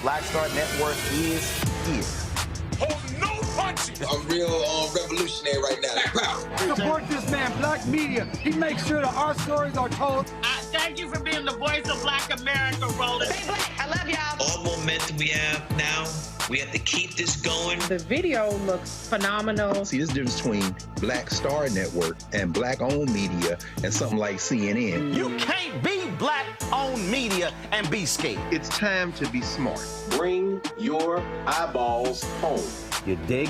Black Star Network is here. Hold no punches. I'm real revolutionary right now. Support this man, Black Media. He makes sure that our stories are told. Thank you for being the voice of Black America, Roland. Stay black. I love y'all. All momentum we have now, we have to keep this going. The video looks phenomenal. See, there's a difference between Black Star Network and Black-owned media and something like CNN. You can't be Black-owned media and be scared. It's time to be smart. Bring your eyeballs home. You dig?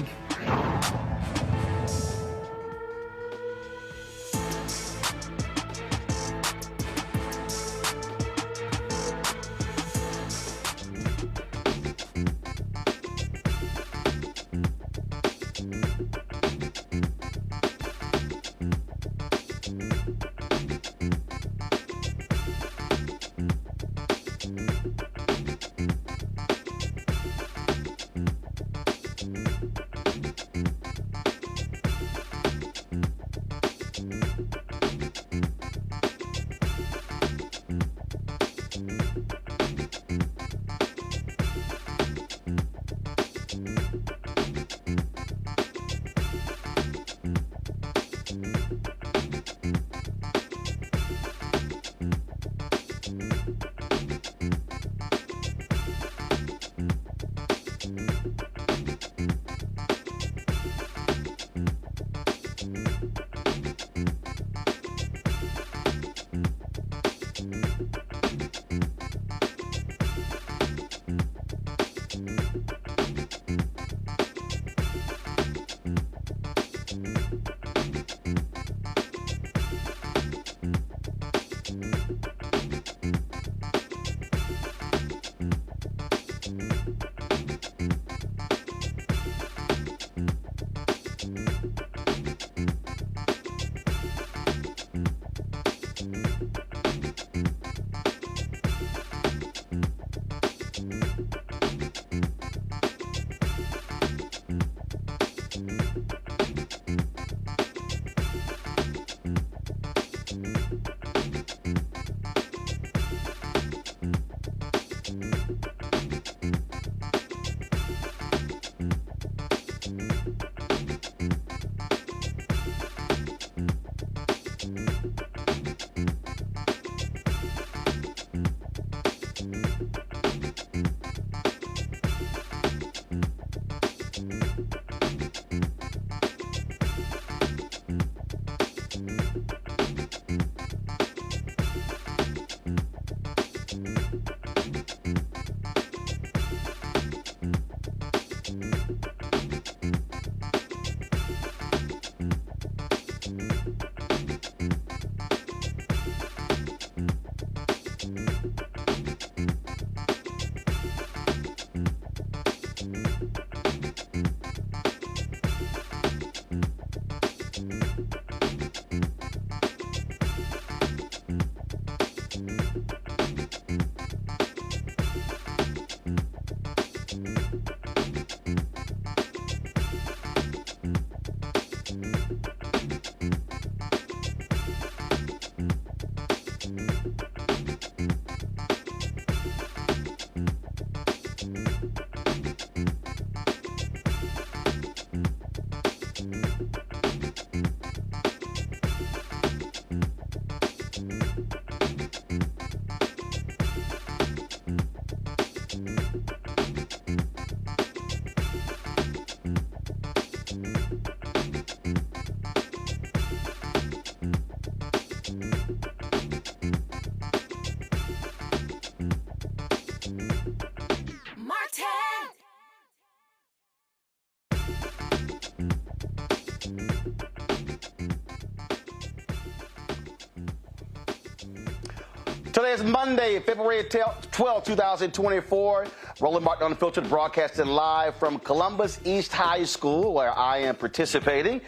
Today is Monday, February 12, 2024. Roland Martin Unfiltered, broadcasting live from Columbus East High School, where I am participating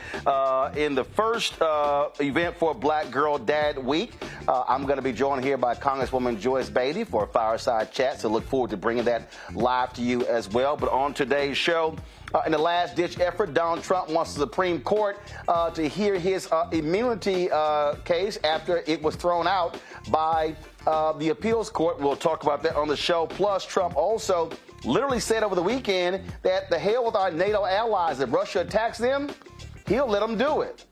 in the first event for Black Girl Dad Week. I'm going to be joined here by Congresswoman Joyce Beatty for a fireside chat, so look forward to bringing that live to you as well. But on today's show, in the last-ditch effort, Donald Trump wants the Supreme Court to hear his immunity case after it was thrown out by the appeals court. We'll talk about that on the show. Plus, Trump also literally said over the weekend that the hell with our NATO allies. If Russia attacks them, he'll let them do it.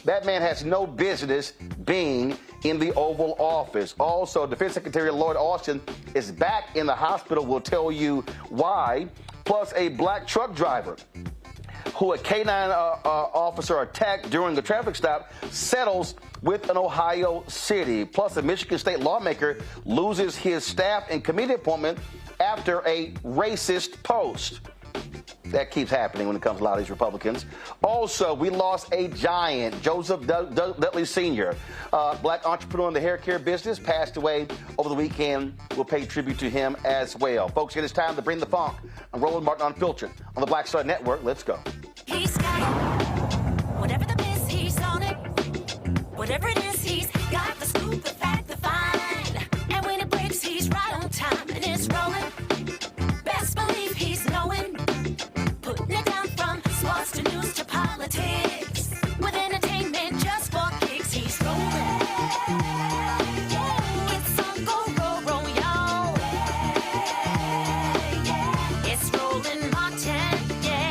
That man has no business being in the Oval Office. Also, Defense Secretary Llyod Austin is back in the hospital. We'll tell you why. Plus, a black truck driver who a K-9 officer attacked during a traffic stop settles with an Ohio city. Plus, a Michigan state lawmaker loses his staff and committee appointment after a racist post. That keeps happening when it comes to a lot of these Republicans. Also, we lost a giant, Joseph Dudley Sr., black entrepreneur in the hair care business, passed away over the weekend. We'll pay tribute to him as well. Folks, it is time to bring the funk. I'm Roland Martin Unfiltered on the Black Star Network. Let's go. He's got it. Whatever the miss, he's on it. Whatever it is, he's got the scoop, the fact, the find. And when it breaks, he's right on time and it's rolling. Best believe he's knowing. Putting it down from sports to news to politics. With entertainment just for kicks, he's rolling. It's on go, roll, y'all. It's Roland Martin, yeah.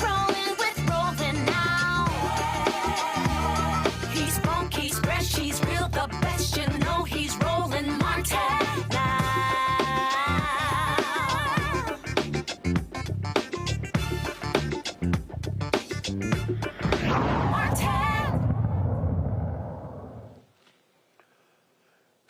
Rolling with Roland now. He's funk, he's fresh, he's real, the best, you know he's Roland Martin now.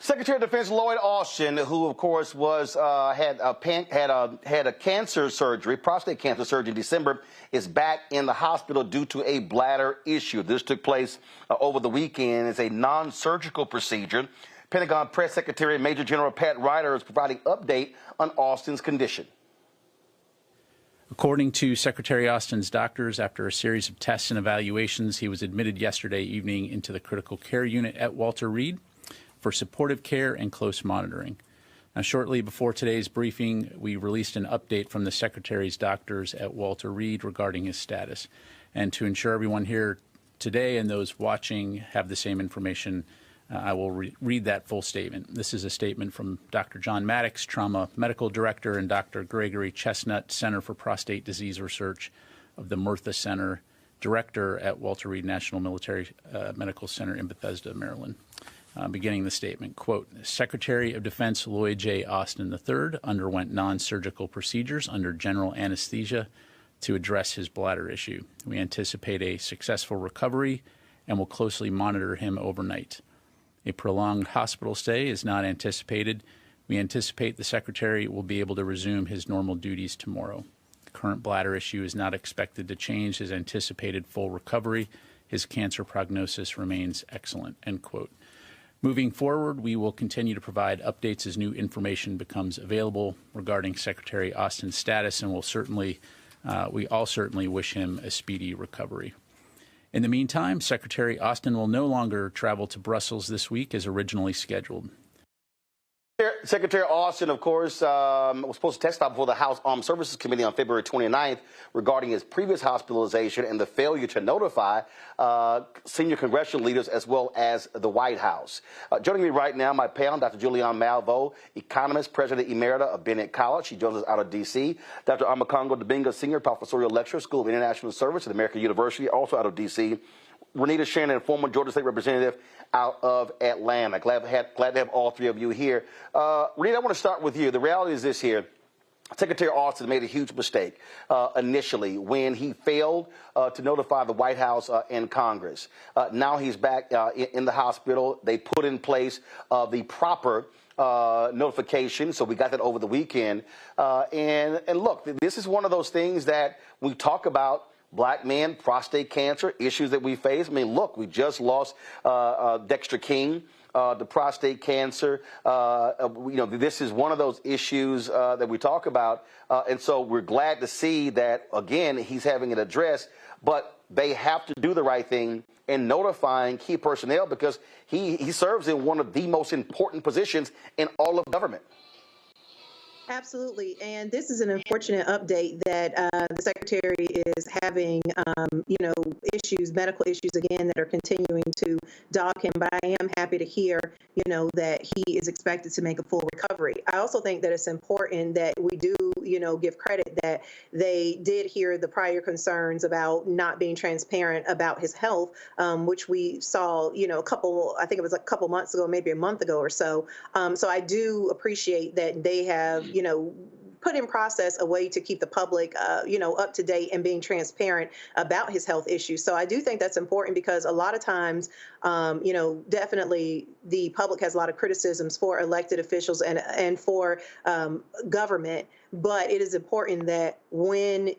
Secretary of Defense Llyod Austin, who of course was had a cancer surgery, prostate cancer surgery in December, is back in the hospital due to a bladder issue. This took place over the weekend. It's a non-surgical procedure. Pentagon Press Secretary Major General Pat Ryder is providing update on Austin's condition. According to Secretary Austin's doctors, after a series of tests and evaluations, he was admitted yesterday evening into the critical care unit at Walter Reed for supportive care and close monitoring. Now, shortly before today's briefing, we released an update from the Secretary's doctors at Walter Reed regarding his status. And to ensure everyone here today and those watching have the same information, I will read that full statement. This is a statement from Dr. John Maddox, Trauma Medical Director, and Dr. Gregory Chestnut, Center for Prostate Disease Research of the Murtha Center, Director at Walter Reed National Military Medical Center in Bethesda, Maryland. Beginning the statement, quote, Secretary of Defense Lloyd J. Austin III underwent non-surgical procedures under general anesthesia to address his bladder issue. We anticipate a successful recovery and will closely monitor him overnight. A prolonged hospital stay is not anticipated. We anticipate the Secretary will be able to resume his normal duties tomorrow. The current bladder issue is not expected to change his anticipated full recovery. His cancer prognosis remains excellent, end quote. Moving forward, we will continue to provide updates as new information becomes available regarding Secretary Austin's status, and we all certainly wish him a speedy recovery. In the meantime, Secretary Austin will no longer travel to Brussels this week as originally scheduled. Secretary Austin, of course, was supposed to testify before the House Armed Services Committee on February 29th regarding his previous hospitalization and the failure to notify senior congressional leaders as well as the White House. Joining me right now, my panel, Dr. Julianne Malveaux, economist, president emerita of Bennett College. She joins us out of D.C. Dr. Amakongo Dibinga, senior professorial lecturer, School of International Service at American University, also out of D.C. Renita Shannon, former Georgia State Representative out of Atlanta. Glad to have all three of you here. Renita, I want to start with you. The reality is this here. Secretary Austin made a huge mistake initially when he failed to notify the White House and Congress. Now he's back in the hospital. They put in place the proper notification, so we got that over the weekend. And look, this is one of those things that we talk about. Black men, prostate cancer, issues that we face. I mean, look, we just lost Dexter King to prostate cancer. This is one of those issues that we talk about. And so we're glad to see that, again, he's having it addressed. But they have to do the right thing in notifying key personnel because he serves in one of the most important positions in all of government. Absolutely. And this is an unfortunate update that the Secretary is having, issues, medical issues again, that are continuing to dog him. But I am happy to hear, that he is expected to make a full recovery. I also think that it's important that we do, give credit that they did hear the prior concerns about not being transparent about his health, which we saw, I think it was a couple months ago, maybe a month ago or so. So I do appreciate that they have, put in process a way to keep the public, up to date and being transparent about his health issues. So I do think that's important because a lot of times, definitely the public has a lot of criticisms for elected officials and for government. But it is important that when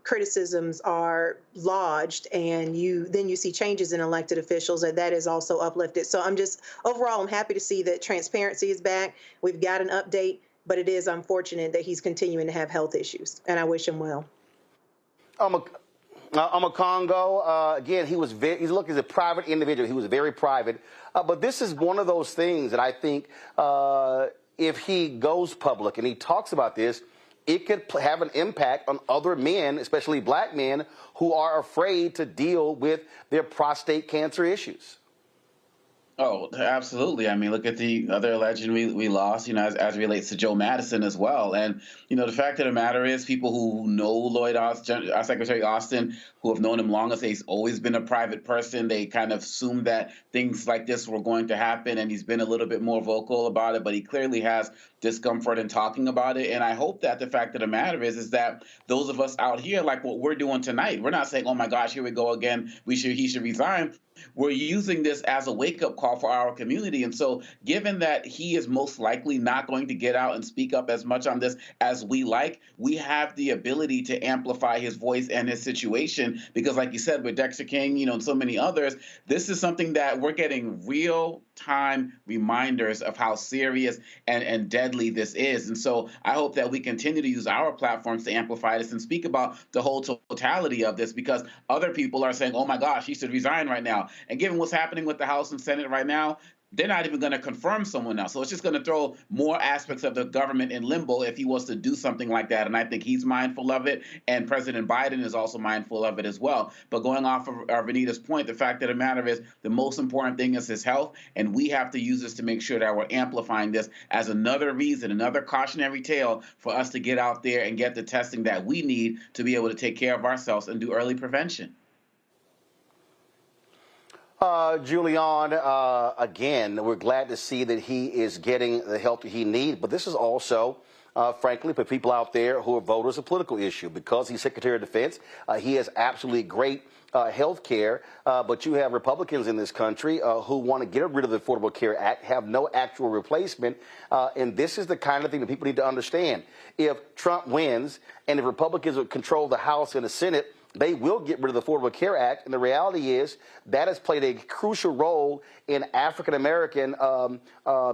criticisms are lodged and then you see changes in elected officials, that is also uplifted. So overall, I'm happy to see that transparency is back. We've got an update. But it is unfortunate that he's continuing to have health issues, and I wish him well. Congo, again, he's a private individual. He was very private. But this is one of those things that I think if he goes public and he talks about this, it could have an impact on other men, especially black men, who are afraid to deal with their prostate cancer issues. Oh, absolutely. I mean, look at the other legend we lost, as relates to Joe Madison as well. And, the fact of the matter is people who know Lloyd Austin, Secretary Austin, who have known him long as he's always been a private person, they kind of assumed that things like this were going to happen. And he's been a little bit more vocal about it, but he clearly has discomfort in talking about it. And I hope that the fact of the matter is that those of us out here, like what we're doing tonight, we're not saying, oh my gosh, here we go again, he should resign. We're using this as a wake-up call for our community. And so given that he is most likely not going to get out and speak up as much on this as we like, we have the ability to amplify his voice and his situation. Because like you said, with Dexter King, and so many others, this is something that we're getting real-time reminders of how serious and deadly this is. And so I hope that we continue to use our platforms to amplify this and speak about the whole totality of this, because other people are saying, oh my gosh, he should resign right now. And given what's happening with the House and Senate right now, they're not even going to confirm someone else. So it's just going to throw more aspects of the government in limbo if he was to do something like that. And I think he's mindful of it. And President Biden is also mindful of it as well. But going off of Vanita's point, the fact of the matter is the most important thing is his health. And we have to use this to make sure that we're amplifying this as another reason, another cautionary tale for us to get out there and get the testing that we need to be able to take care of ourselves and do early prevention. Julian, again, we're glad to see that he is getting the help that he needs. But this is also, frankly, for people out there who are voters, a political issue. Because he's Secretary of Defense, he has absolutely great health care. But you have Republicans in this country who want to get rid of the Affordable Care Act, have no actual replacement. And this is the kind of thing that people need to understand. If Trump wins and if Republicans would control the House and the Senate, they will get rid of the Affordable Care Act. And the reality is that has played a crucial role in African-American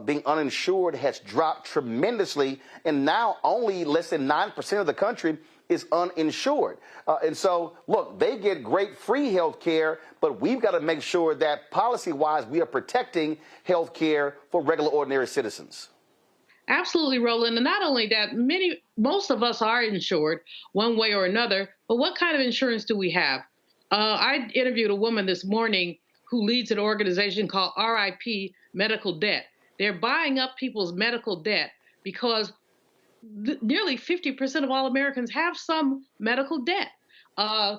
being uninsured has dropped tremendously. And now only less than 9% of the country is uninsured. And so, look, they get great free health care, but we've got to make sure that policy-wise we are protecting health care for regular, ordinary citizens. Absolutely, Roland. And not only that, most of us are insured one way or another, but what kind of insurance do we have? I interviewed a woman this morning who leads an organization called RIP Medical Debt. They're buying up people's medical debt because nearly 50% of all Americans have some medical debt. I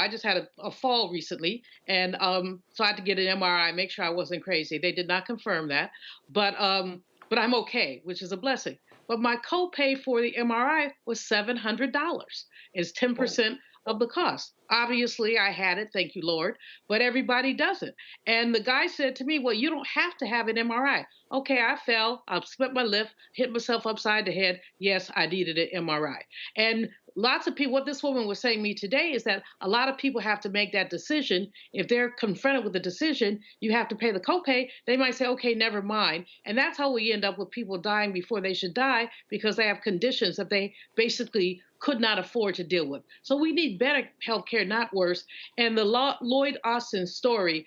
just had a fall recently, and so I had to get an MRI, make sure I wasn't crazy. They did not confirm that, but I'm okay, which is a blessing. But my copay for the MRI was $700. It's 10% of the cost. Obviously, I had it, thank you, Lord, but everybody doesn't. And the guy said to me, well, you don't have to have an MRI. Okay, I fell, I split my lip, hit myself upside the head. Yes, I needed an MRI. And lots of people, what this woman was saying to me today is that a lot of people have to make that decision. If they're confronted with a decision, you have to pay the copay. They might say, okay, never mind. And that's how we end up with people dying before they should die because they have conditions that they basically could not afford to deal with. So we need better health care, not worse. And the Lloyd Austin story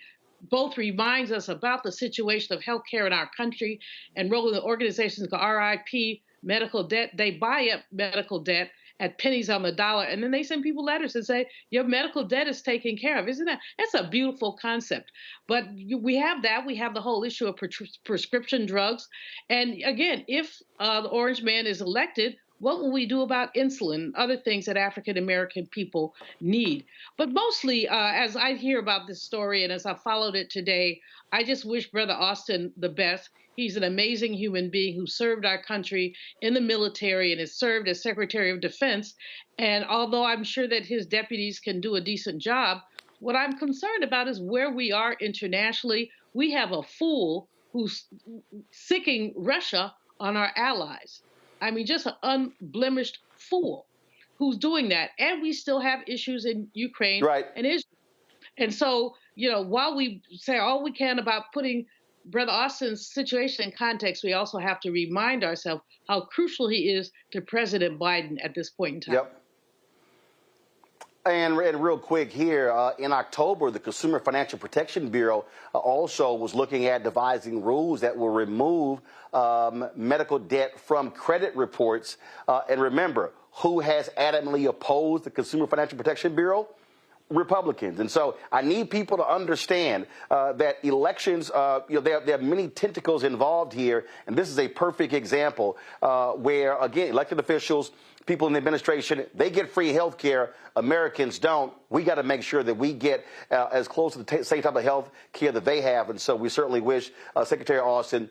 both reminds us about the situation of healthcare in our country, and rolling the organizations called RIP medical debt. They buy up medical debt at pennies on the dollar, and then they send people letters and say your medical debt is taken care of. Isn't that's a beautiful concept? But we have that. We have the whole issue of prescription drugs, and again, if the Orange Man is elected, what will we do about insulin and other things that African American people need? But mostly, as I hear about this story and as I followed it today, I just wish Brother Austin the best. He's an amazing human being who served our country in the military and has served as Secretary of Defense. And although I'm sure that his deputies can do a decent job, what I'm concerned about is where we are internationally. We have a fool who's sicking Russia on our allies. I mean, just an unblemished fool who's doing that. And we still have issues in Ukraine and Israel. And so, while we say all we can about putting Brother Austin's situation in context, we also have to remind ourselves how crucial he is to President Biden at this point in time. Yep. And real quick here, in October, the Consumer Financial Protection Bureau also was looking at devising rules that will remove medical debt from credit reports. And remember, who has adamantly opposed the Consumer Financial Protection Bureau? Republicans. And so I need people to understand that elections, there are many tentacles involved here. And this is a perfect example where, again, elected officials, people in the administration, they get free health care. Americans don't. We got to make sure that we get as close to the same type of health care that they have. And so we certainly wish Secretary Austin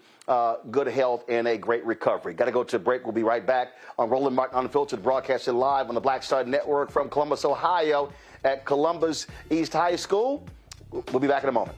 good health and a great recovery. Got to go to a break. We'll be right back on Roland Martin Unfiltered, broadcasting live on the Black Star Network from Columbus, Ohio at Columbus East High School. We'll be back in a moment.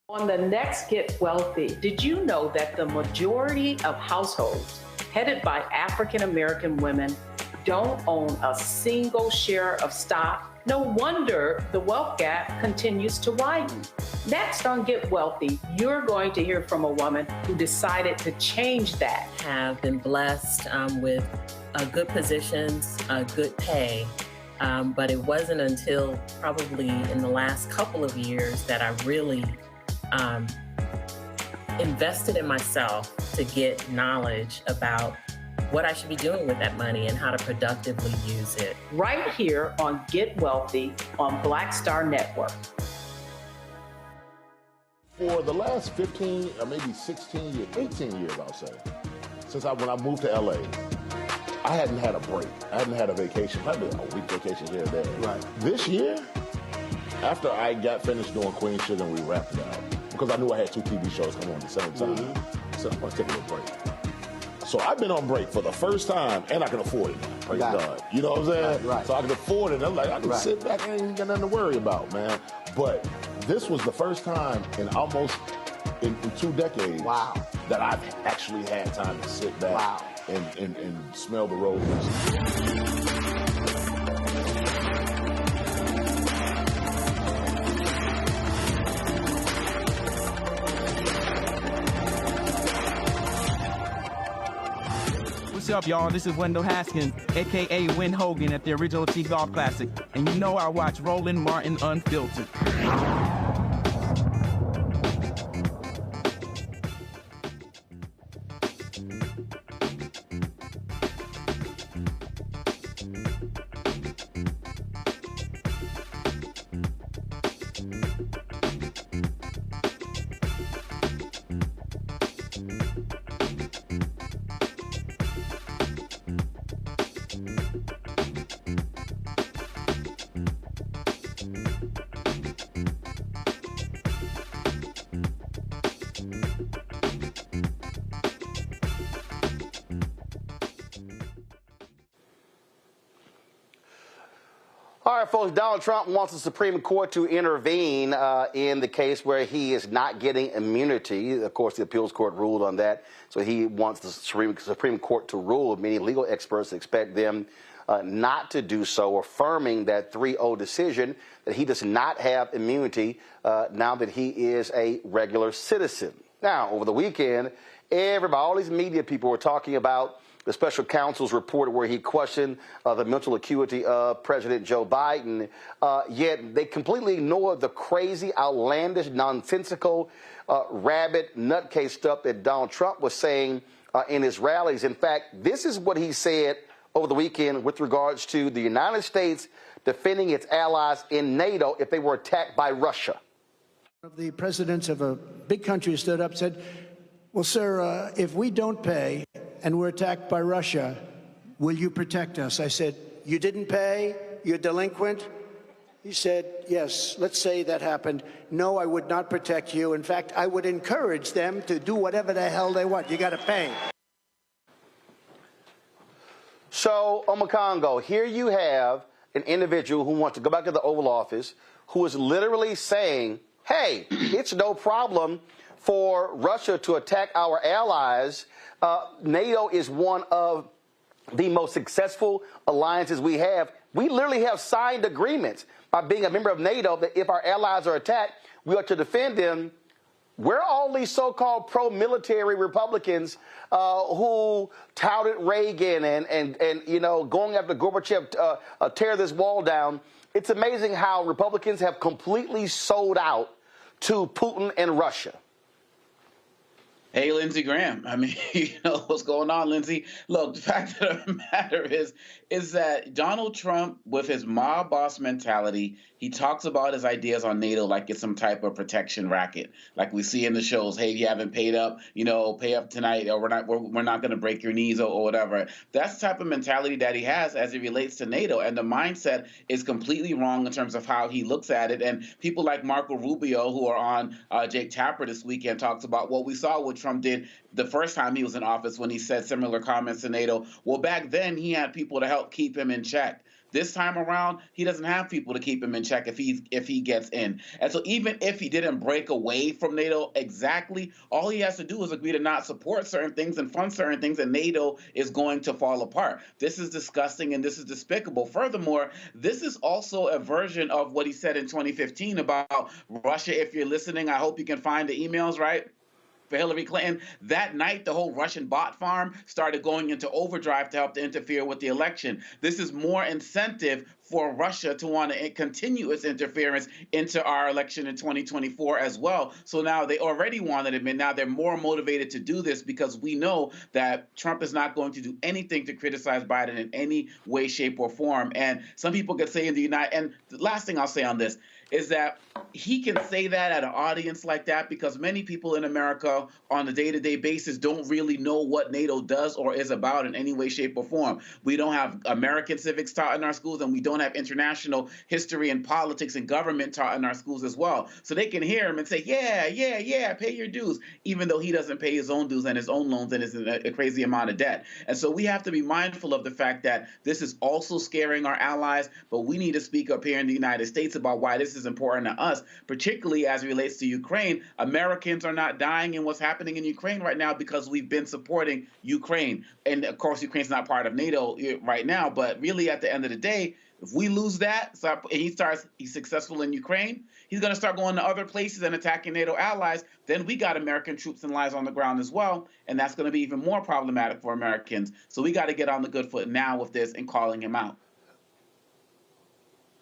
On the next Get Wealthy, did you know that the majority of households headed by African American women don't own a single share of stock? No wonder the wealth gap continues to widen. Next on Get Wealthy, you're going to hear from a woman who decided to change that. Have been blessed with good positions, good pay, but it wasn't until probably in the last couple of years that I really invested in myself to get knowledge about what I should be doing with that money and how to productively use it. Right here on Get Wealthy on Black Star Network. For the last 15 or maybe 16 years, 18 years, I'll say, since when I moved to LA, I hadn't had a break. I hadn't had a vacation, probably a week vacation here and there. Right. This year, after I got finished doing Queen Sugar and we wrapped it out, because I knew I had 2 TV shows coming on at the same time, so I'm going to take a little break. So I've been on break for the first time, and I can afford it now. Praise God. You know what I'm saying? Right. So I can afford it. I'm like, I can sit back and ain't got nothing to worry about, man. But this was the first time in almost in 2 decades that I've actually had time to sit back and smell the roses. What's up, y'all? This is Wendell Haskins, a.k.a. Win Hogan at the Original T Golf Classic. And you know I watch Roland Martin Unfiltered. All right, folks, Donald Trump wants the Supreme Court to intervene in the case where he is not getting immunity. Of course, the appeals court ruled on that. So he wants the Supreme Court to rule. Many legal experts expect them not to do so, affirming that 3-0 decision that he does not have immunity now that he is a regular citizen. Now, over the weekend, all these media people were talking about the special counsel's report where he questioned the mental acuity of President Joe Biden, yet they completely ignored the crazy, outlandish, nonsensical, rabid, nutcase stuff that Donald Trump was saying in his rallies. In fact, this is what he said over the weekend with regards to the United States defending its allies in NATO if they were attacked by Russia. The presidents of a big country stood up and said, well, sir, if we don't pay and we're attacked by Russia, will you protect us? I said, you didn't pay? You're delinquent? He said, yes, let's say that happened. No, I would not protect you. In fact, I would encourage them to do whatever the hell they want. You got to pay. So, Omokongo, here you have an individual who wants to go back to the Oval Office who is literally saying, hey, it's no problem for Russia to attack our allies. NATO is one of the most successful alliances we have. We literally have signed agreements by being a member of NATO that if our allies are attacked, we are to defend them. We're all these so-called pro-military Republicans who touted Reagan and you know, going after Gorbachev, tear this wall down. It's amazing how Republicans have completely sold out to Putin and Russia. Hey, Lindsey Graham. I mean, you know what's going on, Lindsey? Look, the fact of the matter is that Donald Trump, with his mob boss mentality, he talks about his ideas on NATO like it's some type of protection racket, like we see in the shows. Hey, if you haven't paid up, you know, pay up tonight, or we're not going to break your knees or whatever. That's the type of mentality that he has as it relates to NATO, and the mindset is completely wrong in terms of how he looks at it. And people like Marco Rubio, who are on Jake Tapper this weekend, talks about what we saw what Trump did the first time he was in office when he said similar comments to NATO. Well, back then he had people to help keep him in check. This time around, he doesn't have people to keep him in check if he gets in. And so even if he didn't break away from NATO exactly, all he has to do is agree to not support certain things and fund certain things, and NATO is going to fall apart. This is disgusting and this is despicable. Furthermore, this is also a version of what he said in 2015 about Russia. If you're listening, I hope you can find the emails, right? For Hillary Clinton. That night, the whole Russian bot farm started going into overdrive to help to interfere with the election. This is more incentive for Russia to want to continue its interference into our election in 2024 as well. So now they already wanted him, and now they're more motivated to do this because we know that Trump is not going to do anything to criticize Biden in any way, shape, or form. And some people could say in the United, and the last thing I'll say on this is that he can say that at an audience like that because many people in America on a day-to-day basis don't really know what NATO does or is about in any way, shape, or form. We don't have American civics taught in our schools, and we don't have international history and politics and government taught in our schools as well. So they can hear him and say, yeah, pay your dues, even though he doesn't pay his own dues and his own loans and is in a crazy amount of debt. And so we have to be mindful of the fact that this is also scaring our allies, but we need to speak up here in the United States about why this is important to us, particularly as it relates to Ukraine. Americans are not dying in what's happening in Ukraine right now because we've been supporting Ukraine. And of course, Ukraine's not part of NATO right now, but really at the end of the day, if we lose that, and he's successful in Ukraine, he's going to start going to other places and attacking NATO allies. Then we got American troops and lives on the ground as well, and that's going to be even more problematic for Americans. So we got to get on the good foot now with this and calling him out.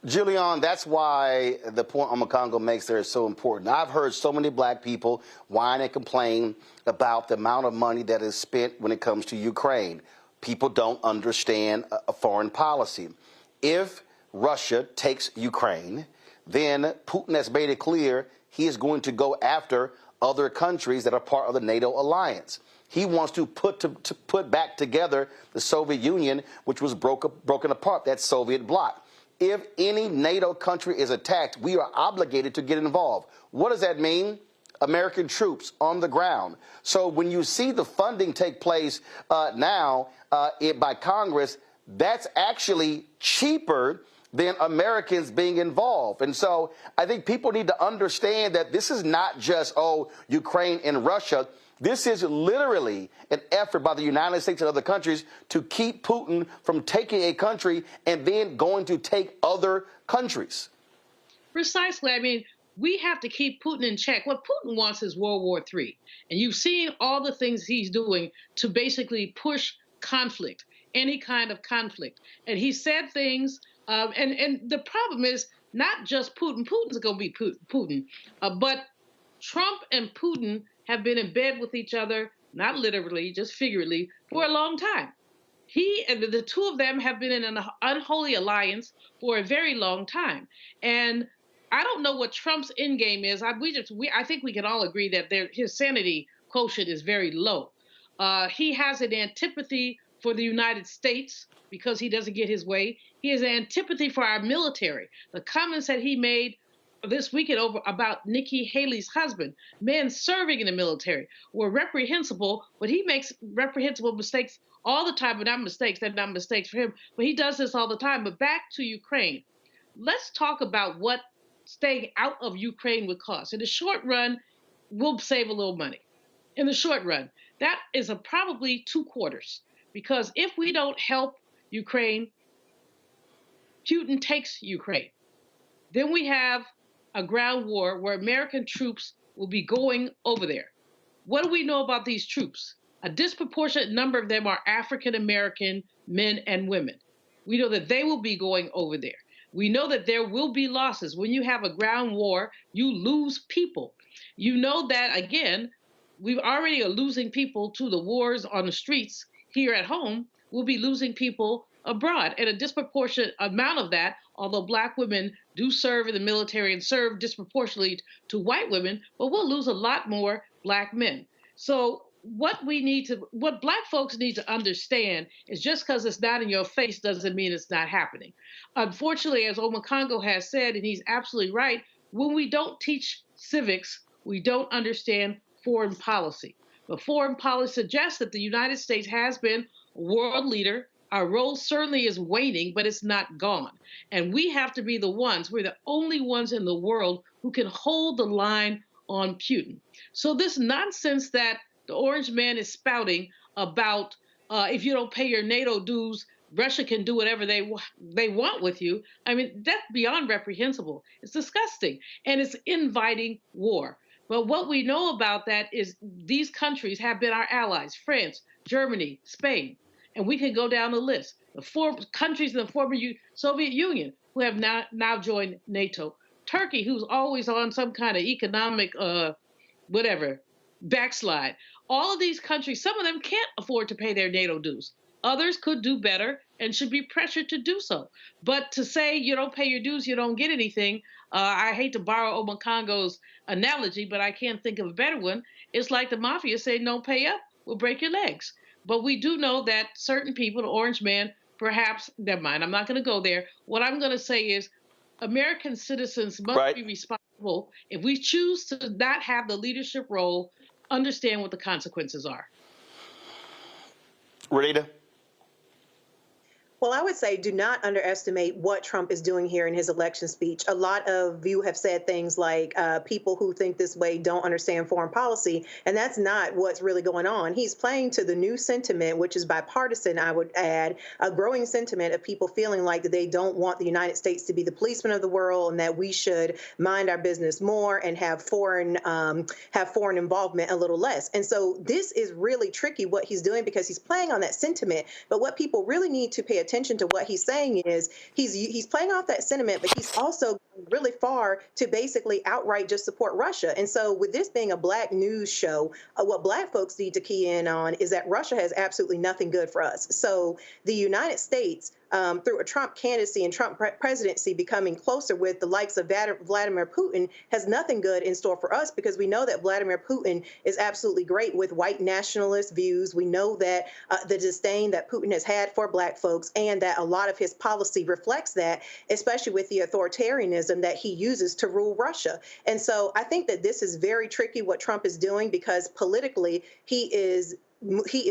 Julian, that's why the point Omokongo makes there is so important. I've heard so many black people whine and complain about the amount of money that is spent when it comes to Ukraine. People don't understand a foreign policy. If Russia takes Ukraine, then Putin has made it clear he is going to go after other countries that are part of the NATO alliance. He wants to put back together the Soviet Union, which was broken apart, that Soviet bloc. If any NATO country is attacked, we are obligated to get involved. What does that mean? American troops on the ground. So when you see the funding take place now by Congress, that's actually cheaper than Americans being involved. And so I think people need to understand that this is not just, Ukraine and Russia. This is literally an effort by the United States and other countries to keep Putin from taking a country and then going to take other countries. Precisely. I mean, we have to keep Putin in check. What Putin wants is World War III. And you've seen all the things he's doing to basically push conflict, any kind of conflict. And he said things, and the problem is not just Putin. Putin's going to be Putin, but Trump and Putin have been in bed with each other, not literally, just figuratively, for a long time. He and the two of them have been in an unholy alliance for a very long time. And I don't know what Trump's end game is. I think we can all agree that his sanity quotient is very low. He has an antipathy for the United States because he doesn't get his way. He has an antipathy for our military. The comments that he made this weekend about Nikki Haley's husband, men serving in the military, were reprehensible, but he makes reprehensible mistakes all the time, but not mistakes. They're not mistakes for him, but he does this all the time. But back to Ukraine. Let's talk about what staying out of Ukraine would cost. In the short run, we'll save a little money. In the short run, that is probably 2 quarters, because if we don't help Ukraine, Putin takes Ukraine. Then we have a ground war where American troops will be going over there. What do we know about these troops? A disproportionate number of them are African-American men and women. We know that they will be going over there. We know that there will be losses. When you have a ground war, you lose people. You know that, again, we already are losing people to the wars on the streets here at home. We'll be losing people abroad. And a disproportionate amount of that, although Black women do serve in the military and serve disproportionately to white women, but we'll lose a lot more Black men. So what Black folks need to understand is just because it's not in your face doesn't mean it's not happening. Unfortunately, as Omekongo has said, and he's absolutely right, when we don't teach civics, we don't understand foreign policy. But foreign policy suggests that the United States has been a world leader. Our role certainly is waning, but it's not gone. And we have to be the ones, we're the only ones in the world who can hold the line on Putin. So this nonsense that the Orange Man is spouting about if you don't pay your NATO dues, Russia can do whatever they want with you. I mean, that's beyond reprehensible. It's disgusting, and it's inviting war. But what we know about that is these countries have been our allies: France, Germany, Spain, and we can go down the list. The 4 countries in the former Soviet Union who have now joined NATO. Turkey, who's always on some kind of economic backslide. All of these countries, some of them can't afford to pay their NATO dues. Others could do better and should be pressured to do so. But to say you don't pay your dues, you don't get anything, I hate to borrow Omekongo's analogy, but I can't think of a better one. It's like the mafia saying, don't pay up, we'll break your legs. But we do know that certain people, the Orange Man, perhaps, never mind, I'm not going to go there. What I'm going to say is American citizens must be responsible. If we choose to not have the leadership role, understand what the consequences are. Renita? Well, I would say do not underestimate what Trump is doing here in his election speech. A lot of you have said things like people who think this way don't understand foreign policy, and that's not what's really going on. He's playing to the new sentiment, which is bipartisan, I would add, a growing sentiment of people feeling like that they don't want the United States to be the policeman of the world and that we should mind our business more and have foreign involvement a little less. And so this is really tricky what he's doing because he's playing on that sentiment. But what people really need to pay attention to what he's saying is he's playing off that sentiment, but he's also going really far to basically outright just support Russia. And so with this being a Black news show, what Black folks need to key in on is that Russia has absolutely nothing good for us. So the United States, through a Trump candidacy and Trump presidency becoming closer with the likes of Vladimir Putin, has nothing good in store for us because we know that Vladimir Putin is absolutely great with white nationalist views. We know that the disdain that Putin has had for Black folks and that a lot of his policy reflects that, especially with the authoritarianism that he uses to rule Russia. And so I think that this is very tricky what Trump is doing because politically he is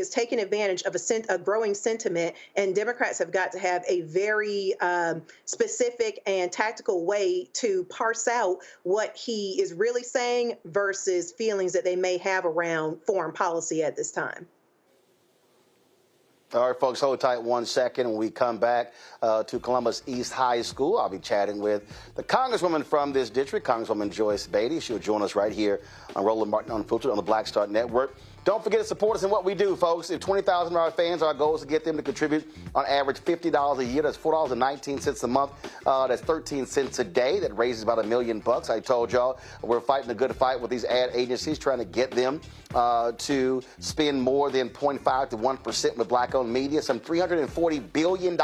taking advantage of a growing sentiment, and Democrats have got to have a very specific and tactical way to parse out what he is really saying versus feelings that they may have around foreign policy at this time. All right, folks, hold tight 1 second. When we come back to Columbus East High School, I'll be chatting with the Congresswoman from this district, Congresswoman Joyce Beatty. She'll join us right here on Roland Martin Unfiltered on the Black Star Network. Don't forget to support us in what we do, folks. If 20,000 of our fans, our goal is to get them to contribute on average $50 a year. That's $4.19 a month. That's 13 cents a day. That raises about $1 million. I told y'all we're fighting a good fight with these ad agencies, trying to get them to spend more than 0.5 to 1% with black-owned media. Some $340 billion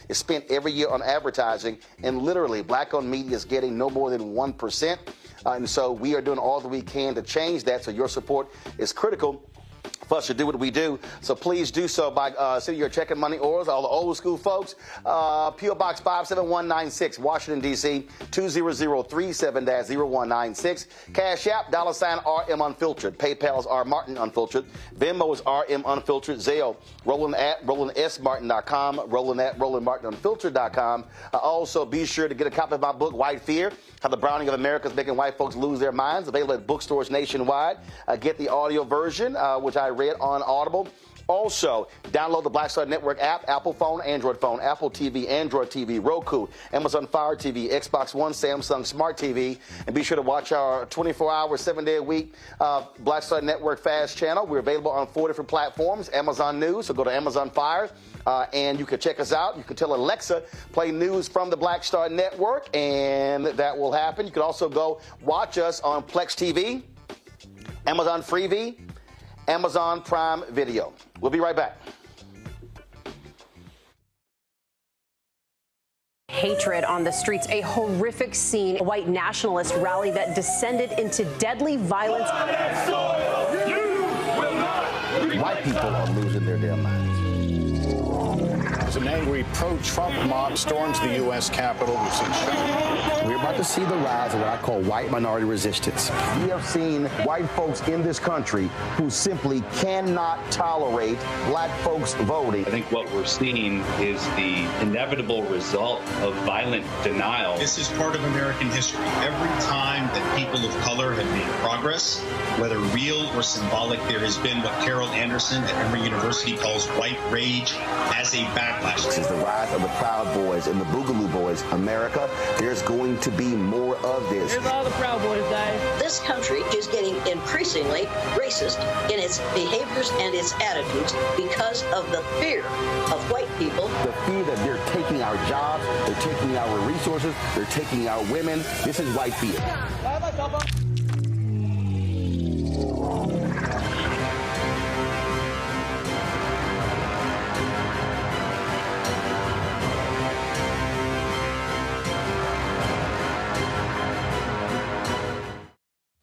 is spent every year on advertising, and literally black-owned media is getting no more than 1%. And so we are doing all that we can to change that. So your support is critical for us to do what we do. So please do so by sending your check and money orders. All the old school folks, P.O. Box 57196, Washington, D.C., 20037-0196. Cash App, $RM Unfiltered. PayPal's R Martin Unfiltered. Venmo is RM Unfiltered. Zelle, Roland at RolandSMartin.com. Roland at RolandMartinUnfiltered.com. Also, be sure to get a copy of my book, White Fear, How the Browning of America is Making White Folks Lose Their Minds. Available at bookstores nationwide. Get the audio version, which I read on Audible. Also, download the Black Star Network app, Apple phone, Android phone, Apple TV, Android TV, Roku, Amazon Fire TV, Xbox One, Samsung Smart TV, and be sure to watch our 24-hour, 7-day-a-week Black Star Network Fast channel. We're available on 4 different platforms, Amazon News, so go to Amazon Fire, and you can check us out. You can tell Alexa, play news from the Black Star Network, and that will happen. You can also go watch us on Plex TV, Amazon Freevee, Amazon Prime Video. We'll be right back. Hatred on the streets, a horrific scene, a white nationalist rally that descended into deadly violence. White people are losing their damn minds. As an angry pro-Trump mob storms the U.S. Capitol, we've seen shooting. We're about to see the rise of what I call white minority resistance. We have seen white folks in this country who simply cannot tolerate black folks voting. I think what we're seeing is the inevitable result of violent denial. This is part of American history. Every time that people of color have made progress, whether real or symbolic, there has been what Carol Anderson at Emory University calls white rage as a backlash. This is the rise of the Proud Boys and the Boogaloo Boys. America, there's going to be more of this. Here's all the Proud Boys, guys. This country is getting increasingly racist in its behaviors and its attitudes because of the fear of white people. The fear that they're taking our jobs, they're taking our resources, they're taking our women. This is white fear.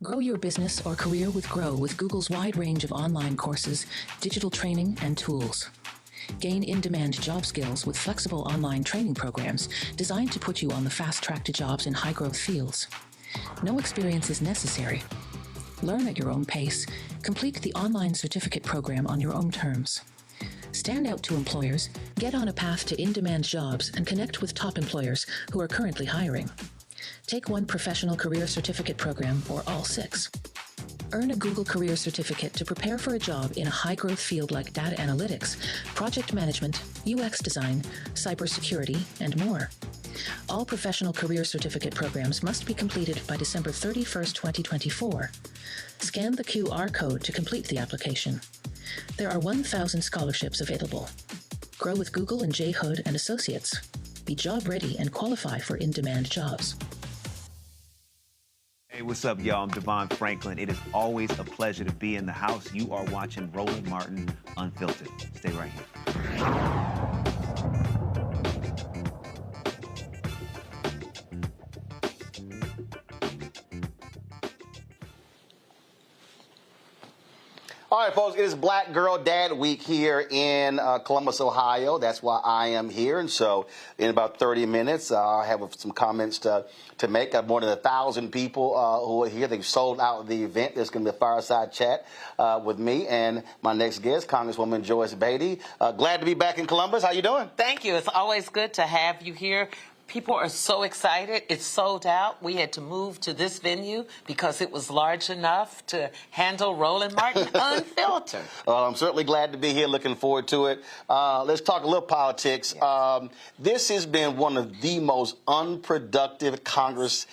Grow your business or career with Grow with Google's wide range of online courses, digital training, and tools. Gain in-demand job skills with flexible online training programs designed to put you on the fast track to jobs in high-growth fields. No experience is necessary. Learn at your own pace. Complete the online certificate program on your own terms. Stand out to employers, get on a path to in-demand jobs, and connect with top employers who are currently hiring. Take one professional career certificate program or all 6. Earn a Google Career Certificate to prepare for a job in a high-growth field like data analytics, project management, UX design, cybersecurity, and more. All professional career certificate programs must be completed by December 31st, 2024. Scan the QR code to complete the application. There are 1,000 scholarships available. Grow with Google and J. Hood and Associates. Be job ready and qualify for in-demand jobs. Hey, what's up, y'all? I'm Devon Franklin. It is always a pleasure to be in the house. You are watching Roland Martin Unfiltered. Stay right here. All right, folks, it is Black Girl Dad Week here in Columbus, Ohio. That's why I am here. And so in about 30 minutes, I have some comments to make. I have more than 1,000 people who are here. They've sold out the event. There's going to be a fireside chat with me and my next guest, Congresswoman Joyce Beatty. Glad to be back in Columbus. How you doing? Thank you. It's always good to have you here. People are so excited. It's sold out. We had to move to this venue because it was large enough to handle Roland Martin Unfiltered. I'm certainly glad to be here. Looking forward to it. Let's talk a little politics. Yes. This has been one of the most unproductive Congress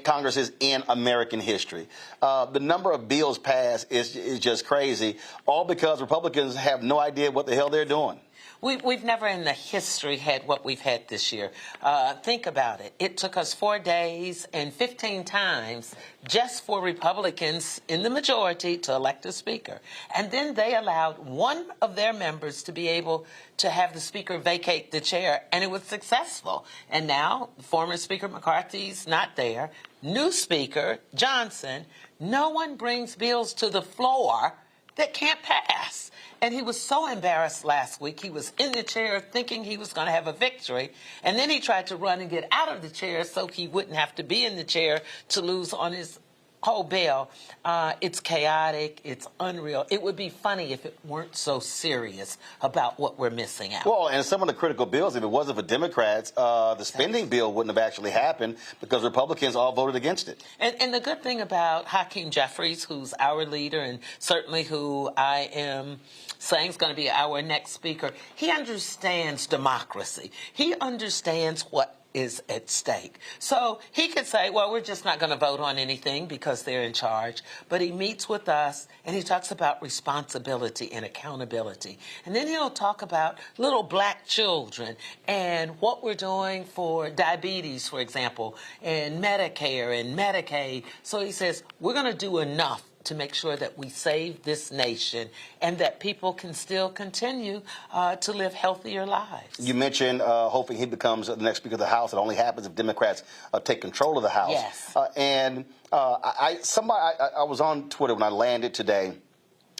Congresses in American history. The number of bills passed is just crazy, all because Republicans have no idea what the hell they're doing. We've never in the history had what we've had this year. Think about it. It took us 4 days and 15 times just for Republicans in the majority to elect a speaker. And then they allowed one of their members to be able to have the speaker vacate the chair, and it was successful. And now former Speaker McCarthy's not there. New Speaker Johnson. No one brings bills to the floor that can't pass. And he was so embarrassed last week. He was in the chair thinking he was going to have a victory. And then he tried to run and get out of the chair so he wouldn't have to be in the chair to lose on his whole bill. It's chaotic. It's unreal. It would be funny if it weren't so serious about what we're missing out. Well, and some of the critical bills, if it wasn't for Democrats, the spending bill wouldn't have actually happened because Republicans all voted against it. And the good thing about Hakeem Jeffries, who's our leader and certainly who I am saying is going to be our next speaker, he understands democracy. He understands what is at stake. So he could say, well, we're just not going to vote on anything because they're in charge. But he meets with us and he talks about responsibility and accountability. And then he'll talk about little black children and what we're doing for diabetes, for example, and Medicare and Medicaid. So he says, we're going to do enough to make sure that we save this nation and that people can still continue to live healthier lives. You mentioned hoping he becomes the next Speaker of the House. It only happens if Democrats take control of the House. Yes. I was on Twitter when I landed today.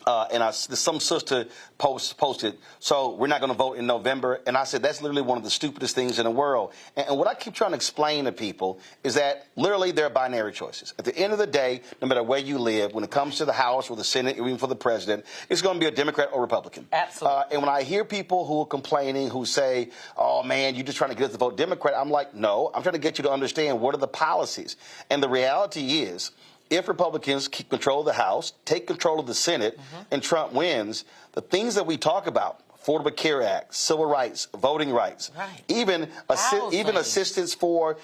And some sister posted, so we're not going to vote in November. And I said, that's literally one of the stupidest things in the world. And what I keep trying to explain to people is that literally there are binary choices. At the end of the day, no matter where you live, when it comes to the House or the Senate, or even for the president, it's going to be a Democrat or Republican. Absolutely. And when I hear people who are complaining, who say, oh, man, you're just trying to get us to vote Democrat, I'm like, no, I'm trying to get you to understand what are the policies. And the reality is, if Republicans keep control of the House, take control of the Senate, and Trump wins, the things that we talk about, Affordable Care Act, civil rights, voting rights, even assistance for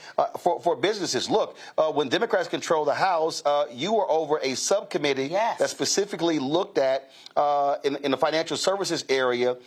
businesses. Look, when Democrats control the House, you were over a subcommittee that specifically looked at in the financial services area,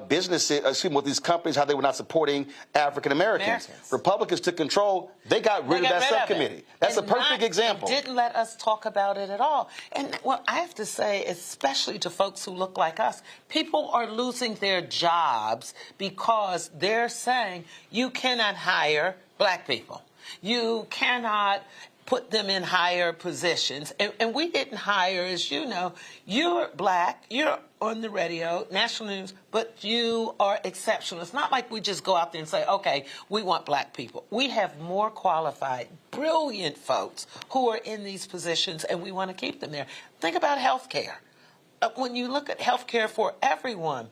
businesses, with these companies, how they were not supporting African Americans. Republicans took control; they got rid of that subcommittee. That's a perfect example. Didn't let us talk about it at all. And what I have to say, especially to folks who look like us, people are losing their jobs because they're saying you cannot hire black people. You cannot put them in higher positions. And we didn't hire, as you know, you're black, you're on the radio, national news, but you are exceptional. It's not like we just go out there and say, okay, we want black people. We have more qualified, brilliant folks who are in these positions, and we want to keep them there. Think about health care. When you look at health care for everyone,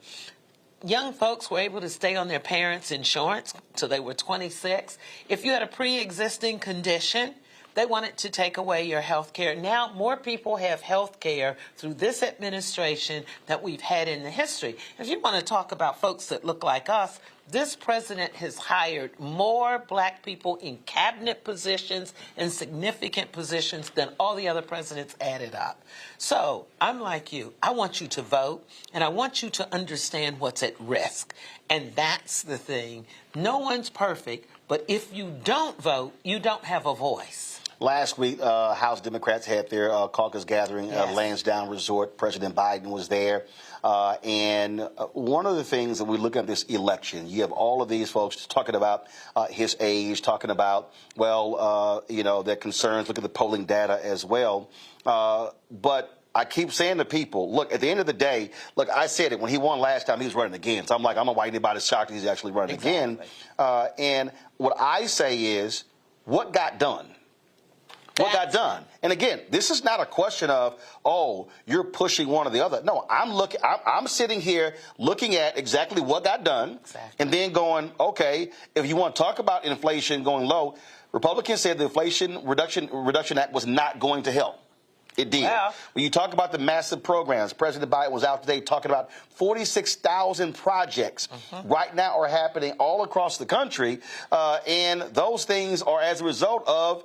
young folks were able to stay on their parents' insurance till they were 26. If you had a pre-existing condition, they wanted to take away your health care. Now more people have health care through this administration that we've had in the history. If you want to talk about folks that look like us, this president has hired more black people in cabinet positions and significant positions than all the other presidents added up. So I'm like you. I want you to vote, and I want you to understand what's at risk. And that's the thing. No one's perfect, but if you don't vote, you don't have a voice. Last week, House Democrats had their caucus gathering at Lansdowne Resort. President Biden was there. And one of the things that we look at this election, you have all of these folks talking about his age, talking about, well, their concerns. Look at the polling data as well. But I keep saying to people, look, at the end of the day, look, I said it when he won last time, he was running again. So I'm like, I don't know why anybody's shocked he's actually running again. And what I say is, what got done? What got done? And again, this is not a question of, oh, you're pushing one or the other. No, I'm sitting here looking at exactly what got done, and then going, okay, if you want to talk about inflation going low, Republicans said the Inflation Reduction Act was not going to help. It did. Well, when you talk about the massive programs, President Biden was out today talking about 46,000 projects right now are happening all across the country, and those things are as a result of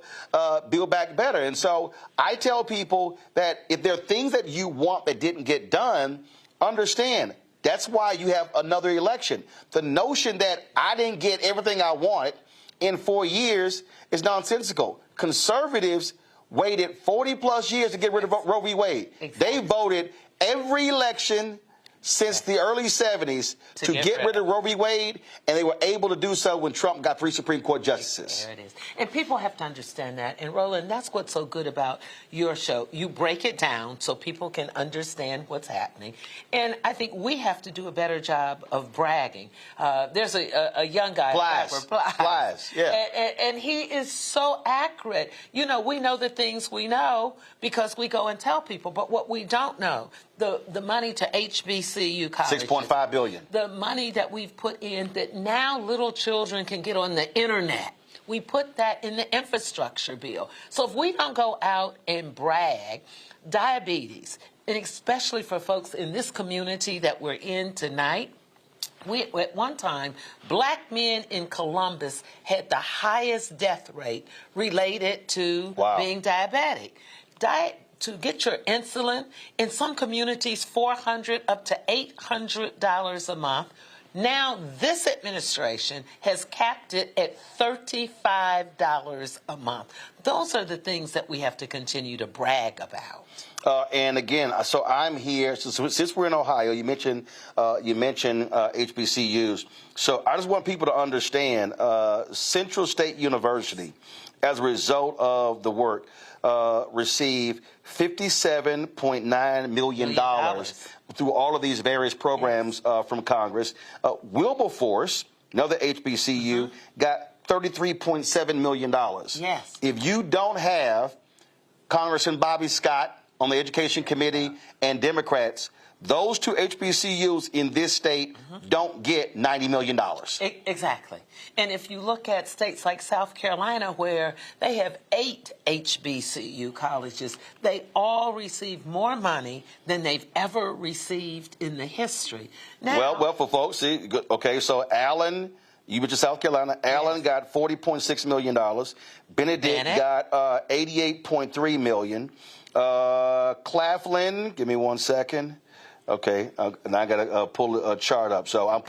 Build Back Better. And so I tell people that if there are things that you want that didn't get done, understand that's why you have another election. The notion that I didn't get everything I wanted in 4 years is nonsensical. Conservatives waited 40-plus years to get rid of Roe v. Wade. They voted every election since the early 70s to get rid of Roe v. Wade, and they were able to do so when Trump got 3 Supreme Court justices. There it is. And people have to understand that. And, Roland, that's what's so good about your show. You break it down so people can understand what's happening. And I think we have to do a better job of bragging. There's a young guy. Plies, yeah. And he is so accurate. You know, we know the things we know because we go and tell people. But what we don't know, the money to HBCU colleges. $6.5 billion. The money that we've put in that now little children can get on the internet. We put that in the infrastructure bill. So if we don't go out and brag, diabetes, and especially for folks in this community that we're in tonight, at one time, black men in Columbus had the highest death rate related to being diabetic. To get your insulin, in some communities, $400 up to $800 a month. Now, this administration has capped it at $35 a month. Those are the things that we have to continue to brag about. And again, so I'm here. So since we're in Ohio, you mentioned HBCUs. So I just want people to understand Central State University, as a result of the work, received $57.9 million through all of these various programs from Congress. Wilberforce, another HBCU, got $33.7 million. Yes. If you don't have Congressman Bobby Scott on the Education Committee and Democrats, those two HBCUs in this state don't get $90 million. Exactly. And if you look at states like South Carolina, where they have 8 HBCU colleges, they all receive more money than they've ever received in the history. Now, well, for folks, see, okay, so Allen, you mentioned South Carolina. Allen got $40.6 million. Benedict got $88.3 million. Claflin, give me 1 second. Okay, and I got to pull a chart up. So I'm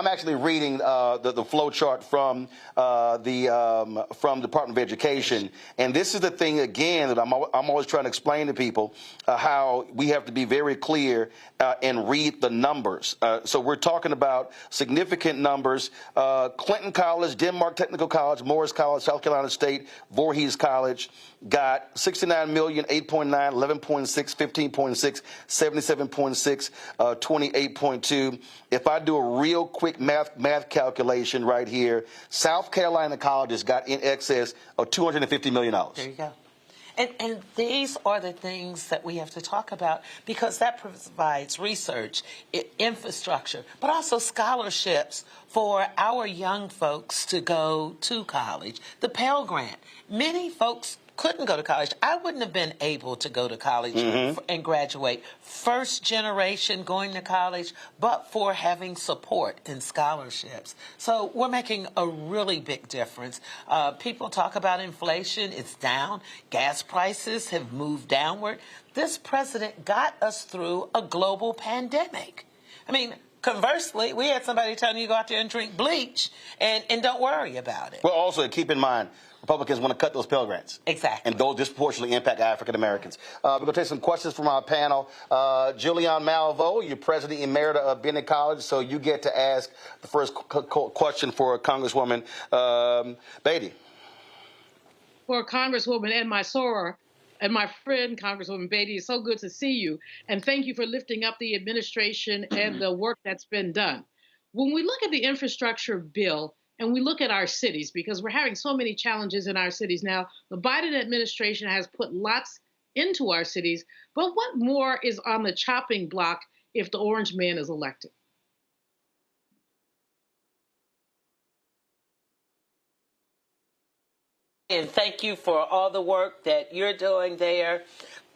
actually reading the flow chart from Department of Education, and this is the thing again that I'm always trying to explain to people how we have to be very clear and read the numbers. So we're talking about significant numbers: Clinton College, Denmark Technical College, Morris College, South Carolina State, Voorhees College got $69 million, 8.9, 11.6, 15.6, 77.6, 28.2. If I do a real quick math calculation right here, South Carolina colleges got in excess of $250 million. There you go. And these are the things that we have to talk about, because that provides research, infrastructure, but also scholarships for our young folks to go to college. The Pell Grant. Many folks couldn't go to college. I wouldn't have been able to go to college and graduate. First generation going to college, but for having support and scholarships. So we're making a really big difference. People talk about inflation. It's down. Gas prices have moved downward. This president got us through a global pandemic. I mean, conversely, we had somebody telling you to go out there and drink bleach and don't worry about it. Well, also keep in mind, Republicans want to cut those Pell Grants. Exactly. And those disproportionately impact African Americans. We're going to take some questions from our panel. Julian Malvo, you're president emerita of Bennett College, so you get to ask the first question for Congresswoman Beatty. For Congresswoman and my soror, and my friend, Congresswoman Beatty, it's so good to see you. And thank you for lifting up the administration and the work that's been done. When we look at the infrastructure bill, and we look at our cities, because we're having so many challenges in our cities now. The Biden administration has put lots into our cities, but what more is on the chopping block if the orange man is elected? and thank you for all the work that you're doing there.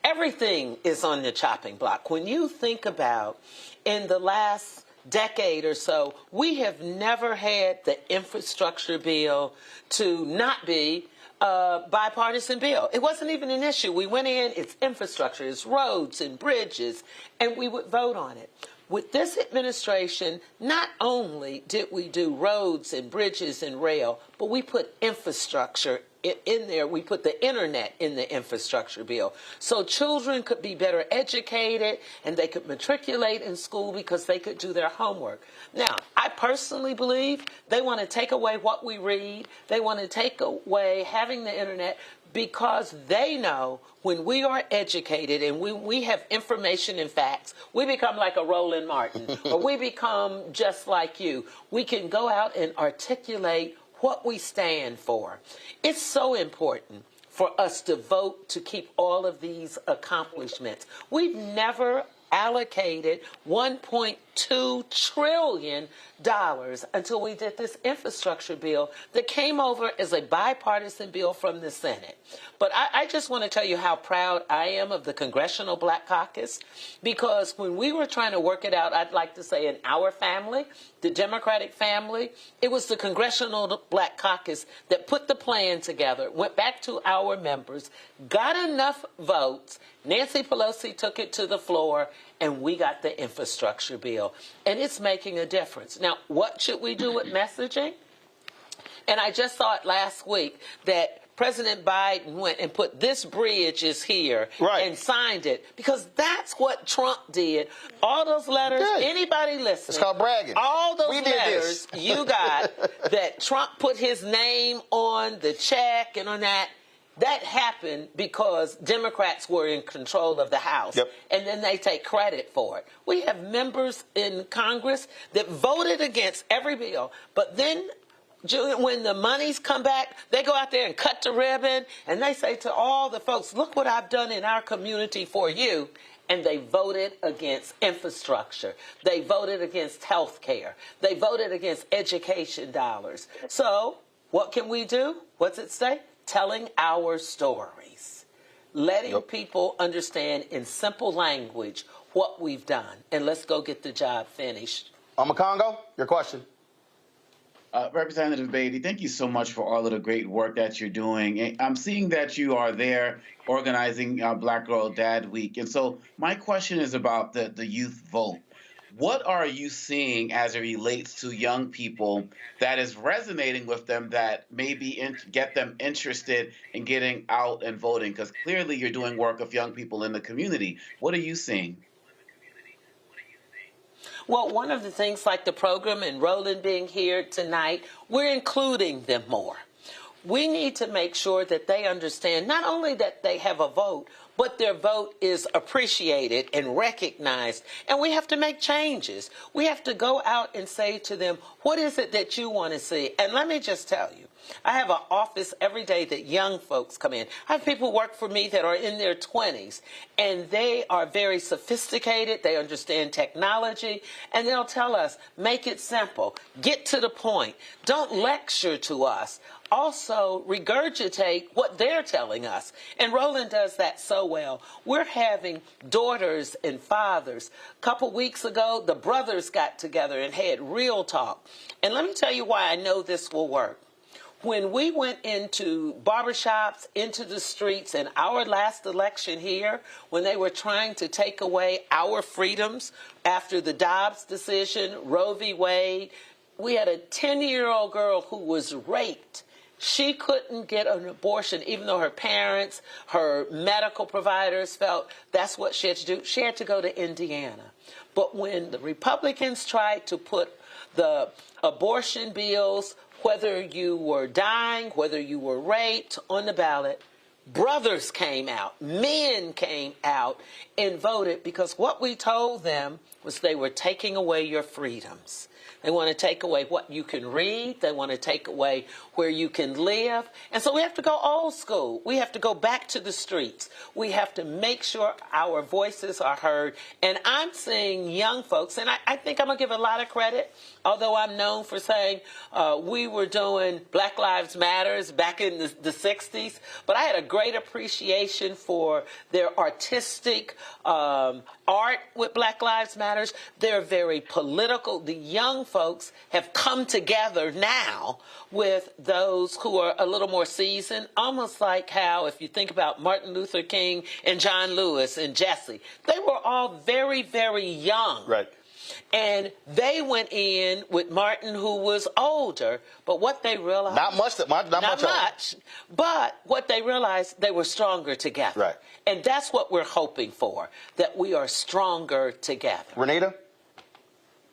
Everything is on the chopping block. When you think about in the last decade or so, we have never had the infrastructure bill to not be a bipartisan bill. It wasn't even an issue. We went in, it's infrastructure, it's roads and bridges, and we would vote on it. With this administration, not only did we do roads and bridges and rail, but we put infrastructure in there. We put the internet in the infrastructure bill. So children could be better educated and they could matriculate in school because they could do their homework. Now, I personally believe they want to take away what we read. They want to take away having the internet because they know when we are educated and we have information and facts, we become like a Roland Martin, or we become just like you. We can go out and articulate what we stand for. It's so important for us to vote to keep all of these accomplishments. We've never allocated $1.2 trillion until we did this infrastructure bill that came over as a bipartisan bill from the Senate. But I just want to tell you how proud I am of the Congressional Black Caucus, because when we were trying to work it out, I'd like to say in our family, the Democratic family, it was the Congressional Black Caucus that put the plan together, went back to our members, got enough votes. Nancy Pelosi took it to the floor, and we got the infrastructure bill. And it's making a difference. Now, what should we do with messaging? And I just saw it last week that President Biden went and put "this bridge is here" and signed it, because that's what Trump did. All those letters, anybody listening, it's called bragging. All those letters you got that Trump put his name on the check and on that happened because Democrats were in control of the House, and then they take credit for it. We have members in Congress that voted against every bill, but then when the monies come back, they go out there and cut the ribbon, and they say to all the folks, look what I've done in our community for you. And they voted against infrastructure. They voted against health care. They voted against education dollars. So what can we do? What's it say? Telling our stories. Letting people understand in simple language what we've done. And let's go get the job finished. Congo, your question. Representative Beatty, thank you so much for all of the great work that you're doing. I'm seeing that you are there organizing Black Girl Dad Week. And so my question is about the youth vote. What are you seeing as it relates to young people that is resonating with them, that maybe get them interested in getting out and voting? Because clearly you're doing work of young people in the community. What are you seeing? Well, one of the things like the program and Roland being here tonight, we're including them more. We need to make sure that they understand not only that they have a vote, but their vote is appreciated and recognized. And we have to make changes. We have to go out and say to them, what is it that you want to see? And let me just tell you, I have an office every day that young folks come in. I have people work for me that are in their 20s, and they are very sophisticated. They understand technology, and they'll tell us, make it simple, get to the point, don't lecture to us. Also, regurgitate what they're telling us. And Roland does that so well. We're having daughters and fathers. A couple weeks ago, the brothers got together and had real talk. And let me tell you why I know this will work. When we went into barbershops, into the streets in our last election here, when they were trying to take away our freedoms after the Dobbs decision, Roe v. Wade, we had a 10-year-old girl who was raped. She couldn't get an abortion, even though her parents, her medical providers felt that's what she had to do. She had to go to Indiana. But when the Republicans tried to put the abortion bills, whether you were dying, whether you were raped, on the ballot, brothers came out, men came out and voted, because what we told them was they were taking away your freedoms. They want to take away what you can read. They want to take away where you can live. And so we have to go old school. We have to go back to the streets. We have to make sure our voices are heard. And I'm seeing young folks, and I think I'm going to give a lot of credit, although I'm known for saying we were doing Black Lives Matters back in the 60s. But I had a great appreciation for their artistic art with Black Lives Matters. They're very political. The young folks have come together now with those who are a little more seasoned, almost like how, if you think about Martin Luther King and John Lewis and Jesse, they were all very, very young. Right. And they went in with Martin, who was older, but what they realized... Not much. But what they realized, they were stronger together. Right. And that's what we're hoping for, that we are stronger together. Renita?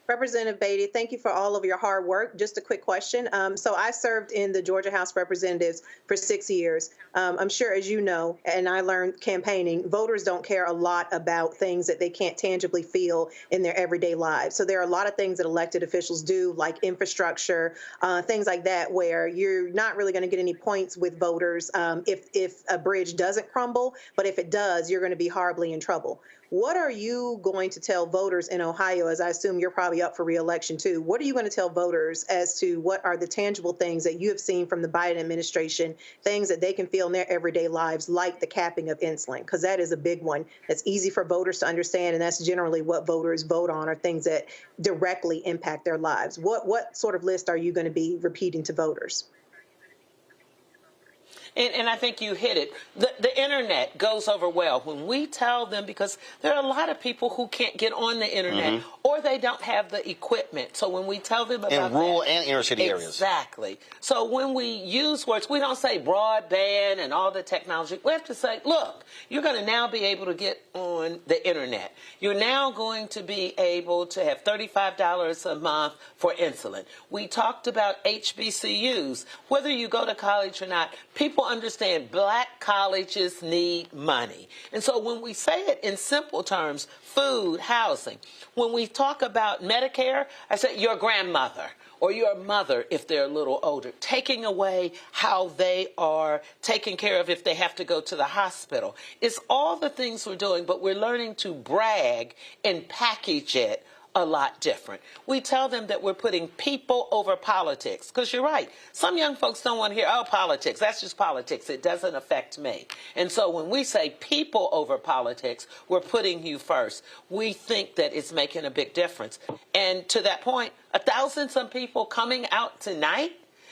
Representative Beatty, thank you for all of your hard work. Just a quick question. So I served in the Georgia House of Representatives for 6 years. I'm sure, as you know, and I learned campaigning, voters don't care a lot about things that they can't tangibly feel in their everyday lives. So there are a lot of things that elected officials do, like infrastructure, things like that, where you're not really going to get any points with voters if a bridge doesn't crumble. But if it does, you're going to be horribly in trouble. What are you going to tell voters in Ohio, as I assume you're probably up for re-election too? What are you going to tell voters as to what are the tangible things that you have seen from the Biden administration, things that they can feel in their everyday lives, like the capping of insulin? Because that is a big one. That's easy for voters to understand, and that's generally what voters vote on, are things that directly impact their lives. What sort of list are you going to be repeating to voters? And I think you hit it. The internet goes over well when we tell them, because there are a lot of people who can't get on the internet or they don't have the equipment. So when we tell them about in rural and inner city areas. Exactly. So when we use words, we don't say broadband and all the technology. We have to say, look, you're going to now be able to get on the internet. You're now going to be able to have $35 a month for insulin. We talked about HBCUs. Whether you go to college or not, people understand Black colleges need money. And so when we say it in simple terms, food, housing, when we talk about Medicare, I say your grandmother or your mother, if they're a little older, taking away how they are taken care of if they have to go to the hospital. It's all the things we're doing, but we're learning to brag and package it a lot different. We tell them that we're putting people over politics, because you're right. Some young folks don't want to hear, oh, politics, that's just politics. It doesn't affect me. And so when we say people over politics, we're putting you first. We think that it's making a big difference. And to that point, 1,000-some people coming out tonight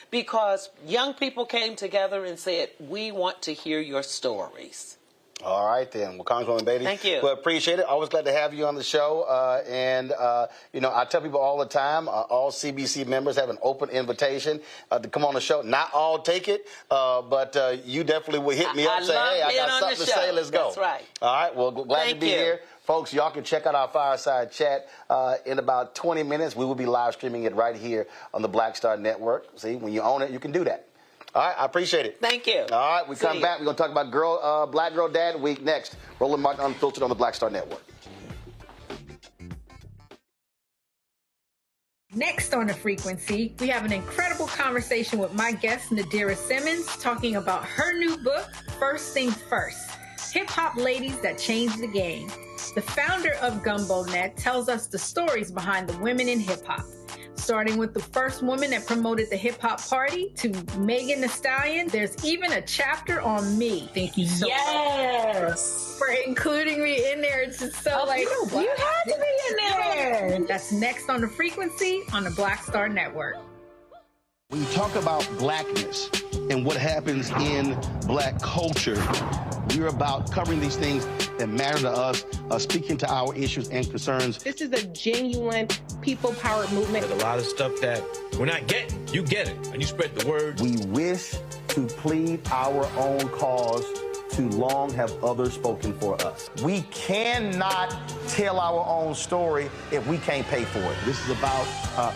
because young people came together and said, we want to hear your stories. All right, then. Well, Congresswoman Beatty, thank you. Well, appreciate it. Always glad to have you on the show. You know, I tell people all the time, all CBC members have an open invitation to come on the show. Not all take it, but you definitely will hit me up and say, hey, I got something to say. Let's go. That's right. All right. Well, glad to be here. Folks, y'all can check out our fireside chat in about 20 minutes. We will be live streaming it right here on the Black Star Network. See, when you own it, you can do that. All right, I appreciate it. Thank you. All right, we come back. We're going to talk about Black Girl Dad Week next. Roland Martin Unfiltered on the Black Star Network. Next on The Frequency, we have an incredible conversation with my guest, Nadira Simmons, talking about her new book, First Things First, Hip-Hop Ladies That Changed the Game. The founder of Gumbo Net tells us the stories behind the women in hip-hop. Starting with the first woman that promoted the hip-hop party to Megan Thee Stallion. There's even a chapter on me. Thank you so much for including me in there. It's just so you had to be in there. That's next on The Frequency on the Black Star Network. When you talk about blackness and what happens in black culture, we're about covering these things that matter to us, speaking to our issues and concerns. This is a genuine people-powered movement. There's a lot of stuff that we're not getting. You get it, and you spread the word. We wish to plead our own cause. Too long have others spoken for us. We cannot tell our own story if we can't pay for it. This is about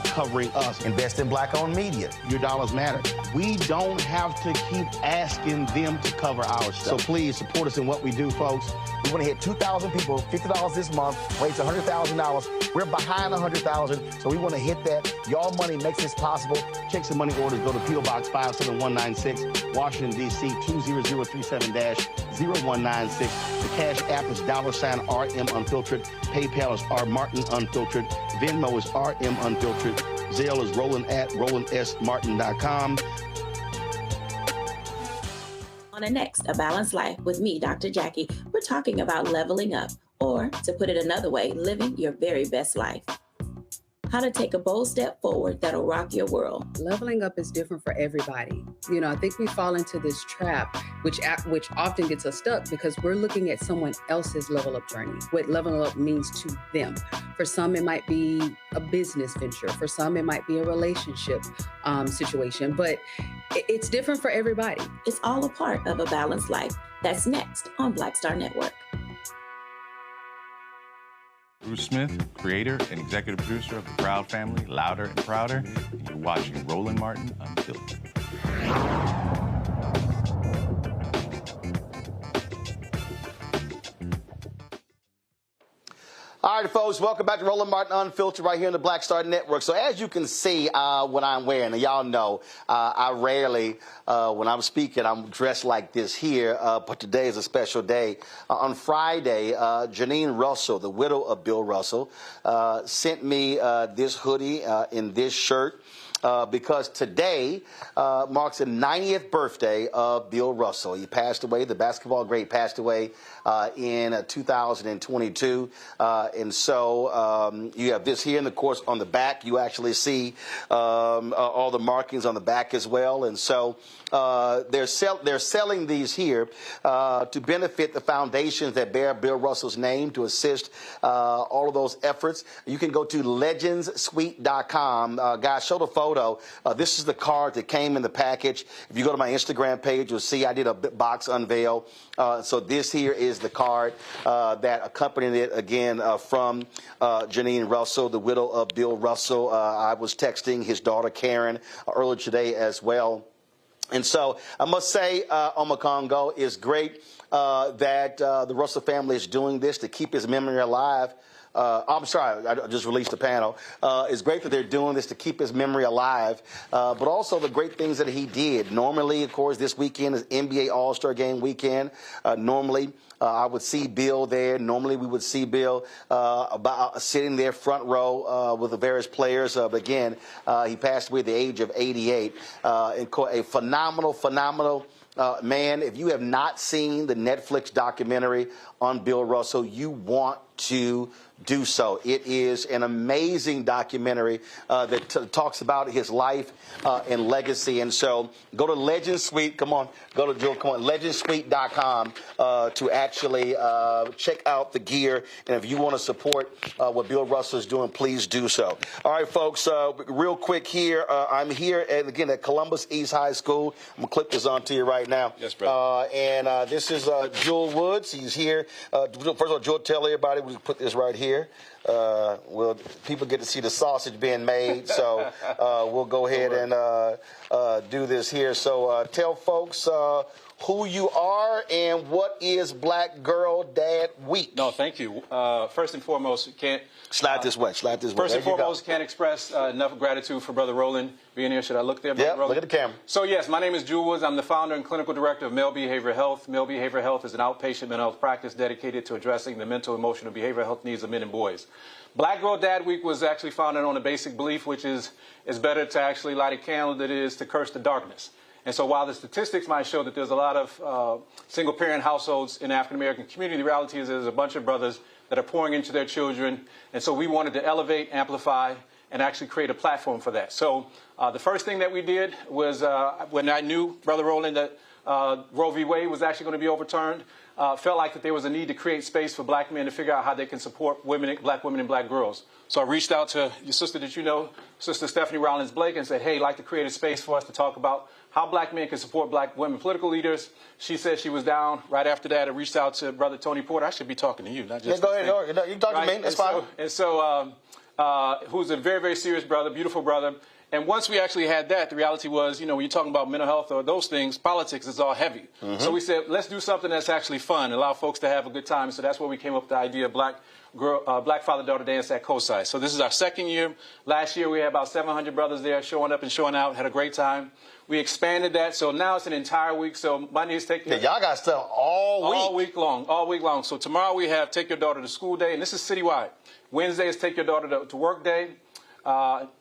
covering us. Invest in black-owned media. Your dollars matter. We don't have to keep asking them to cover our stuff. So please support us in what we do, folks. We want to hit 2,000 people, $50 this month, raise $100,000. We're behind $100,000, so we want to hit that. Y'all money makes this possible. Check some money orders. Go to P.O. Box 57196, Washington, D.C. 20037-0196. The Cash App is $RM Unfiltered. PayPal is R Martin Unfiltered. Venmo is RM Unfiltered. Zelle is Roland@RolandSMartin.com. On the next A Balanced Life with me, Dr. Jackie, we're talking about leveling up, or to put it another way, living your very best life. How to take a bold step forward that'll rock your world. Leveling up is different for everybody. You know, I think we fall into this trap, which often gets us stuck because we're looking at someone else's level up journey, what leveling up means to them. For some, it might be a business venture. For some, it might be a relationship situation, but it's different for everybody. It's all a part of A Balanced Life. That's next on Black Star Network. Bruce Smith, creator and executive producer of the Proud Family, Louder and Prouder, and you're watching Roland Martin Unfiltered. All right, folks, welcome back to Roland Martin Unfiltered right here on the Black Star Network. So as you can see what I'm wearing, and y'all know I rarely, when I'm speaking, I'm dressed like this here, but today is a special day. On Friday, Janine Russell, the widow of Bill Russell, sent me this hoodie and this shirt. Because today marks the 90th birthday of Bill Russell. He passed away, the basketball great passed away in 2022. And so you have this here, and of course on the back you actually see all the markings on the back as well. And so they're selling these here to benefit the foundations that bear Bill Russell's name, to assist all of those efforts. You can go to legendssuite.com. Guys, show the photo. This is the card that came in the package. If you go to my Instagram page, you'll see I did a box unveil. So this here is the card that accompanied it, again, from Janine Russell, the widow of Bill Russell. I was texting his daughter, Karen, earlier today as well. And so I must say, Omakongo, it's great that the Russell family is doing this to keep his memory alive. I'm sorry, I just released the panel. It's great that they're doing this to keep his memory alive, but also the great things that he did. Normally, of course, this weekend is NBA All-Star Game weekend. Normally, I would see Bill there. Normally, we would see Bill sitting there front row with the various players. But again, he passed away at the age of 88. A phenomenal man. If you have not seen the Netflix documentary on Bill Russell, you want to do so. It is an amazing documentary that talks about his life and legacy. And so go to Legend Suite. Come on, go to Joe. Come on, legendsuite.com to actually check out the gear. And if you want to support what Bill Russell is doing, please do so. All right, folks, real quick here. I'm here, at Columbus East High School. I'm going to clip this onto you right now. Yes, brother. This is Jewel Woods. He's here. First of all, Jewel, tell everybody, we put this right here. Well, people get to see the sausage being made, so we'll go ahead and do this here. So tell folks who you are and what is Black Girl Dad Week. No, thank you. First and foremost, can't... Slide this way. First and foremost, can't express enough gratitude for Brother Roland being here. Should I look there, Brother Roland? Look at the camera. So, yes, my name is Jewel Woods. I'm the founder and clinical director of Male Behavioral Health. Male Behavioral Health is an outpatient mental health practice dedicated to addressing the mental, emotional, and behavioral health needs of men and boys. Black Girl Dad Week was actually founded on a basic belief, which is it's better to actually light a candle than it is to curse the darkness. And so while the statistics might show that there's a lot of single-parent households in the African-American community, the reality is there's a bunch of brothers that are pouring into their children. And so we wanted to elevate, amplify, and actually create a platform for that. So the first thing that we did was when I knew, Brother Roland, that Roe v. Wade was actually going to be overturned. Felt like that there was a need to create space for black men to figure out how they can support women, black women and black girls. So I reached out to your sister that you know, Sister Stephanie Rollins Blake, and said, hey, I'd like to create a space for us to talk about how black men can support black women political leaders. She said she was down. Right after that, I reached out to Brother Tony Porter. I should be talking to you, not just go ahead. You can talk to me. That's fine. Who's a very, very serious brother, beautiful brother. And once we actually had that, the reality was, you know, when you're talking about mental health or those things, politics is all heavy. So we said, let's do something that's actually fun, allow folks to have a good time. So that's where we came up with the idea of Black Father-Daughter Dance at COSI. So this is our second year. Last year we had about 700 brothers there showing up and showing out, had a great time. We expanded that, so now it's an entire week. So Monday is taking. Y'all got stuff all week. All week long. So tomorrow we have Take Your Daughter to School Day, and this is citywide. Wednesday is Take Your Daughter to Work Day.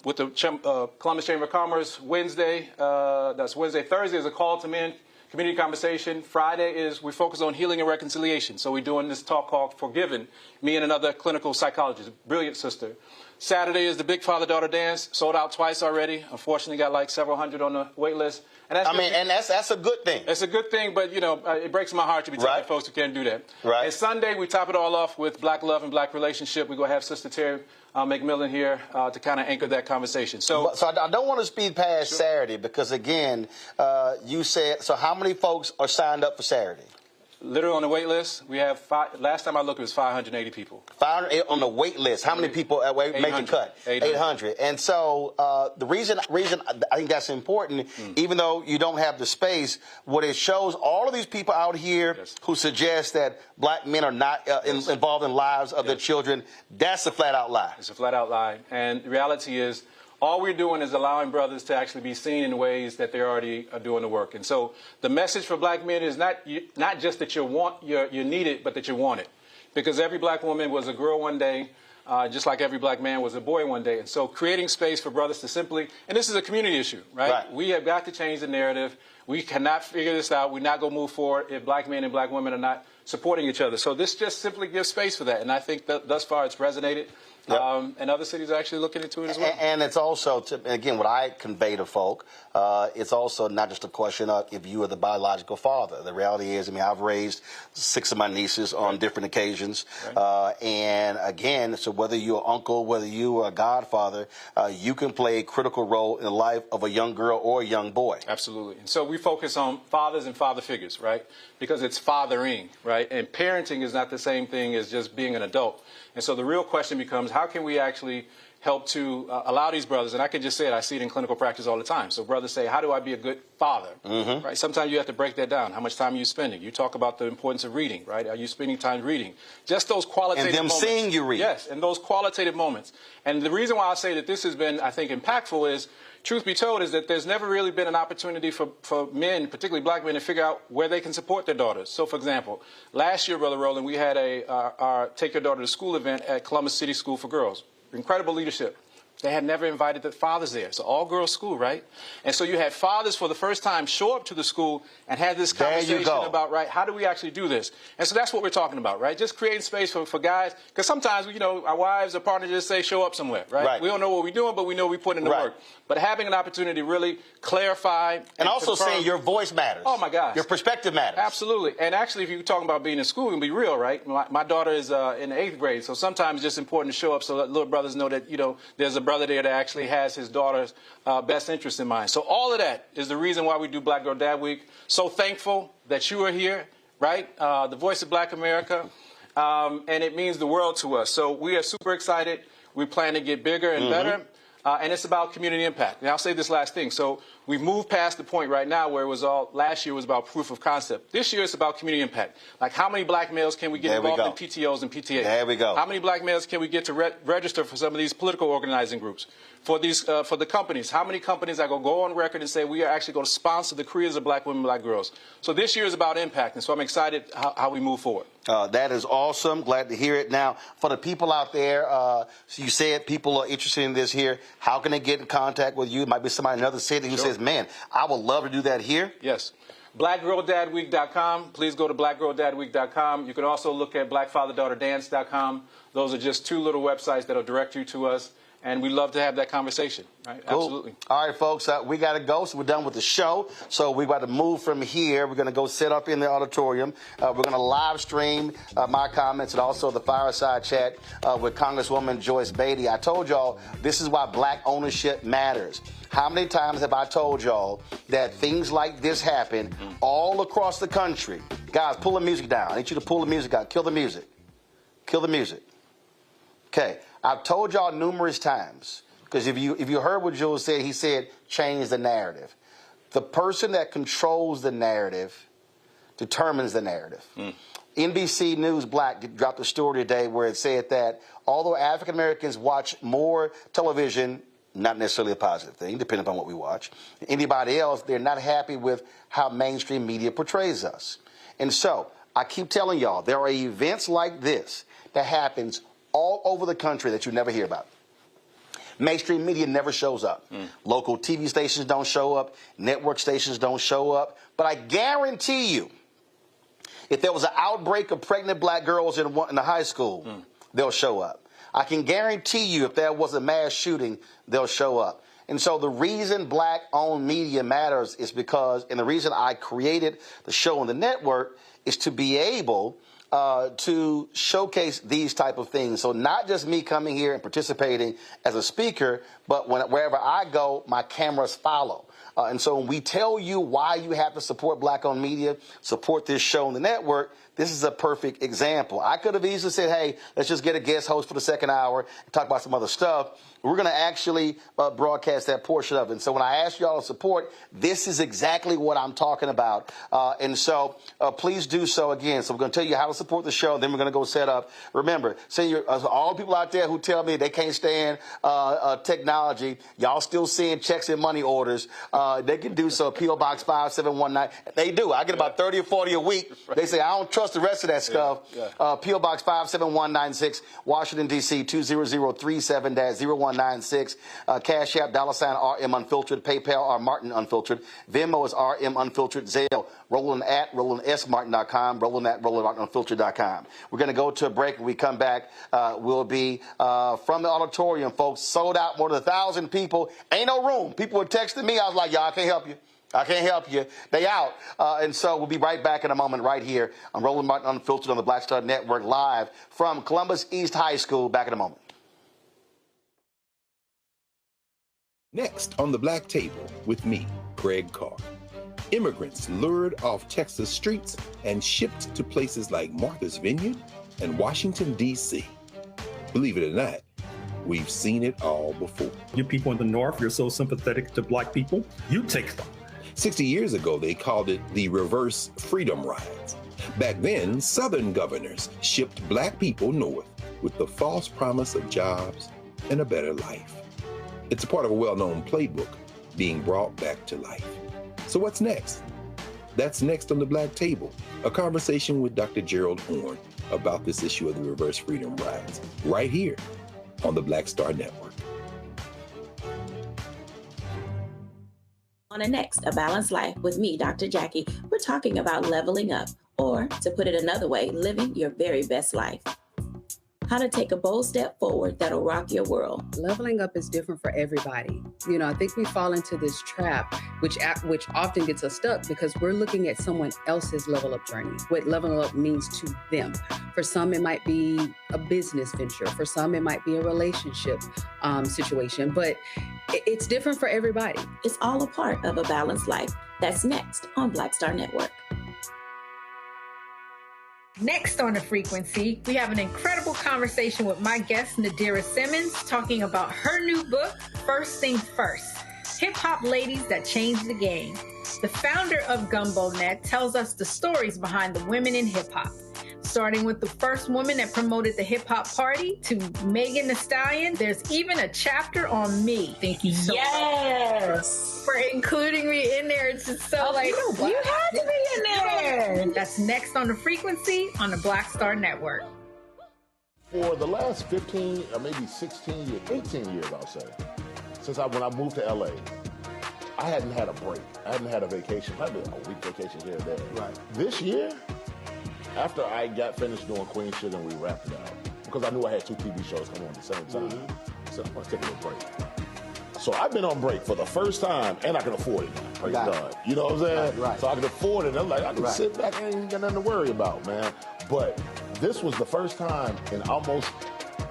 With the Columbus Chamber of Commerce. Wednesday, that's Wednesday. Thursday is a call to men, community conversation. Friday is we focus on healing and reconciliation. So we're doing this talk called Forgiven, me and another clinical psychologist, brilliant sister. Saturday is the Big Father-Daughter Dance, sold out twice already. Unfortunately, got like several hundred on the wait list. And that's a good thing. It's a good thing, but, you know, it breaks my heart to be telling folks who can't do that. Right. And Sunday, we top it all off with Black Love and Black Relationship. We're going to have Sister Terry McMillan here to kind of anchor that conversation. So I don't want to speed past Saturday because, again, you said, so how many folks are signed up for Saturday? Literally on the wait list, we have last time I looked, it was 580 people. 500 on the wait list. How many people make the cut? 800. And so the reason I think that's important, even though you don't have the space, what it shows all of these people out here who suggest that black men are not involved in lives of their children, that's a flat-out lie. It's a flat-out lie. And the reality is, all we're doing is allowing brothers to actually be seen in ways that they already are doing the work. And so the message for black men is not just that you need it, but that you want it. Because every black woman was a girl one day, just like every black man was a boy one day. And so creating space for brothers to simply, and this is a community issue, right? We have got to change the narrative. We cannot figure this out. We're not going to move forward if black men and black women are not supporting each other. So this just simply gives space for that. And I think that thus far it's resonated. And other cities are actually looking into it as well. And it's also, again, what I convey to folk, it's also not just a question of if you are the biological father. The reality is, I mean, I've raised 6 of my nieces on different occasions. And again, so whether you're an uncle, whether you are a godfather, you can play a critical role in the life of a young girl or a young boy. Absolutely. And so we focus on fathers and father figures, right? Because it's fathering, right? And parenting is not the same thing as just being an adult. And so the real question becomes, how can we actually help to allow these brothers, and I can just say it, I see it in clinical practice all the time. So brothers say, how do I be a good father? Right? Sometimes you have to break that down. How much time are you spending? You talk about the importance of reading, right? Are you spending time reading? Just those qualitative moments. And them seeing you read. Yes, and those qualitative moments. And the reason why I say that this has been, I think, impactful is, truth be told, is that there's never really been an opportunity for men, particularly black men, to figure out where they can support their daughters. So, for example, last year, Brother Roland, we had our Take Your Daughter to School event at Columbus City School for Girls. Incredible leadership. They had never invited the fathers there. It's an all-girls school, right? And so you had fathers for the first time show up to the school and had this conversation about, right, how do we actually do this? And so that's what we're talking about, right? Just creating space for guys. Because sometimes, you know, our wives or partners just say, show up somewhere, right? We don't know what we're doing, but we know we put in the work. But having an opportunity to really clarify. And also saying your voice matters. Oh, my gosh. Your perspective matters. Absolutely. And actually, if you're talking about being in school, and be real, right? My daughter is in the 8th grade. So sometimes it's just important to show up so that little brothers know that, you know, there's a brother there that actually has his daughter's best interest in mind. So all of that is the reason why we do Black Girl Dad Week. So thankful that you are here, right? The voice of Black America. And it means the world to us. So we are super excited. We plan to get bigger and better. And it's about community impact. And I'll say this last thing. So we've moved past the point right now where it was all, last year was about proof of concept. This year it's about community impact. Like how many black males can we get involved in PTOs and PTAs? There we go. How many black males can we get to register for some of these political organizing groups? For the companies, how many companies are going to go on record and say we are actually going to sponsor the careers of black women, black girls? So this year is about impact, and so I'm excited how we move forward. That is awesome. Glad to hear it. Now, for the people out there, so you said people are interested in this here. How can they get in contact with you? It might be somebody in another city who says, man, I would love to do that here. Yes. BlackGirlDadWeek.com. Please go to BlackGirlDadWeek.com. You can also look at BlackFatherDaughterDance.com. Those are just 2 little websites that will direct you to us. and we love to have that conversation. Right? Cool. Absolutely. All right, folks, we got to go, so we're done with the show. So we've got to move from here. We're going to go sit up in the auditorium. We're going to live stream my comments and also the fireside chat with Congresswoman Joyce Beatty. I told y'all this is why black ownership matters. How many times have I told y'all that things like this happen all across the country? Guys, pull the music down. I need you to pull the music out. Kill the music. Kill the music. Okay. I've told y'all numerous times, because if you heard what Joel said, he said, change the narrative. The person that controls the narrative determines the narrative. NBC News Black dropped a story today where it said that although African Americans watch more television, not necessarily a positive thing, depending upon what we watch, anybody else, they're not happy with how mainstream media portrays us. And so I keep telling y'all, there are events like this that happens all over the country that you never hear about. Mainstream media never shows up. Local TV stations don't show up. Network stations don't show up. But I guarantee you, if there was an outbreak of pregnant black girls in the high school, they'll show up. I can guarantee you if there was a mass shooting, they'll show up. And so the reason black-owned media matters is because, and the reason I created the show on the network is to be able to showcase these type of things. So not just me coming here and participating as a speaker, but wherever I go, my cameras follow. And so when we tell you why you have to support black-owned media, support this show on the network, this is a perfect example. I could have easily said, hey, let's just get a guest host for the second hour and talk about some other stuff. We're going to actually broadcast that portion of it. And so when I ask y'all to support, this is exactly what I'm talking about. And so please do so again. So we're going to tell you how to support the show. Then we're going to go set up. Remember, all people out there who tell me they can't stand technology, y'all still seeing checks and money orders. They can do so. P.O. Box 5719. They do. I get about 30 or 40 a week. They say, I don't trust the rest of that stuff. P.O. Box 57196, Washington, D.C. 20037-0196. Cash App, $RM Unfiltered, PayPal, R Martin Unfiltered, Venmo is RM Unfiltered, Zelle, RolandSMartin.com, RolandMartinUnfiltered.com. We're going to go to a break. When we come back, we'll be from the auditorium, folks, sold out, more than 1,000 people. Ain't no room. People were texting me. I was like, y'all, I can't help you. I can't help you. They out. And so we'll be right back in a moment right here on Roland Martin Unfiltered on the Black Star Network, live from Columbus East High School. Back in a moment. Next on the Black Table with me, Greg Carr. Immigrants lured off Texas streets and shipped to places like Martha's Vineyard and Washington, D.C. Believe it or not, we've seen it all before. You people in the North, you're so sympathetic to black people, you take them. 60 years ago, they called it the reverse freedom rides. Back then, Southern governors shipped black people north with the false promise of jobs and a better life. It's a part of a well-known playbook being brought back to life. So what's next? That's next on the Black Table, a conversation with Dr. Gerald Horne about this issue of the reverse freedom rides, right here on the Black Star Network. On the next A Balanced Life with me, Dr. Jackie, we're talking about leveling up, or to put it another way, living your very best life. How to take a bold step forward that'll rock your world. Leveling up is different for everybody. You know, I think we fall into this trap, which often gets us stuck because we're looking at someone else's level up journey, what leveling up means to them. For some, it might be a business venture. For some, it might be a relationship situation, but it's different for everybody. It's all a part of A Balanced Life. That's next on Black Star Network. Next on The Frequency, we have an incredible conversation with my guest, Nadira Simmons, talking about her new book, First Things First, Hip-Hop Ladies That Changed the Game. The founder of GumboNet tells us the stories behind the women in hip-hop, starting with the first woman that promoted the hip-hop party to Megan Thee Stallion. There's even a chapter on me. Thank you so much for including me in there. It's just so you had to be in there. That's next on The Frequency on the Black Star Network. For the last 15 or maybe 16 years, 18 years, I'll say, since when I moved to LA, I hadn't had a break. I hadn't had a vacation, probably a week vacation here and there. Right. This year, after I got finished doing Queen Sugar and we wrapped it out, because I knew I had 2 TV shows coming on at the same time, I said, I'm going to take a little break. So I've been on break for the first time, and I can afford it now. Praise God. You know what I'm saying? Right. So I can afford it. I'm like, I can sit back and ain't got nothing to worry about, man. But this was the first time in almost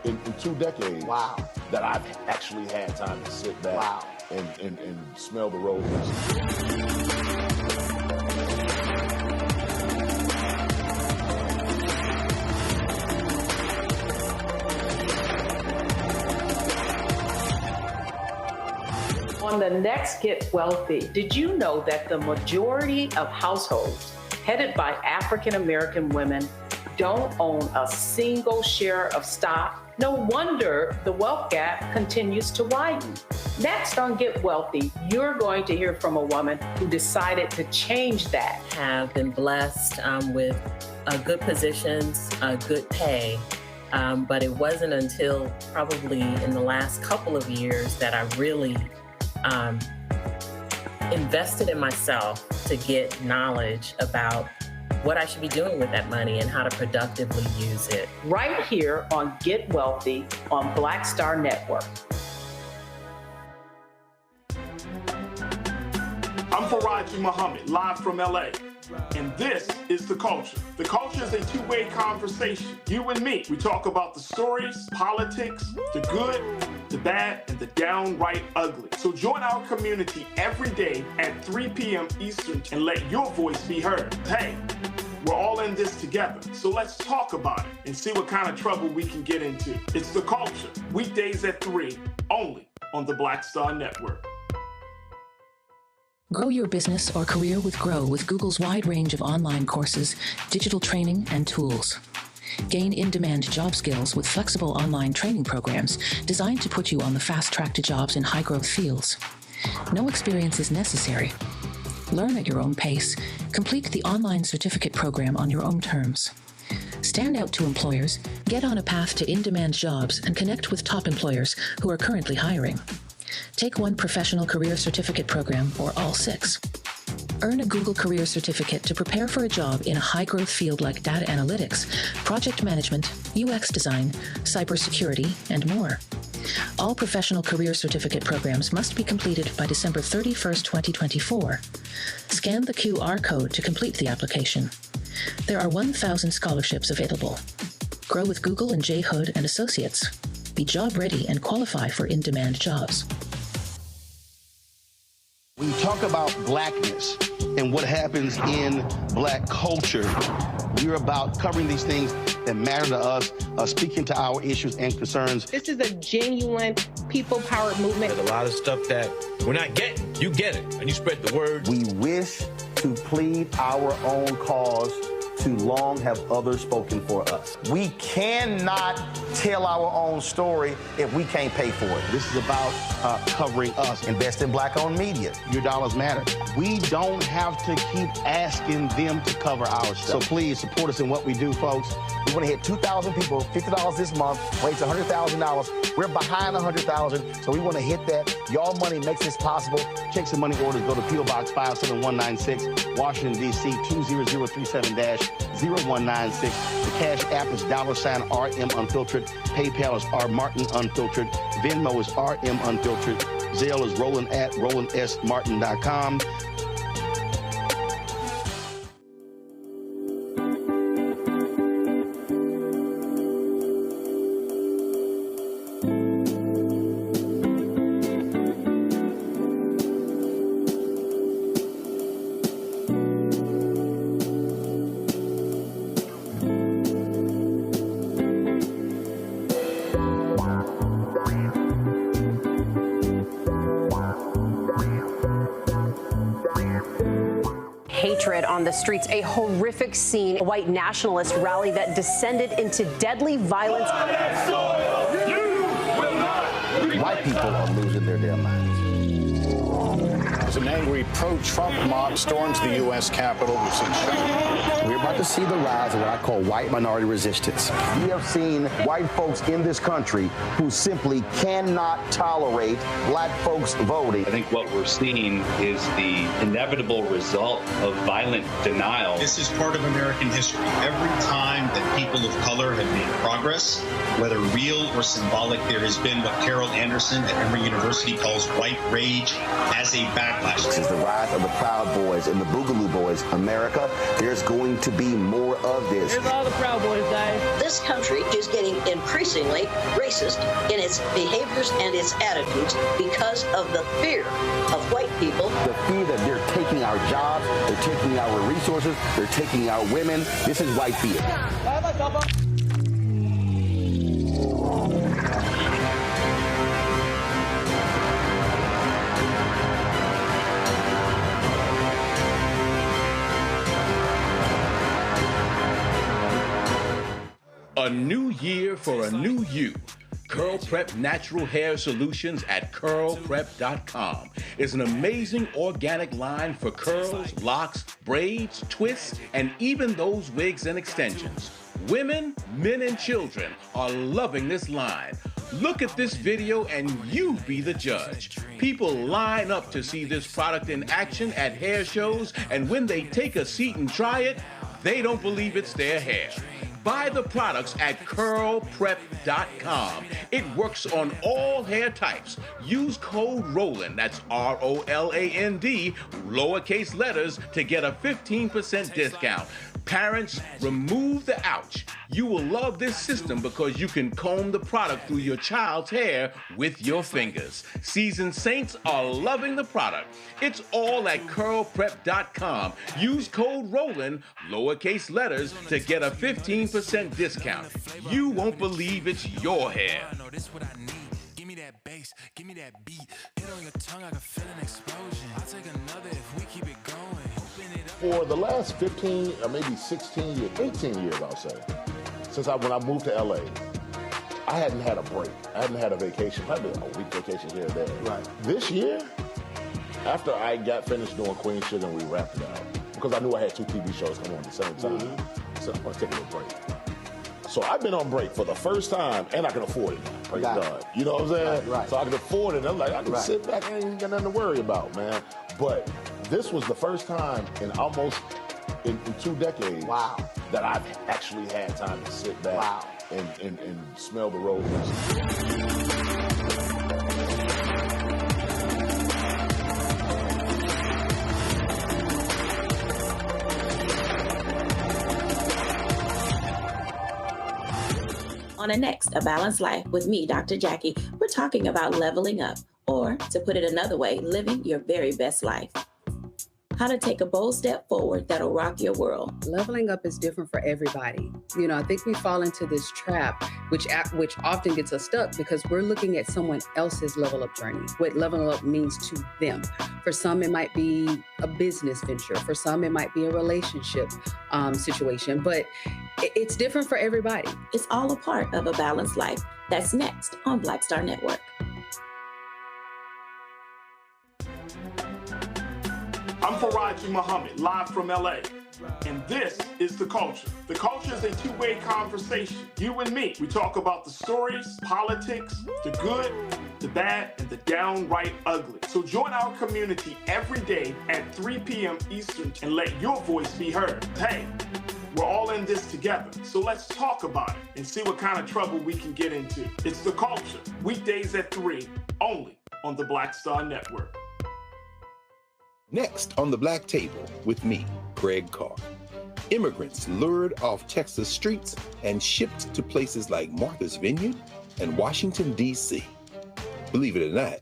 in 2 decades that I've actually had time to sit back and smell the roses. On the next Get Wealthy, did you know that the majority of households headed by African American women don't own a single share of stock? No wonder the wealth gap continues to widen. Next on Get Wealthy, you're going to hear from a woman who decided to change that. Have been blessed with good positions, good pay. But it wasn't until probably in the last couple of years that I really invested in myself to get knowledge about what I should be doing with that money and how to productively use it. Right here on Get Wealthy on Black Star Network. I'm Faraji Muhammad, live from LA. And this is The Culture. The Culture is a two-way conversation. You and me. We talk about the stories, politics, the good, the bad, and the downright ugly. So join our community every day at 3 p.m. Eastern and let your voice be heard. Hey, we're all in this together. So let's talk about it and see what kind of trouble we can get into. It's The Culture. Weekdays at 3, only on the Black Star Network. Grow your business or career with Grow with Google's wide range of online courses, digital training, and tools. Gain in-demand job skills with flexible online training programs designed to put you on the fast track to jobs in high-growth fields. No experience is necessary. Learn at your own pace. Complete the online certificate program on your own terms. Stand out to employers, get on a path to in-demand jobs, and connect with top employers who are currently hiring. Take one professional career certificate program or all 6. Earn a Google Career Certificate to prepare for a job in a high-growth field like data analytics, project management, UX design, cybersecurity, and more. All professional career certificate programs must be completed by December 31st, 2024. Scan the QR code to complete the application. There are 1,000 scholarships available. Grow with Google and J. Hood and Associates. Be job ready and qualify for in-demand jobs. When you talk about blackness and what happens in black culture, we're about covering these things that matter to us, speaking to our issues and concerns. This is a genuine people-powered movement. There's a lot of stuff that we're not getting. You get it, and you spread the word. We wish to plead our own cause. Too long have others spoken for us. We cannot tell our own story if we can't pay for it. This is about covering us. Invest in black-owned media. Your dollars matter. We don't have to keep asking them to cover our stuff. So please support us in what we do, folks. We want to hit 2,000 people, $50 this month, raise $100,000. We're behind $100,000, so we want to hit that. Y'all money makes this possible. Checks and money orders go to P.O. Box 57196, Washington, D.C. 20037-0196. The Cash App is $RM Unfiltered. PayPal is R Martin Unfiltered. Venmo is RM Unfiltered. Zelle is roland@rolandsmartin.com. Hatred on the streets, a horrific scene, a white nationalist rally that descended into deadly violence. White people are losing their damn minds. As an angry pro-Trump mob storms the U.S. Capitol, we're about to see the rise of what I call white minority resistance. We have seen white folks in this country who simply cannot tolerate black folks voting. I think what we're seeing is the inevitable result of violent denial. This is part of American history. Every time that people of color have made progress, whether real or symbolic, there has been what Carol Anderson at Emory University calls white rage as a backlash. This is the rise of the Proud Boys and the Boogaloo Boys. America, there's going to be more of this. Here's all the Proud Boys, guys. This country is getting increasingly racist in its behaviors and its attitudes because of the fear of white people. The fear that they're taking our jobs, they're taking our resources, they're taking our women. This is white fear. A new year for a new you. Curl Prep Natural Hair Solutions at curlprep.com is an amazing organic line for curls, locks, braids, twists, and even those wigs and extensions. Women, men, and children are loving this line. Look at this video and you be the judge. People line up to see this product in action at hair shows, and when they take a seat and try it, they don't believe it's their hair. Buy the products at curlprep.com. It works on all hair types. Use code ROLAND, that's ROLAND, lowercase letters, to get a 15% discount. Parents, remove the ouch. You will love this system because you can comb the product through your child's hair with your fingers. Seasoned saints are loving the product. It's all at curlprep.com. Use code ROLAND, lowercase letters, to get a 15% discount. You won't believe it's your hair. Give me that bass, give me that beat. Hit on your tongue, I can feel an explosion. I'll take another if we keep it going. For the last 15 or maybe 16 years, 18 years, I'll say, since when I moved to LA, I hadn't had a break. I hadn't had a vacation, probably a week vacation here and there. Right. This year, after I got finished doing Queen Sugar and we wrapped it out, because I knew I had 2 TV shows coming on at the same time, I said, I'm going to take a little break. So I've been on break for the first time, and I can afford it now. Praise God. You know what I'm saying? Right. So I can afford it. I'm like, I can sit back and ain't got nothing to worry about, man. But this was the first time in almost in 2 decades that I've actually had time to sit back and smell the roses. On the next A Balanced Life with me, Dr. Jackie, we're talking about leveling up, or to put it another way, living your very best life. How to take a bold step forward that'll rock your world. Leveling up is different for everybody. You know, I think we fall into this trap, which often gets us stuck because we're looking at someone else's level up journey, what leveling up means to them. For some, it might be a business venture. For some, it might be a relationship situation, but it's different for everybody. It's all a part of A Balanced Life. That's next on Black Star Network. I'm Faraji Muhammad, live from LA. And this is The Culture. The Culture is a two-way conversation. You and me. We talk about the stories, politics, the good, the bad, and the downright ugly. So join our community every day at 3 p.m. Eastern and let your voice be heard. Hey, we're all in this together. So let's talk about it and see what kind of trouble we can get into. It's The Culture. Weekdays at 3, only on the Black Star Network. Next on the Black Table with me, Greg Carr. Immigrants lured off Texas streets and shipped to places like Martha's Vineyard and Washington, D.C. Believe it or not,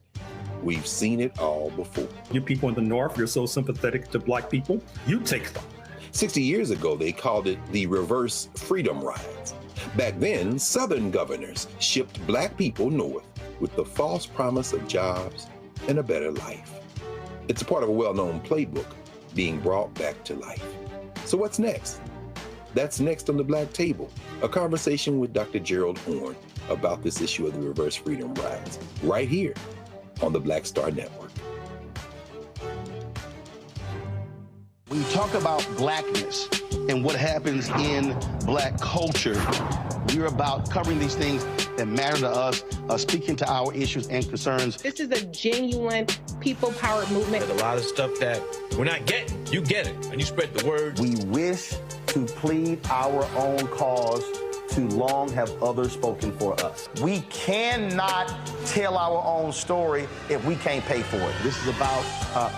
we've seen it all before. You people in the North, you're so sympathetic to Black people, you take them. 60 years ago, they called it the reverse freedom rides. Back then, Southern governors shipped Black people north with the false promise of jobs and a better life. It's a part of a well-known playbook being brought back to life. So what's next? That's next on the Black Table, a conversation with Dr. Gerald Horne about this issue of the reverse freedom rides, right here on the Black Star Network. When you talk about blackness, and what happens in black culture. We're about covering these things that matter to us, speaking to our issues and concerns. This is a genuine people-powered movement. There's a lot of stuff that we're not getting. You get it, and you spread the word. We wish to plead our own cause. Too long have others spoken for us. We cannot tell our own story if we can't pay for it. This is about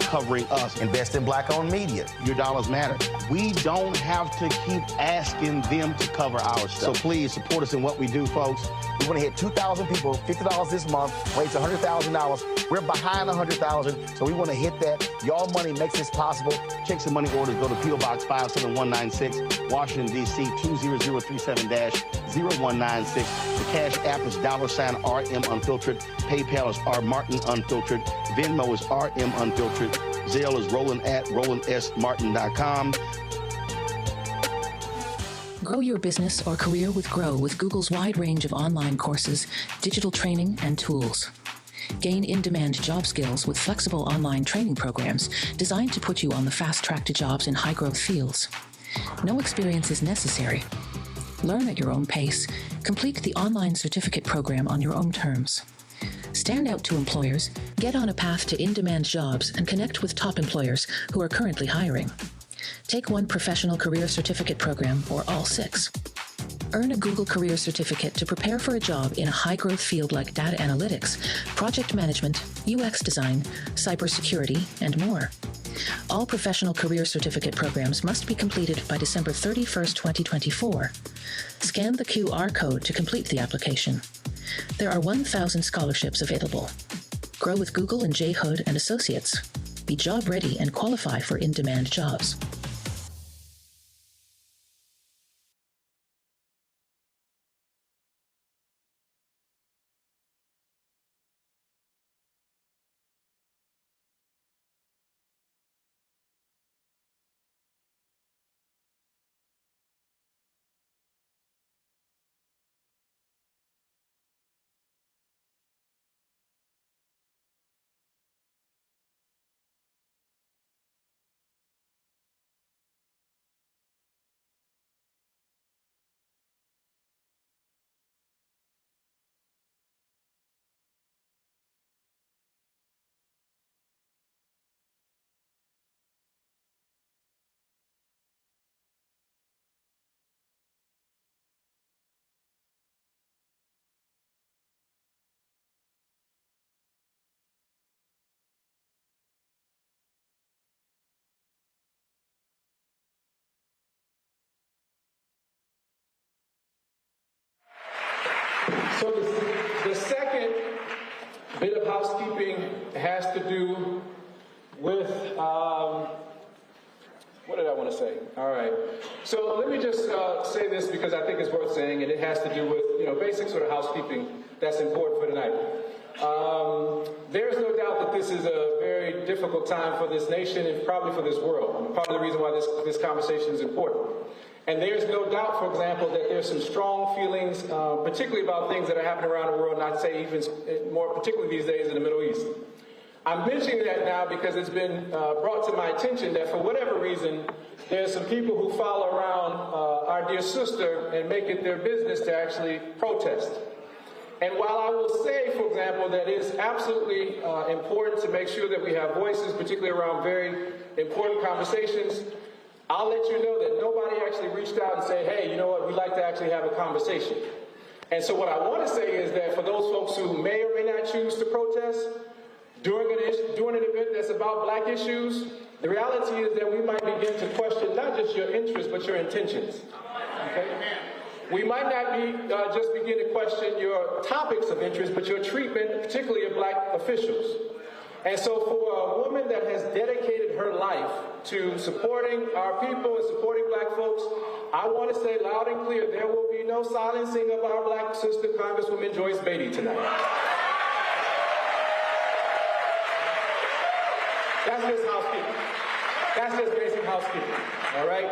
covering us. Invest in black-owned media. Your dollars matter. We don't have to keep asking them to cover our stuff. So please support us in what we do, folks. We want to hit 2,000 people, $50 this month, raise $100,000. We're behind 100,000, so we want to hit that. Y'all money makes this possible. Check some money orders. Go to P.O. Box 57196, Washington, D.C. 20037-0196. The Cash App is $RM Unfiltered. PayPal is R Martin Unfiltered. Venmo is RM Unfiltered. Zelle is Roland@RolandSMartin.com. Grow your business or career with Grow with Google's wide range of online courses, digital training, and tools. Gain in-demand job skills with flexible online training programs designed to put you on the fast track to jobs in high-growth fields. No experience is necessary. Learn at your own pace. Complete the online certificate program on your own terms. Stand out to employers, get on a path to in-demand jobs, and connect with top employers who are currently hiring. Take one professional career certificate program or all 6. Earn a Google Career Certificate to prepare for a job in a high-growth field like data analytics, project management, UX design, cybersecurity, and more. All professional career certificate programs must be completed by December 31st, 2024. Scan the QR code to complete the application. There are 1,000 scholarships available. Grow with Google and J. Hood and Associates. Be job ready and qualify for in-demand jobs. So the second bit of housekeeping has to do with, what did I want to say? All right. So let me just say this because I think it's worth saying, and it has to do with, basic sort of housekeeping that's important for tonight. There's no doubt that this is a very difficult time for this nation and probably for this world. Part of the reason why this conversation is important. And there's no doubt, for example, that there's some strong feelings, particularly about things that are happening around the world, and I'd say even more particularly these days in the Middle East. I'm mentioning that now because it's been brought to my attention that for whatever reason, there's some people who follow around our dear sister and make it their business to actually protest. And while I will say, for example, that it's absolutely important to make sure that we have voices, particularly around very important conversations, I'll let you know that nobody actually reached out and said, hey, you know what, we'd like to actually have a conversation. And so what I want to say is that for those folks who may or may not choose to protest during an event that's about black issues, the reality is that we might begin to question not just your interests, but your intentions. Okay? We might not just begin to question your topics of interest, but your treatment, particularly of black officials. And so for a woman that has dedicated her life to supporting our people and supporting black folks, I want to say loud and clear, there will be no silencing of our black sister, Congresswoman Joyce Beatty, tonight. That's just housekeeping. That's just basic housekeeping, all right?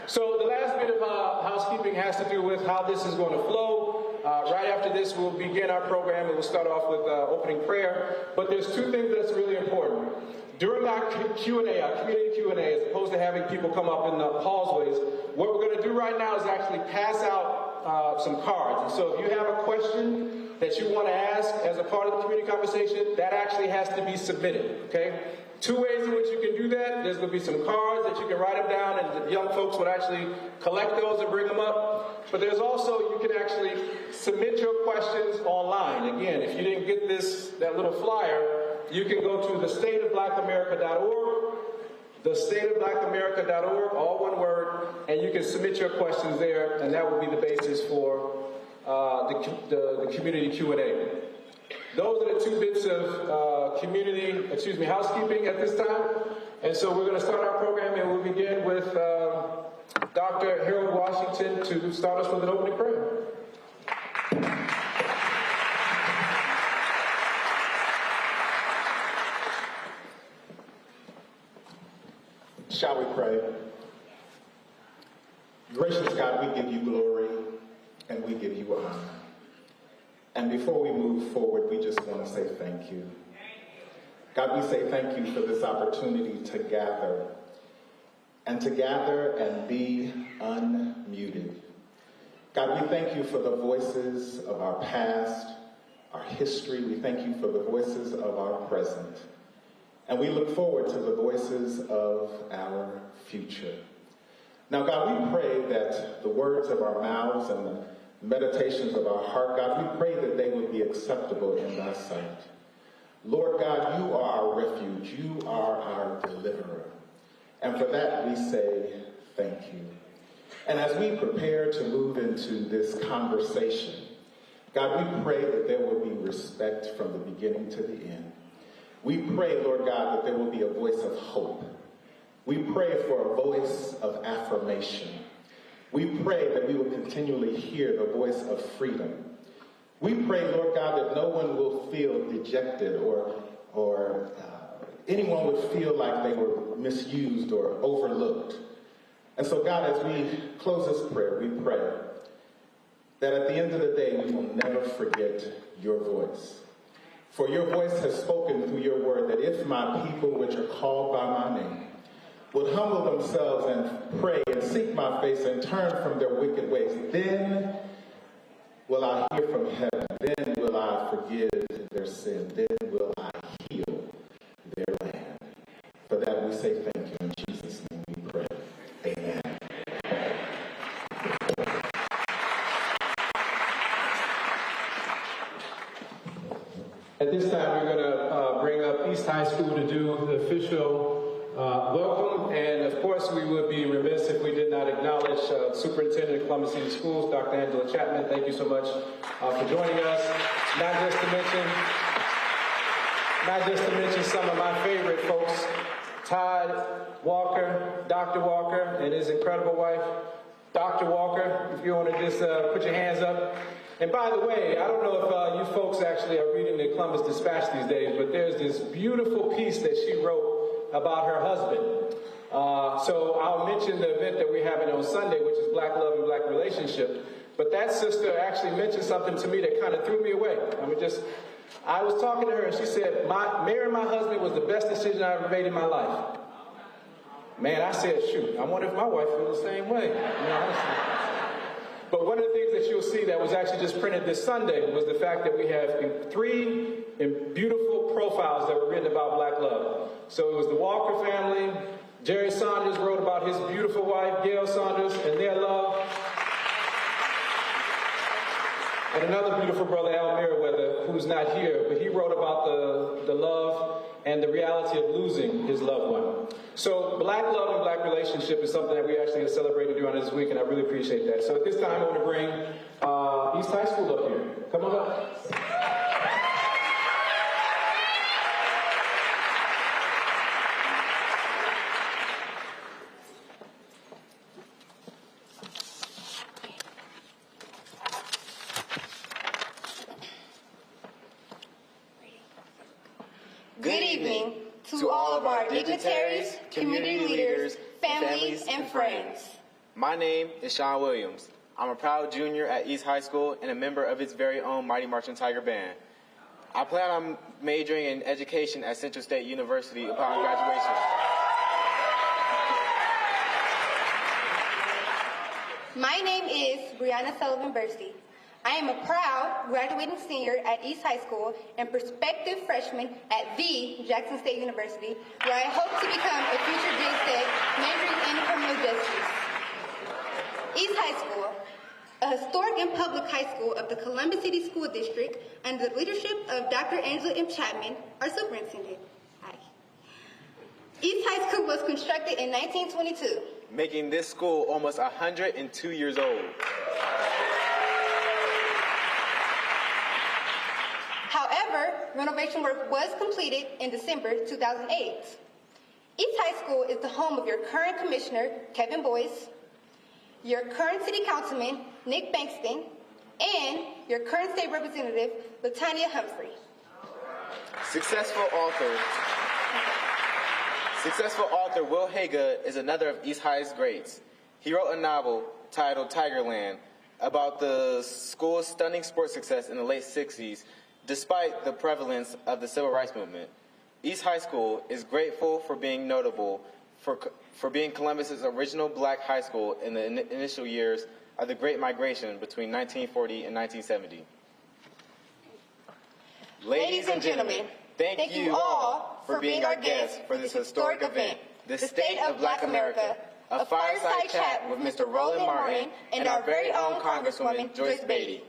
So the last bit of housekeeping has to do with how this is going to flow. Right after this, we'll begin our program, and we'll start off with opening prayer. But there's two things that's really important. During our Q&A, our community Q&A, as opposed to having people come up in the hallways, what we're going to do right now is actually pass out some cards. And so if you have a question that you want to ask as a part of the community conversation, that actually has to be submitted, okay? Two ways in which you can do that. There's going to be some cards that you can write them down, and the young folks would actually collect those and bring them up. But there's also, you can actually submit your questions online. Again, if you didn't get that little flyer, you can go to thestateofblackamerica.org, thestateofblackamerica.org, all one word, and you can submit your questions there, and that will be the basis for the community Q&A. Those are the two bits of housekeeping at this time. And so we're going to start our program, and we'll begin with Dr. Harold Washington to start us with an opening prayer. Shall we pray? Gracious God, we give you glory and we give you honor. And before we move forward, we just want to say thank you. God, we say thank you for this opportunity to gather and be unmuted. God, we thank you for the voices of our past, our history. We thank you for the voices of our present. And we look forward to the voices of our future. Now, God, we pray that the words of our mouths and the meditations of our heart, God, we pray that they would be acceptable in thy sight. Lord God, you are our refuge. You are our deliverer. And for that we say thank you. And as we prepare to move into this conversation, God, we pray that there will be respect from the beginning to the end. We pray, Lord God, that there will be a voice of hope. We pray for a voice of affirmation. We pray that we will continually hear the voice of freedom. We pray, Lord God, that no one will feel dejected or anyone would feel like they were misused or overlooked. And so, God, as we close this prayer, we pray that at the end of the day, we will never forget your voice. For your voice has spoken through your word that if my people, which are called by my name, would humble themselves and pray and seek my face and turn from their wicked ways, then will I hear from heaven, then will I forgive their sin, then will I heal their land. For that we say thank you. In Jesus' name we pray. Amen. At this time, we're going to bring up East High School to do the official welcome. And of course, we would be remiss if we did not acknowledge Superintendent of Columbus City Schools, Dr. Angela Chapman. Thank you so much for joining us. Not just to mention some of my favorite folks, Todd Walker, Dr. Walker, and his incredible wife, Dr. Walker. If you want to just put your hands up. And by the way, I don't know if you folks actually are reading the Columbus Dispatch these days, but there's this beautiful piece that she wrote about her husband. So I'll mention the event that we're having on Sunday, which is Black Love and Black Relationship. But that sister actually mentioned something to me that kind of threw me away. I was talking to her and she said, marrying my husband was the best decision I ever made in my life. Man, I said, shoot, I wonder if my wife feels the same way. But one of the things that you'll see that was actually just printed this Sunday was the fact that we have 3 beautiful profiles that were written about Black love. So it was the Walker family. Jerry Saunders wrote about his beautiful wife, Gail Saunders, and their love. And another beautiful brother, Al Merriweather, who's not here, but he wrote about the love and the reality of losing his loved one. So Black love and Black relationship is something that we actually celebrated during this week, and I really appreciate that. So at this time, I want to bring East High School up here. Come on up. Good evening to all of our dignitaries, community leaders, families, and friends. My name is Sean Williams. I'm a proud junior at East High School and a member of its very own Mighty Marching Tiger Band. I plan on majoring in education at Central State University upon graduation. My name is Brianna Sullivan Bursey. I am a proud graduating senior at East High School and prospective freshman at the Jackson State University, where I hope to become a future JSTEC majoring in criminal justice. East High School, a historic and public high school of the Columbus City School District under the leadership of Dr. Angela M. Chapman, our superintendent. Hi. East High School was constructed in 1922, making this school almost 102 years old. However, renovation work was completed in December 2008. East High School is the home of your current commissioner, Kevin Boyce, your current city councilman, Nick Bankston, and your current state representative, Latanya Humphrey. Successful author Will Haga is another of East High's greats. He wrote a novel titled Tigerland about the school's stunning sports success in the late 60s, despite the prevalence of the civil rights movement. East High School is grateful for being notable for being Columbus's original black high school in the initial years of the Great Migration between 1940 and 1970. Ladies and gentlemen, thank you all for being our guests for this historic event, the State of Black America, a fireside chat with Mr. Roland Martin and our very own Congresswoman, Joyce Beatty.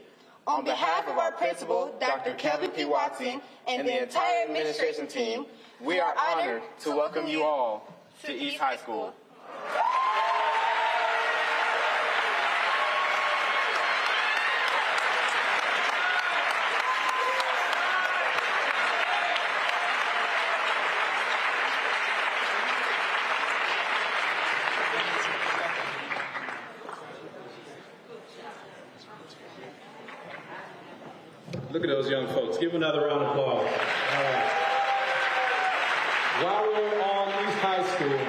On behalf of our principal, Dr. Kelvin P. Watson, and the entire administration team, we are honored to welcome you all to East High School. Look at those young folks. Give them another round of applause. All right. While we're on East High School,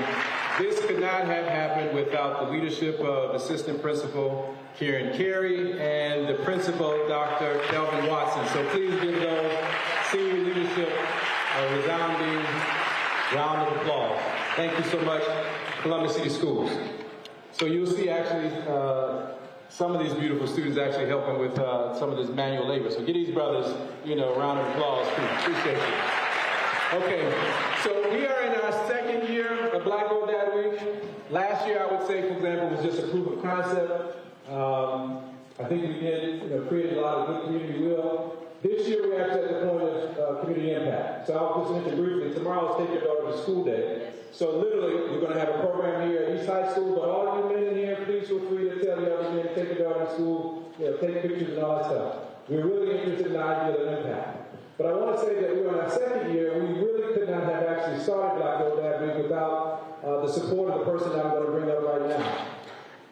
this could not have happened without the leadership of Assistant Principal Karen Carey and the Principal, Dr. Kelvin Watson. So please give those senior leadership a resounding round of applause. Thank you so much, Columbus City Schools. So you'll see actually some of these beautiful students actually helping with some of this manual labor. So give these brothers, a round of applause, please. Appreciate you. Okay, so we are in our second year of Black Gold Dad Week. Last year, I would say, for example, was just a proof of concept. I think we did, create a lot of good community will. This year, we're actually at the point of community impact. So I'll just mention briefly, tomorrow's Take Your Daughter to School Day. So literally, we're going to have a program here at East High School, but all you men in here, please feel free to tell the other men to take your daughter to school, take pictures and all that stuff. We're really interested in the idea of impact. But I want to say that we're in our second year. We really could not have actually started Black Gold Dad Week without the support of the person that I'm going to bring up right now.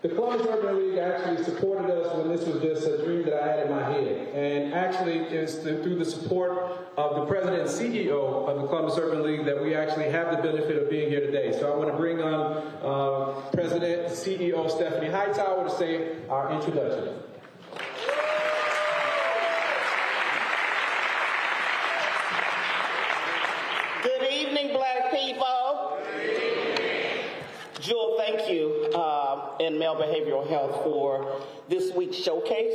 The Columbus Urban League actually supported us when this was just a dream that I had in my head. And actually, it's through the support of the president and CEO of the Columbus Urban League that we actually have the benefit of being here today. So I want to bring on President and CEO Stephanie Hightower to say our introduction. Good evening, Black people. Jewel, thank you in male behavioral health for this week's showcase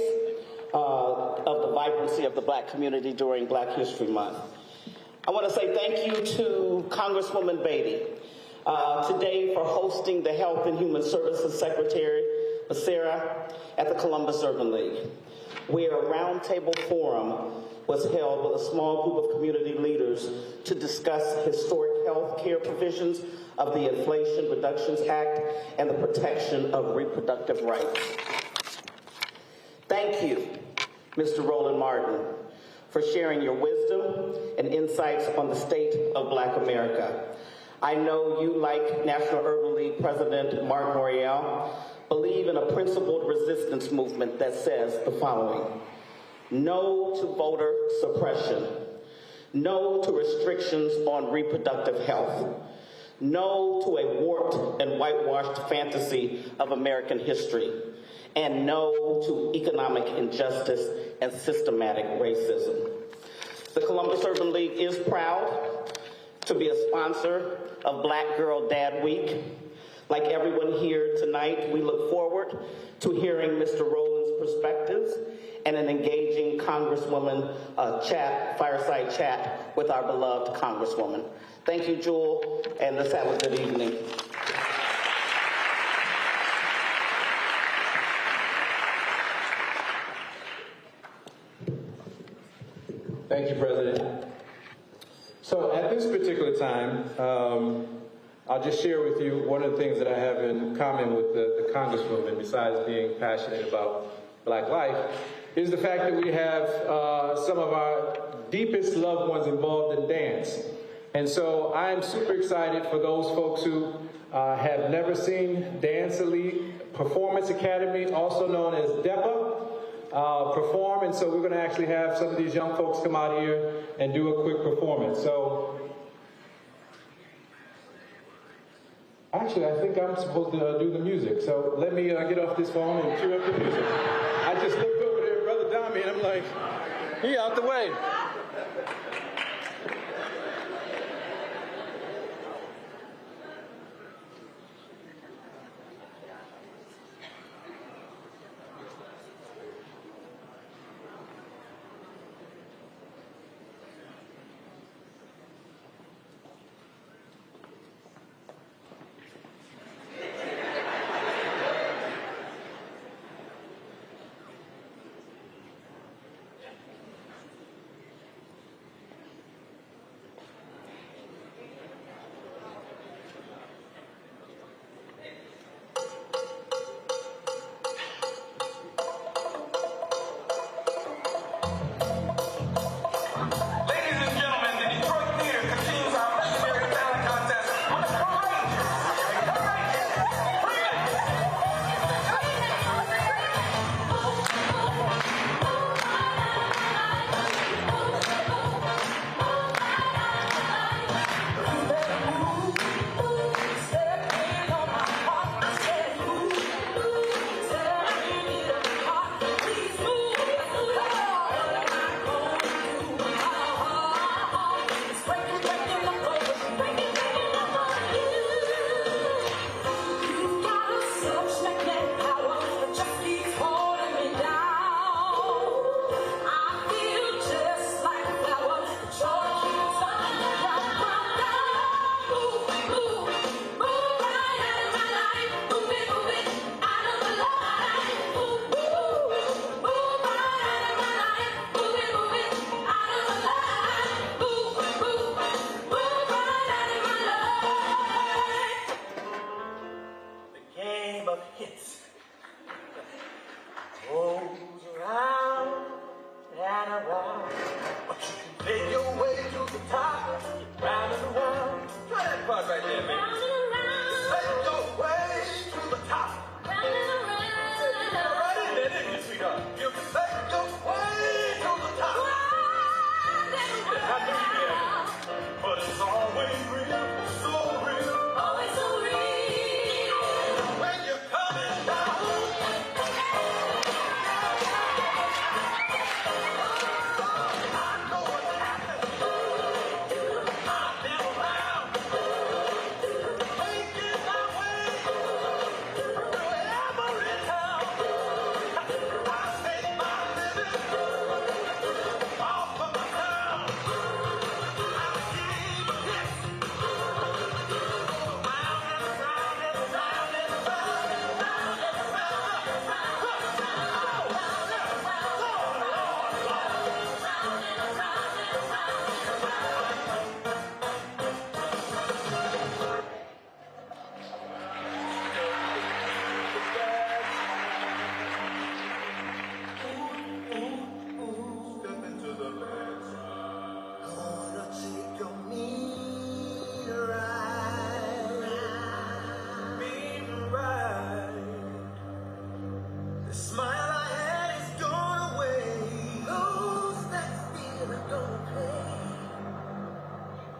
of the vibrancy of the Black community during Black History Month. I want to say thank you to Congresswoman Beatty today for hosting the Health and Human Services Secretary, Sarah, at the Columbus Urban League, where a roundtable forum was held with a small group of community leaders to discuss historic health care provisions of the Inflation Reductions Act and the protection of reproductive rights. Thank you, Mr. Roland Martin, for sharing your wisdom and insights on the state of Black America. I know you, like National Urban League President Mark Morial, believe in a principled resistance movement that says the following: no to voter suppression, no to restrictions on reproductive health, No to a warped and whitewashed fantasy of American history. And no to economic injustice and systematic racism. The Columbus Urban League is proud to be a sponsor of Black Girl Dad Week. Like everyone here tonight, we look forward to hearing Mr. Rowland's perspectives and an engaging Congresswoman fireside chat with our beloved Congresswoman. Thank you, Jewel, and let's have a good evening. Thank you, President. So at this particular time, I'll just share with you one of the things that I have in common with the Congresswoman, besides being passionate about Black life, is the fact that we have some of our deepest loved ones involved in dance. And so I am super excited for those folks who have never seen Dance Elite Performance Academy, also known as DEPA, perform. And so we're going to actually have some of these young folks come out here and do a quick performance. So actually, I think I'm supposed to do the music. So let me get off this phone and cue up the music. I just looked over there at Brother Dami, and I'm like, he out the way.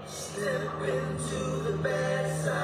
Step into the bad side.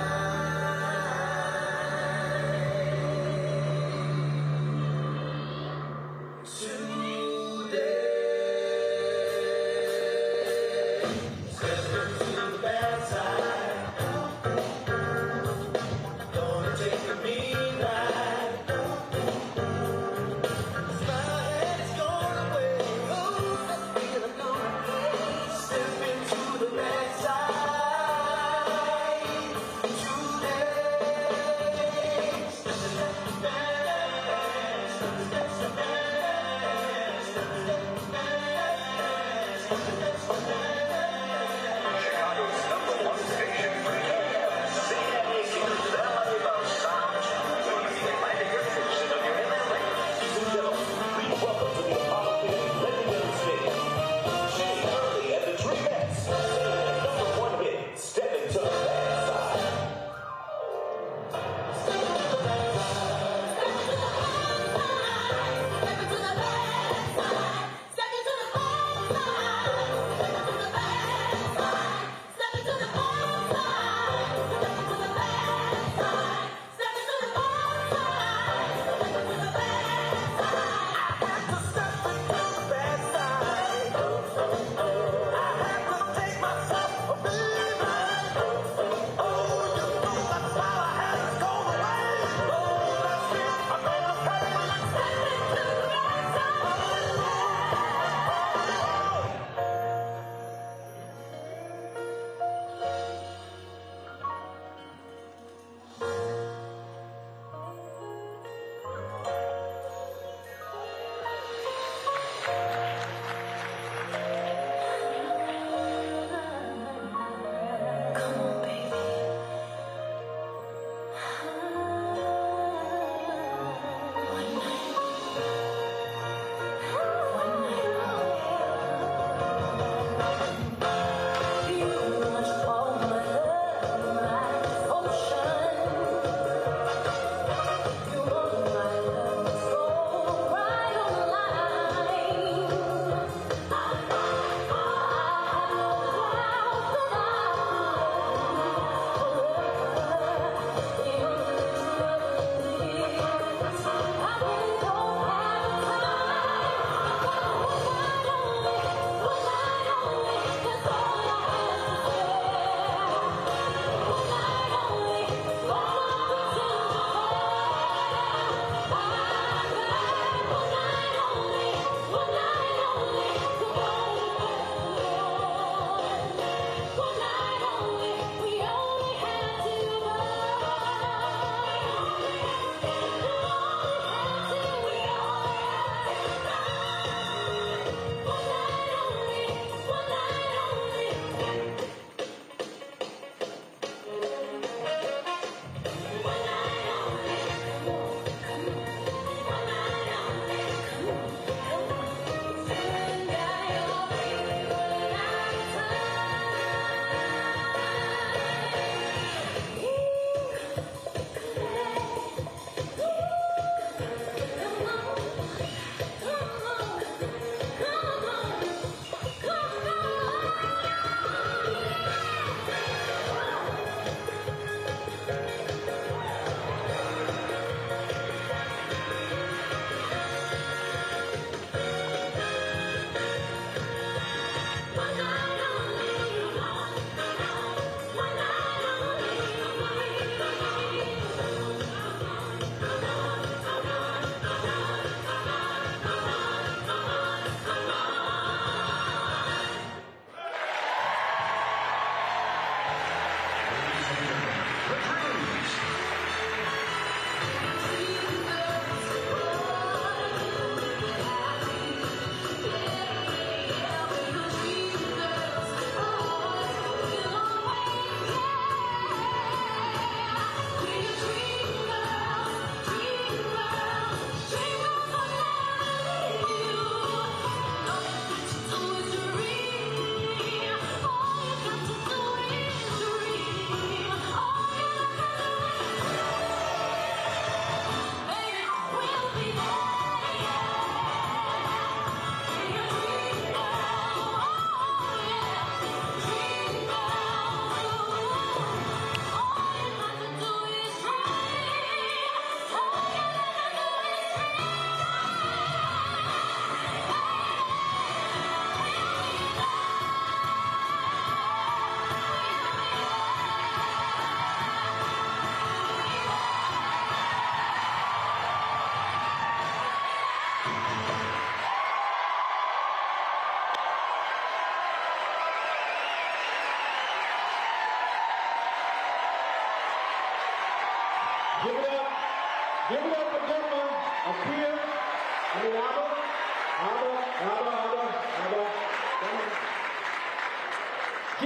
Give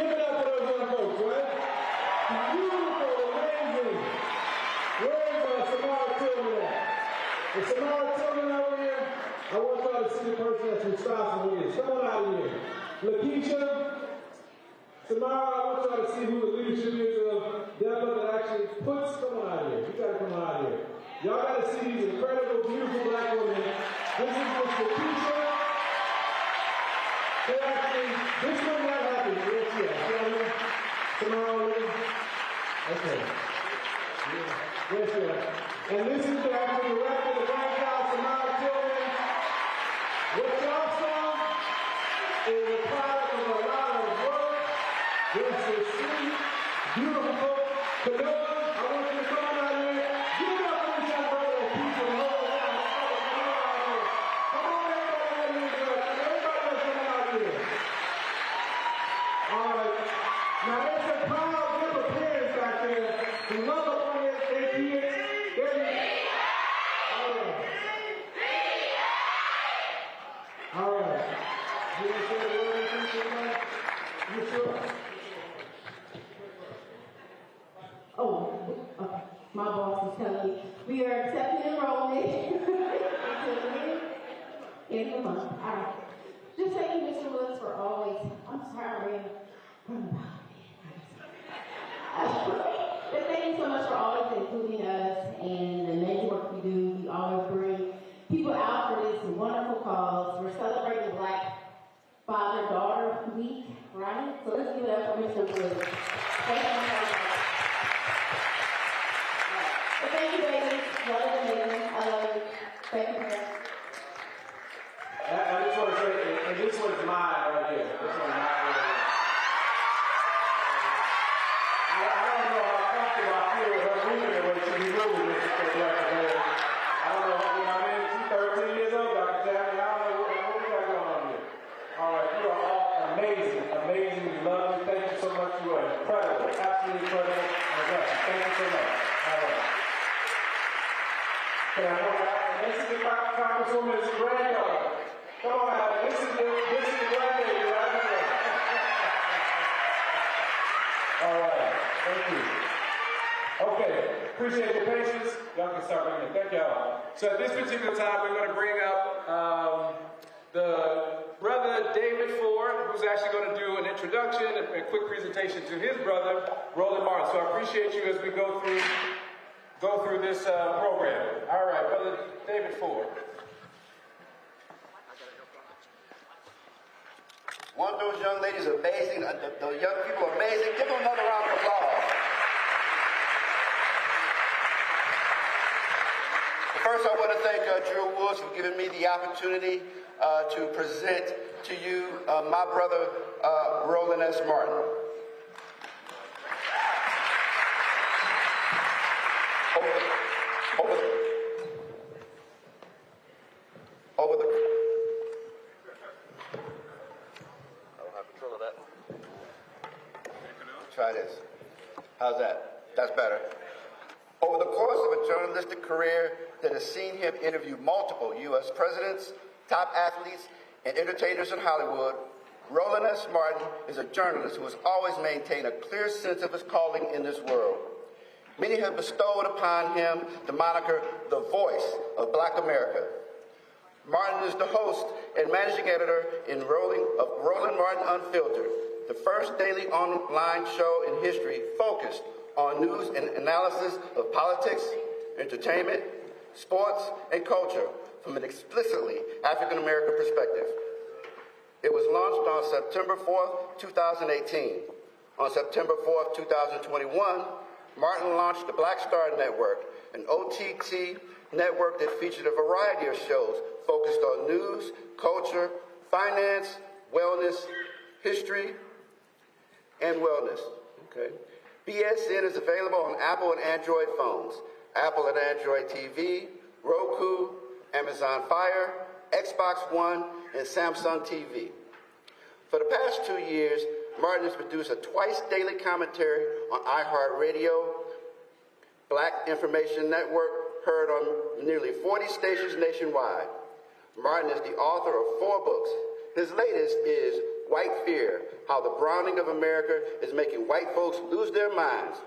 it up for those young folks, right? Beautiful, amazing. Where's Samara Tillman at? Is Samara Tillman over here? I want y'all to see the person that's responsible is. Come on out of here. Lakeisha, Samara, I want y'all to see who the leadership is of Denver that actually puts. Come on out of here. You gotta come out of here. Y'all gotta see these incredible, beautiful black women. This is Miss Lakeisha. They actually, this one not happened. Yes, yes. See here? Tomorrow, okay. Yes, yes. And this is the actual director of the Black House, Samara Tillman. What y'all saw is a product of a lot of work. This is sweet, beautiful. Camilla, I want you to come on out here. Give it up for these young brothers and people. Come on, everybody out here. Everybody else come out here. All right. Now, there's a proud group of parents back there who love upon their kids. All right. You want to say the word or something? You sure? Oh, my boss is telling me we are accepting enrollment in the month. All right. Just thank you, Mr. Woods, for always. I'm sorry. But thank you so much for always including us and the amazing work we do. We always bring people out for this wonderful cause. We're celebrating Black Father-Daughter Week, right? So let's give it up for Mr. Woods. Thank you. But thank you, babies. Y'all are amazing. I love you. Thank you. I just want to say, and this one's mine right here. This one's mine right here. I don't know how comfortable I feel with her moving the way she be moving this I don't know, she's 13 years old, Dr. Jackie. I don't know what we got going on here. All right, you are all amazing, amazing. We love you. Thank you so much. You are incredible, absolutely incredible. Thank you so much. All right. Can I go back? And this is the Congresswoman's granddaughter. Come on out. This is the grandbaby right here. All right. Thank you. Okay. Appreciate your patience. Y'all can start bringing it. Thank y'all. So at this particular time, we're going to bring up the brother David Ford, who's actually going to do an introduction and a quick presentation to his brother, Roland Martin. So I appreciate you as we go through this program. All right, brother David Ford. One of those young ladies are amazing. The young people are amazing. Give them another round of applause. First, I want to thank Drew Woods for giving me the opportunity to present to you my brother, Roland S. Martin. Try this. How's that? That's better. Over the course of a journalistic career that has seen him interview multiple U.S. presidents, top athletes, and entertainers in Hollywood, Roland S. Martin is a journalist who has always maintained a clear sense of his calling in this world. Many have bestowed upon him the moniker, the voice of Black America. Martin is the host and managing editor of Roland Martin Unfiltered, the first daily online show in history focused on news and analysis of politics, entertainment, sports, and culture from an explicitly African-American perspective. It was launched on September 4th, 2018. On September 4th, 2021, Martin launched the Black Star Network, an OTT network that featured a variety of shows focused on news, culture, finance, wellness, history, and wellness. Okay. BSN is available on Apple and Android phones, Apple and Android TV, Roku, Amazon Fire, Xbox One, and Samsung TV. For the past 2 years, Martin has produced a twice-daily commentary on iHeartRadio, Black Information Network, heard on nearly 40 stations nationwide. Martin is the author of 4 books. His latest is White Fear, How the Browning of America is Making White Folks Lose Their Minds.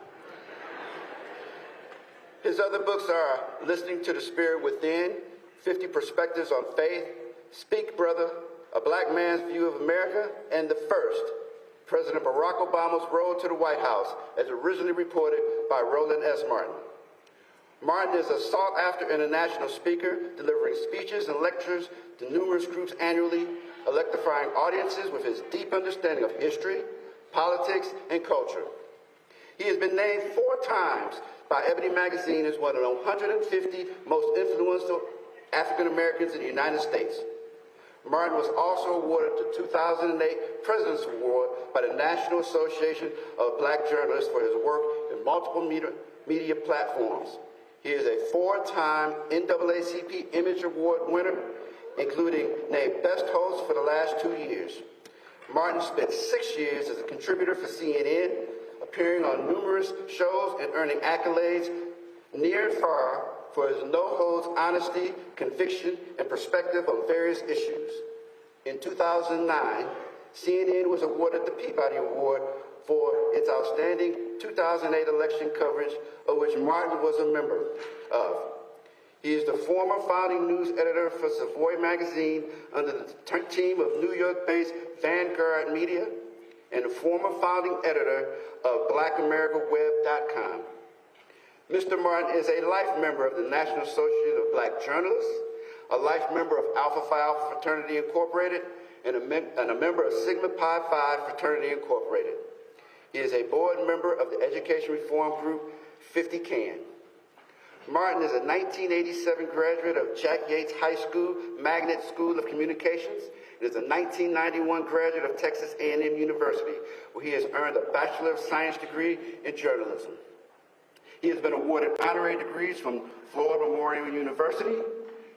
His other books are Listening to the Spirit Within, 50 Perspectives on Faith, Speak Brother, A Black Man's View of America, and The First, President Barack Obama's Road to the White House, as originally reported by Roland S. Martin. Martin is a sought-after international speaker, delivering speeches and lectures to numerous groups annually, electrifying audiences with his deep understanding of history, politics, and culture. He has been named 4 times by Ebony Magazine as one of the 150 most influential African Americans in the United States. Martin was also awarded the 2008 President's Award by the National Association of Black Journalists for his work in multiple media platforms. He is a 4-time NAACP Image Award winner, including named Best Host for the last 2 years. Martin spent 6 years as a contributor for CNN, appearing on numerous shows and earning accolades near and far for his no-holds honesty, conviction, and perspective on various issues. In 2009, CNN was awarded the Peabody Award for its outstanding 2008 election coverage, of which Martin was a member of. He is the former founding news editor for Savoy Magazine under the team of New York-based Vanguard Media, and the former founding editor of BlackAmericaWeb.com. Mr. Martin is a life member of the National Association of Black Journalists, a life member of Alpha Phi Alpha Fraternity Incorporated, and a member of Sigma Pi Phi Fraternity Incorporated. He is a board member of the education reform group 50 CAN. Martin is a 1987 graduate of Jack Yates High School Magnet School of Communications and is a 1991 graduate of Texas A&M University, where he has earned a Bachelor of Science degree in journalism. He has been awarded honorary degrees from Florida Memorial University,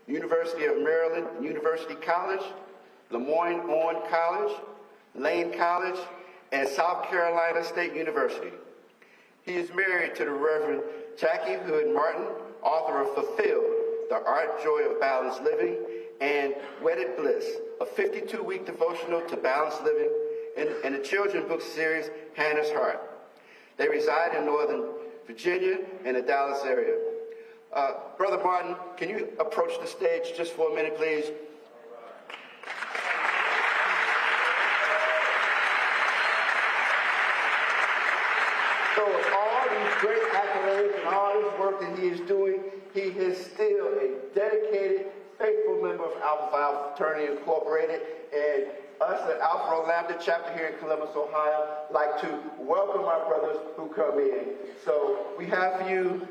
University of Maryland University College, Lemoyne-Owen College, Lane College, and South Carolina State University. He is married to the Reverend Jackie Hood Martin, author of Fulfilled, The Art, Joy of Balanced Living, and Wedded Bliss, a 52-week devotional to balanced living, and the children's book series, Hannah's Heart. They reside in Northern Virginia and the Dallas area. Brother Martin, can you approach the stage just for a minute, please? So with all these great accolades and all this work that he is doing, he is still a dedicated, faithful member of Alpha Phi Alpha Fraternity Incorporated, and us at Alpha Rho Lambda chapter here in Columbus, Ohio, like to welcome our brothers who come in. So we have for you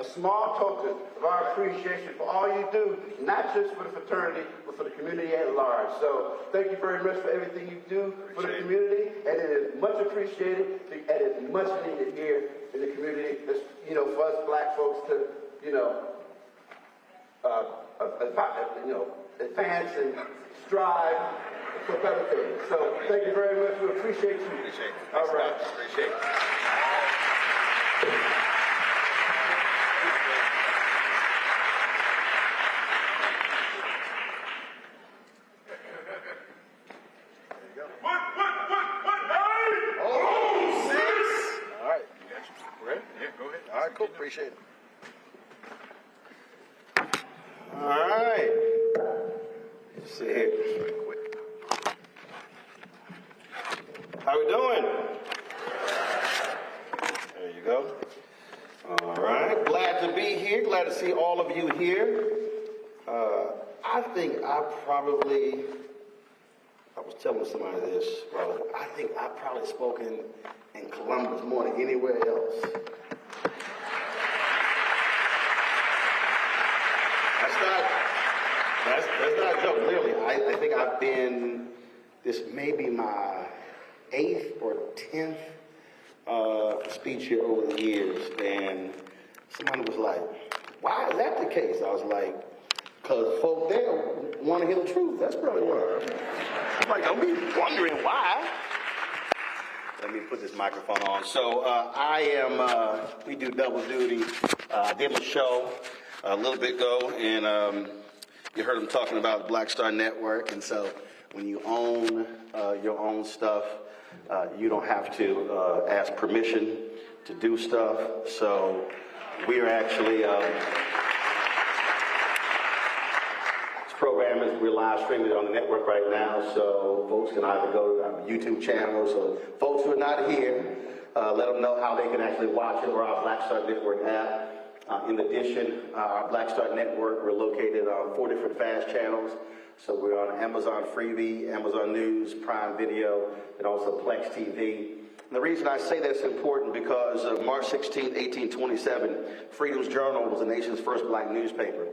a small token of our appreciation for all you do, not just for the fraternity, but for the community at large. So thank you very much for everything you do for the community, and it is much appreciated, and it's much needed here in the community, for us black folks to, advance and strive for better things. So thank you very much. We appreciate you. Appreciate it. All right. Appreciate it. Appreciate it. All right. Let's see here. Quick. How we doing? There you go. All right. Glad to be here. Glad to see all of you here. I think I was telling somebody this, brother. I think I've probably spoken in Columbus more than anywhere else. That's not a joke, literally. I think I've been, this may be my 8th or 10th speech here over the years, and somebody was like, why is that the case? I was like, because folk there want to hear the truth. That's probably why. I'm like, don't be wondering why. Let me put this microphone on. So we do double duty. I did a show a little bit ago, and you heard him talking about the Black Star Network. And so when you own your own stuff, you don't have to ask permission to do stuff. So we are actually, this program we're live streaming on the network right now, so folks can either go to our YouTube channel. So folks who are not here, let them know how they can actually watch it, or our Black Star Network app. In addition, our Black Star Network, we're located on 4 different fast channels. So we're on Amazon Freevee, Amazon News, Prime Video, and also Plex TV. And the reason I say that's important because March 16, 1827, Freedom's Journal was the nation's first black newspaper.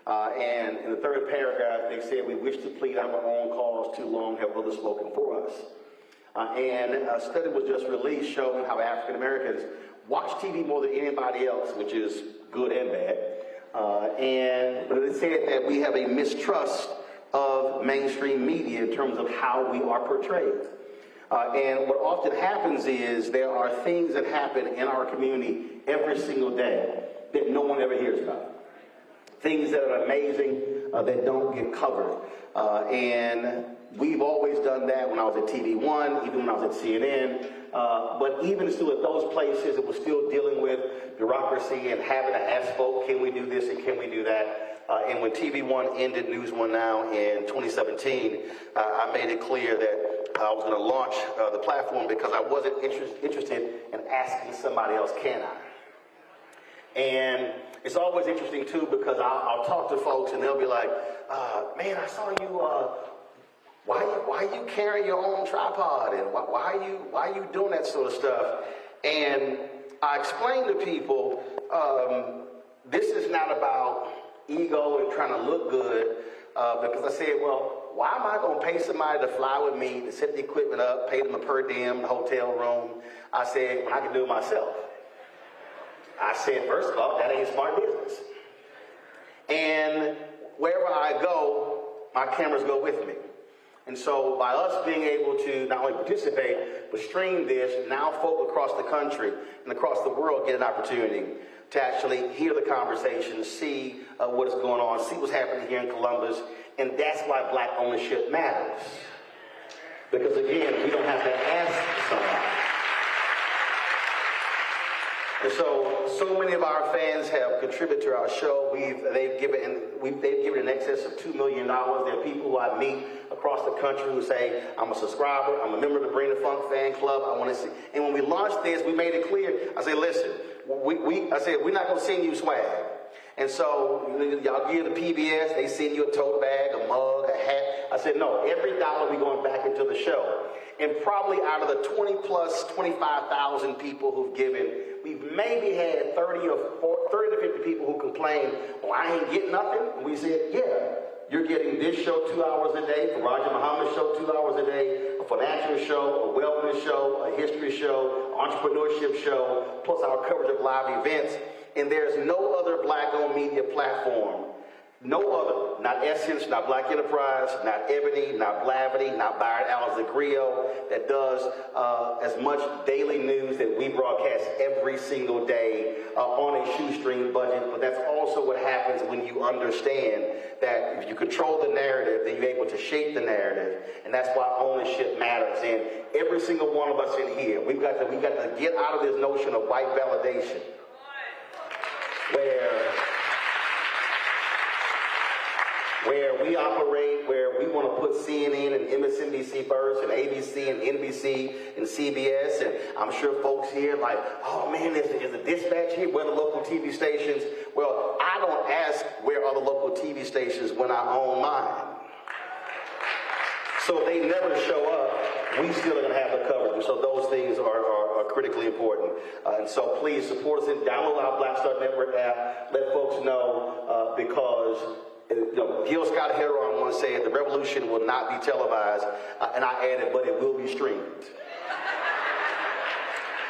And in the third paragraph, they said, "We wish to plead our own cause, too long have others spoken for us." And a study was just released showing how African Americans watch TV more than anybody else, which is good and bad. But it said that we have a mistrust of mainstream media in terms of how we are portrayed. And what often happens is there are things that happen in our community every single day that no one ever hears about. Things that are amazing that don't get covered. And we've always done that when I was at TV1, even when I was at CNN. But even still at those places, it was still dealing with bureaucracy and having to ask folks, can we do this and can we do that? And when TV1 ended News One Now in 2017, I made it clear that I was going to launch the platform because I wasn't interested in asking somebody else, can I? And it's always interesting, too, because I'll talk to folks and they'll be like, man, I saw you, why you carrying your own tripod? And why are you doing that sort of stuff? And I explain to people, this is not about ego and trying to look good, because I said, well, why am I going to pay somebody to fly with me, to set the equipment up, pay them a per diem, the hotel room? I said, when I can do it myself. I said, first of all, that ain't smart business. And wherever I go, my cameras go with me. And so by us being able to not only participate, but stream this, now folk across the country and across the world get an opportunity to actually hear the conversation, see what is going on, see what's happening here in Columbus. And that's why black ownership matters. Because again, we don't have to ask somebody. And so many of our fans have contributed to our show. They've given in excess of $2 million. There are people who I meet across the country who say, I'm a subscriber, I'm a member of the Bring the Funk fan club, I want to see. And when we launched this, we made it clear. I said, listen, I said, we're not going to send you swag. And so y'all give the PBS, they send you a tote bag, a mug, a hat. I said, no, every dollar we're going back into the show. And probably out of the 25,000 people who've given, we've maybe had 30 to 50 people who complained, well, I ain't getting nothing. And we said, yeah, you're getting this show 2 hours a day, the Roger Muhammad show 2 hours a day, a financial show, a wellness show, a history show, entrepreneurship show, plus our coverage of live events. And there's no other black-owned media platform, no other, not Essence, not Black Enterprise, not Ebony, not Blavity, not Byron Allen Zagrio, that does as much daily news that we broadcast every single day on a shoestring budget. But that's also what happens when you understand that if you control the narrative, then you're able to shape the narrative. And that's why ownership matters. And every single one of us in here, we've got to get out of this notion of white validation, where we operate, where we want to put CNN and MSNBC first, and ABC and NBC and CBS, and I'm sure folks here like, oh man, is the dispatch here? Where are the local TV stations? Well, I don't ask where are the local TV stations when I own mine. So if they never show up, we still are going to have the coverage. And so those things are critically important. And so please support us and download our Black Star Network app. Let folks know because Gil Scott Heron once said the revolution will not be televised. And I added, but it will be streamed.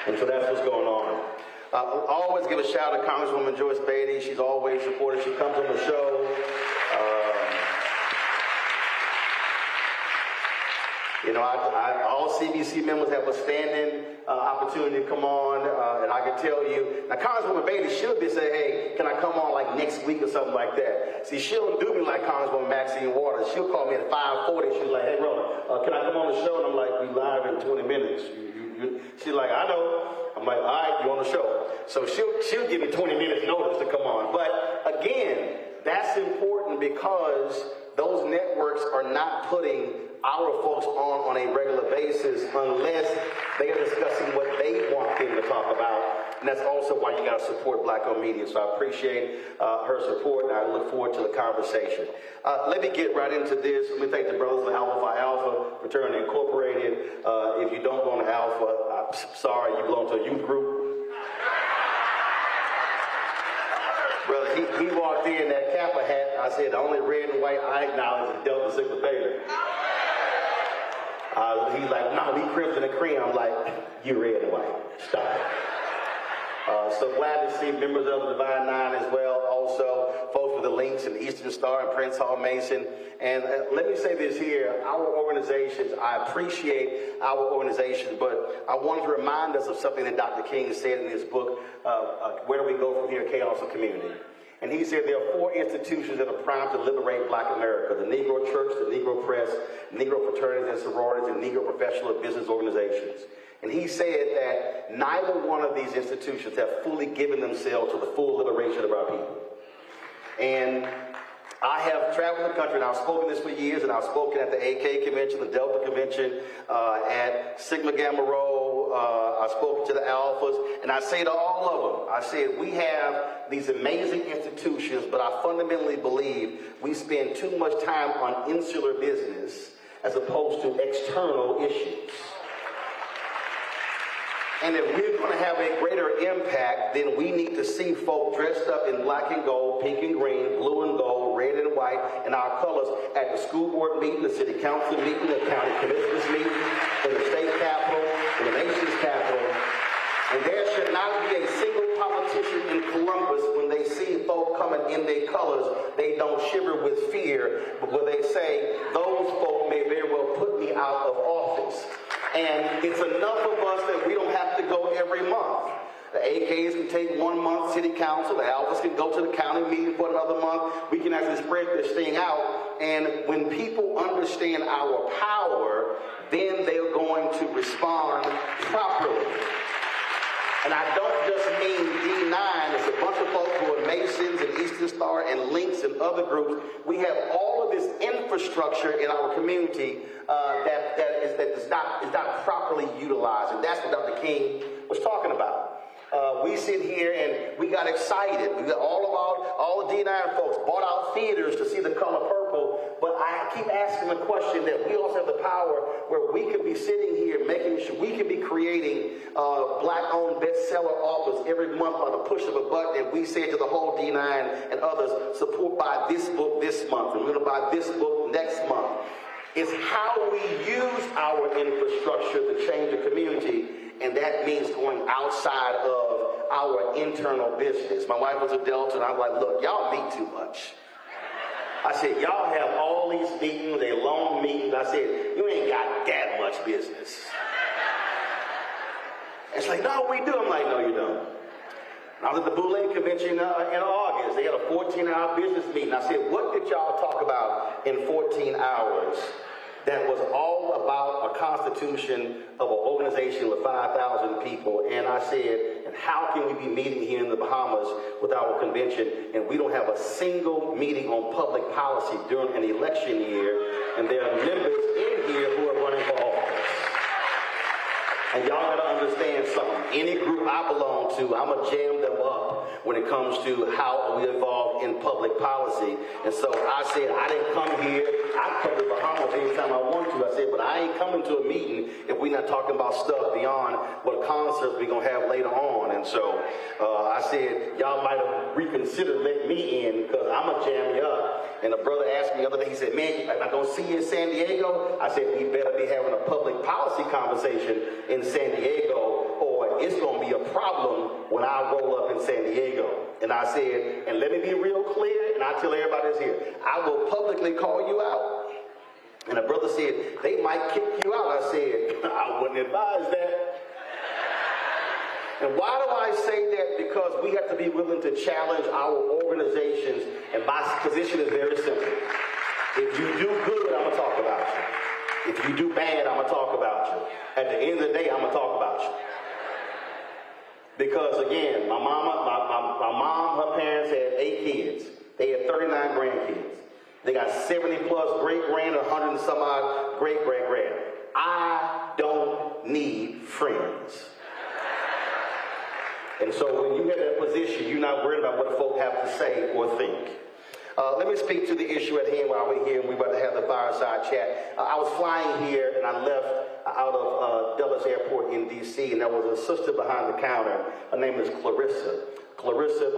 And so that's what's going on. I always give a shout out to Congresswoman Joyce Beatty. She's always supportive. She comes on the show. You know, all CBC members have a standing opportunity to come on, and I can tell you, now Congresswoman Bailey should be saying, hey, can I come on like next week or something like that? See, she don't do me like Congresswoman Maxine Waters. She'll call me at 5:40. She's like, hey, brother, can I come on the show? And I'm like, we live in 20 minutes. She's like, I know. I'm like, all right, you on the show. So she'll give me 20 minutes notice to come on. But again, that's important because those networks are not putting our folks on a regular basis unless they are discussing what they want them to talk about. And that's also why you got to support Black-owned media. So I appreciate her support, and I look forward to the conversation. Let me get right into this. Let me thank the brothers of Alpha Phi Alpha Fraternity Incorporated. If you don't belong to Alpha, I'm sorry, you belong to a youth group. Brother, he walked in that Kappa hat. I said, the only red and white I acknowledge is Delta Sigma Theta. He's like, no, we crimson and cream. I'm like, you red and white. Stop it. So glad to see members of the Divine Nine as well. Also, folks with the links in Eastern Star and Prince Hall Mason. And let me say this here. Our organizations, I appreciate our organizations, but I wanted to remind us of something that Dr. King said in his book, Where Do We Go From Here, Chaos of Community? And he said there are 4 institutions that are primed to liberate Black America: the Negro Church, the Negro Press, Negro fraternities and sororities, and Negro professional and business organizations. And he said that neither one of these institutions have fully given themselves to the full liberation of our people. And I have traveled the country, and I've spoken this for years, and I've spoken at the AK Convention, the Delta Convention, at Sigma Gamma Rho, I've spoken to the Alphas, and I say to all of them, I said, we have these amazing institutions, but I fundamentally believe we spend too much time on insular business as opposed to external issues. And if we're going to have a greater impact, then we need to see folk dressed up in black and gold, pink and green, blue and gold, red and white, and our colors at the school board meeting, the city council meeting, the county commissioners meeting, in the state capitol, in the nation's capital. And there should not be a single politician in Columbus when they see folk coming in their colors, they don't shiver with fear, but when they say, those folk may very well put me out of office. And it's enough of us that we don't have to go every month. The AKs can take 1 month city council. The Alphas can go to the county meeting for another month. We can actually spread this thing out. And when people understand our power, then they're going to respond properly. And I don't just mean D9. It's a bunch of folks who are Masons and Eastern Star and Links and other groups. We have all of this infrastructure in our community that is not properly utilized. And that's what Dr. King was talking about. We sit here and we got excited. We got all the D9 folks bought out theaters to see The Color Purple. But I keep asking the question that we also have the power where we could be sitting here making sure we could be creating Black-owned bestseller authors every month by the push of a button. And we say to the whole D9 and others, support buy this book this month. And we're going to buy this book next month. It's how we use our infrastructure to change the community. And that means going outside of our internal business. My wife was a Delta, and I was like, look, y'all meet too much. I said, y'all have all these meetings, they long meetings. I said, you ain't got that much business. It's like, no, we do. I'm like, no, you don't. I was at the Boulay Convention in August. They had a 14-hour business meeting. I said, what did y'all talk about in 14 hours? That was all about a constitution of an organization with 5,000 people. And I said, and how can we be meeting here in the Bahamas with our convention and we don't have a single meeting on public policy during an election year, and there are members in here who are running for office. And y'all gotta understand something. Any group I belong to, I'ma jam them up when it comes to how we involved in public policy. And so I said, I didn't come here. I come to the Bahamas anytime I want to. I said, but I ain't coming to a meeting if we're not talking about stuff beyond what concerts we're gonna have later on. And so I said, y'all might have reconsidered letting me in because I'ma jam you up. And a brother asked me the other day, he said, man, am I gonna see you in San Diego? I said, we better be having a public policy conversation in San Diego, or it's going to be a problem when I roll up in San Diego. And I said, and let me be real clear, and I tell everybody this here, I will publicly call you out. And a brother said, they might kick you out. I said, I wouldn't advise that. And why do I say that? Because we have to be willing to challenge our organizations. And my position is very simple. If you do good, I'm going to talk about you. If you do bad, I'm going to talk about you. At the end of the day, I'm going to talk about you. Because again, my mom, her parents had 8 kids. They had 39 grandkids. They got 70 plus great-grand, 100 and some odd great-great-grand. I don't need friends. And so when you have that position, you're not worried about what folk have to say or think. Let me speak to the issue at hand while we're here and we're about to have the fireside chat. I was flying here and I left out of Dulles Airport in D.C. and there was a sister behind the counter. Her name is Clarissa. Clarissa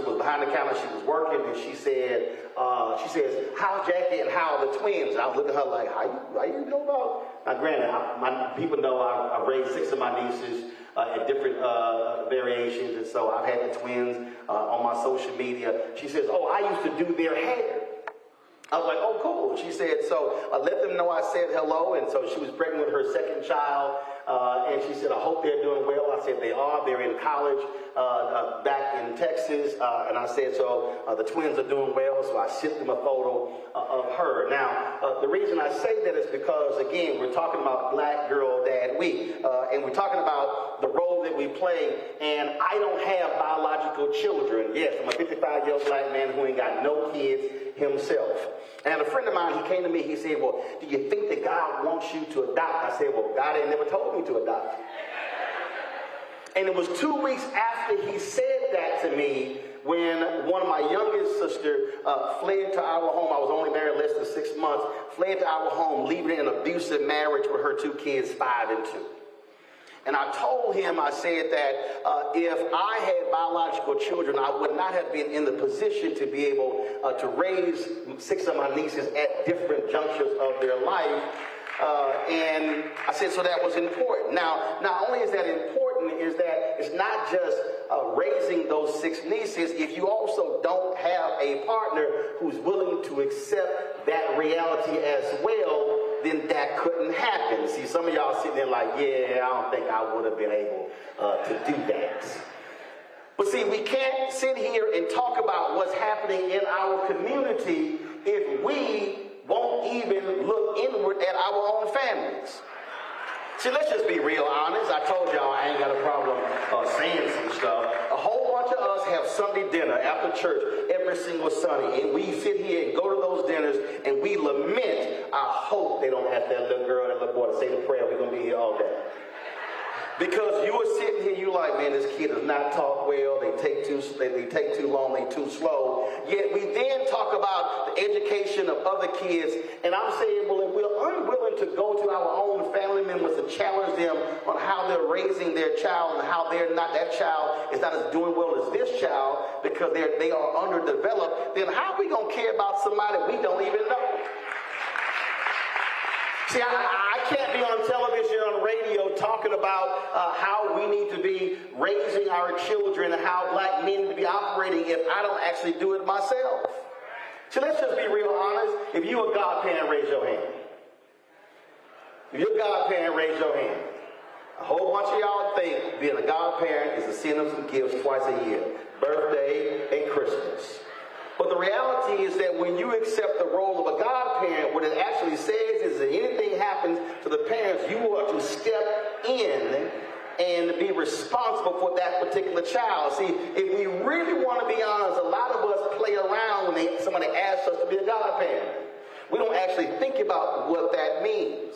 was behind the counter. She was working and she says, how's Jackie and how are the twins? And I was looking at her like, how you know about? Now granted, people know I've raised 6 of my nieces at different variations, and so I've had the twins on my social media. She says, oh, I used to do their hair. I was like, oh, cool. She said, so I let them know I said hello, and so she was pregnant with her 2nd child, and she said, I hope they're doing well. I said, they are. They're in college back in Texas, and I said, so the twins are doing well, so I sent them a photo of her. Now, the reason I say that is because, again, we're talking about Black Girl Dad Week, and we're talking about the role that we play, and I don't have biological children. Yes, I'm a 55-year-old Black man who ain't got no kids himself. And a friend of mine, he came to me, he said, well, do you think that God wants you to adopt? I said, well, God ain't never told me to adopt. And it was 2 weeks after he said that to me when one of my youngest sisters fled to our home. I was only married less than 6 months. Fled to our home, leaving an abusive marriage with her 2 kids, 5 and 2. And I told him, I said that if I had biological children, I would not have been in the position to be able to raise 6 of my nieces at different junctures of their life. And I said, so that was important. Now, not only is that important, is that it's not just raising those 6 nieces. If you also don't have a partner who's willing to accept that reality as well, then that couldn't happen. See, some of y'all sitting there like, yeah, I don't think I would have been able to do that. But see, we can't sit here and talk about what's happening in our community if we won't even look inward at our own families. See, let's just be real honest. I told y'all I ain't got a problem saying some stuff. A whole bunch of us have Sunday dinner after church every single Sunday, and we sit here and go to those dinners, and we lament, I hope they don't ask that little girl, that little boy to say the prayer. We're going to be here all day. Because you are sitting here, you like, man, this kid does not talk well. They take too long. They too slow. Yet we then talk about the education of other kids, and I'm saying, well, if we're unwilling to go to our own family members to challenge them on how they're raising their child and how that child is not as doing well as this child because they are underdeveloped, then how are we gonna care about somebody we don't even know? See, I can't be on television, on radio, talking about how we need to be raising our children and how Black men need to be operating if I don't actually do it myself. So let's just be real honest. If you're a godparent, raise your hand. If you're a godparent, raise your hand. A whole bunch of y'all think being a godparent is to send them some gifts twice a year, birthday and Christmas. But the reality is that when you accept the role of a godparent, what it actually says is that anything happens to the parents, you are to step in and be responsible for that particular child. See, if we really want to be honest, a lot of us play around when somebody asks us to be a godparent. We don't actually think about what that means.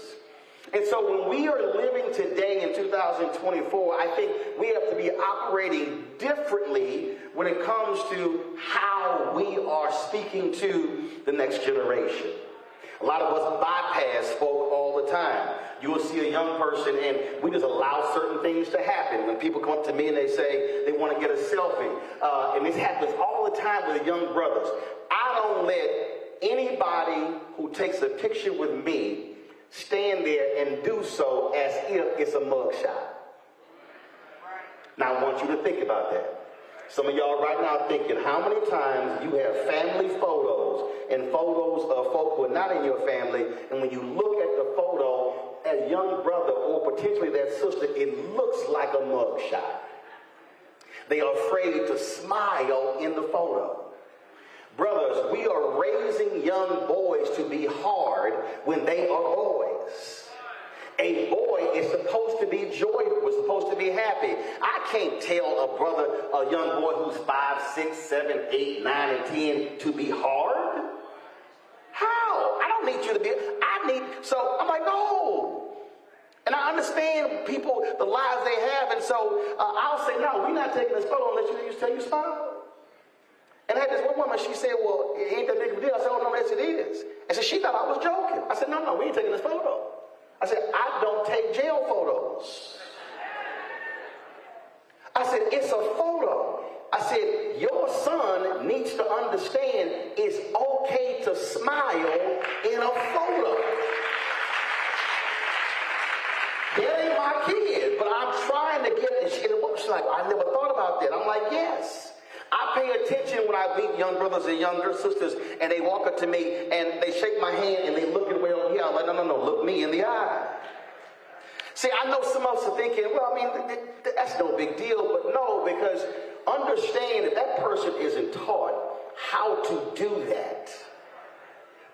And so when we are living today in 2024, I think we have to be operating differently when it comes to how we are speaking to the next generation. A lot of us bypass folk all the time. You will see a young person and we just allow certain things to happen. When people come up to me and they say they want to get a selfie, and this happens all the time with the young brothers. I don't let anybody who takes a picture with me stand there and do so as if it's a mugshot. Now I want you to think about that. Some of y'all right now thinking, how many times you have family photos and photos of folk who are not in your family, and when you look at the photo as young brother or potentially that sister, it looks like a mugshot. They are afraid to smile in the photo. Brothers, we are raising young boys to be hard when they are boys. A boy is supposed to be joyful. We're supposed to be happy. I can't tell a young boy who's 5, 6, 7, 8, 9, and 10 to be hard. How? I don't need you to be. So I'm like, no. And I understand people, the lives they have, and so I'll say, no, we're not taking this photo unless you smile. And I had this one woman, she said, well, it ain't that big of a deal. I said, oh, no, yes, it is. And so she thought I was joking. I said, no, we ain't taking this photo. I said, I don't take jail photos. I said, it's a photo. I said, your son needs to understand it's okay to smile in a photo. That ain't my kid, but I'm trying to get it. She's like, I never thought about that. I'm like, yes. I pay attention when I meet young brothers and younger sisters, and they walk up to me, and they shake my hand, and they look at me over here. I'm like, no, look me in the eye. See, I know some of us are thinking, well, I mean, that's no big deal, but no, because understand if that person isn't taught how to do that,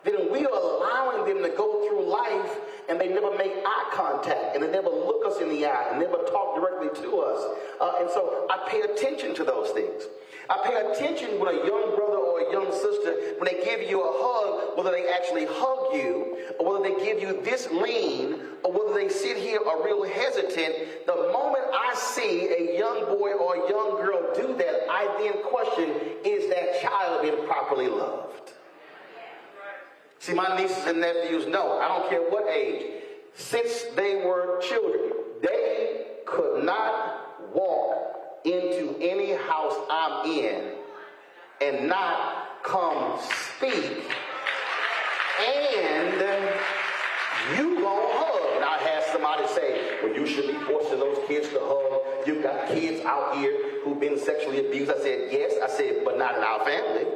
then we are allowing them to go through life and they never make eye contact and they never look us in the eye and never talk directly to us. And so I pay attention to those things. I pay attention when a young brother or a young sister, when they give you a hug, whether they actually hug you, or whether they give you this lean, or whether they sit here or real hesitant. The moment I see a young boy or a young girl do that, I then question, is that child being properly loved? See, my nieces and nephews know, I don't care what age, since they were children, they could not walk into any house I'm in and not come speak, and you gonna hug. Now I had somebody say, well, you should be forcing those kids to hug. You've got kids out here who've been sexually abused. I said, yes. I said, but not in our family.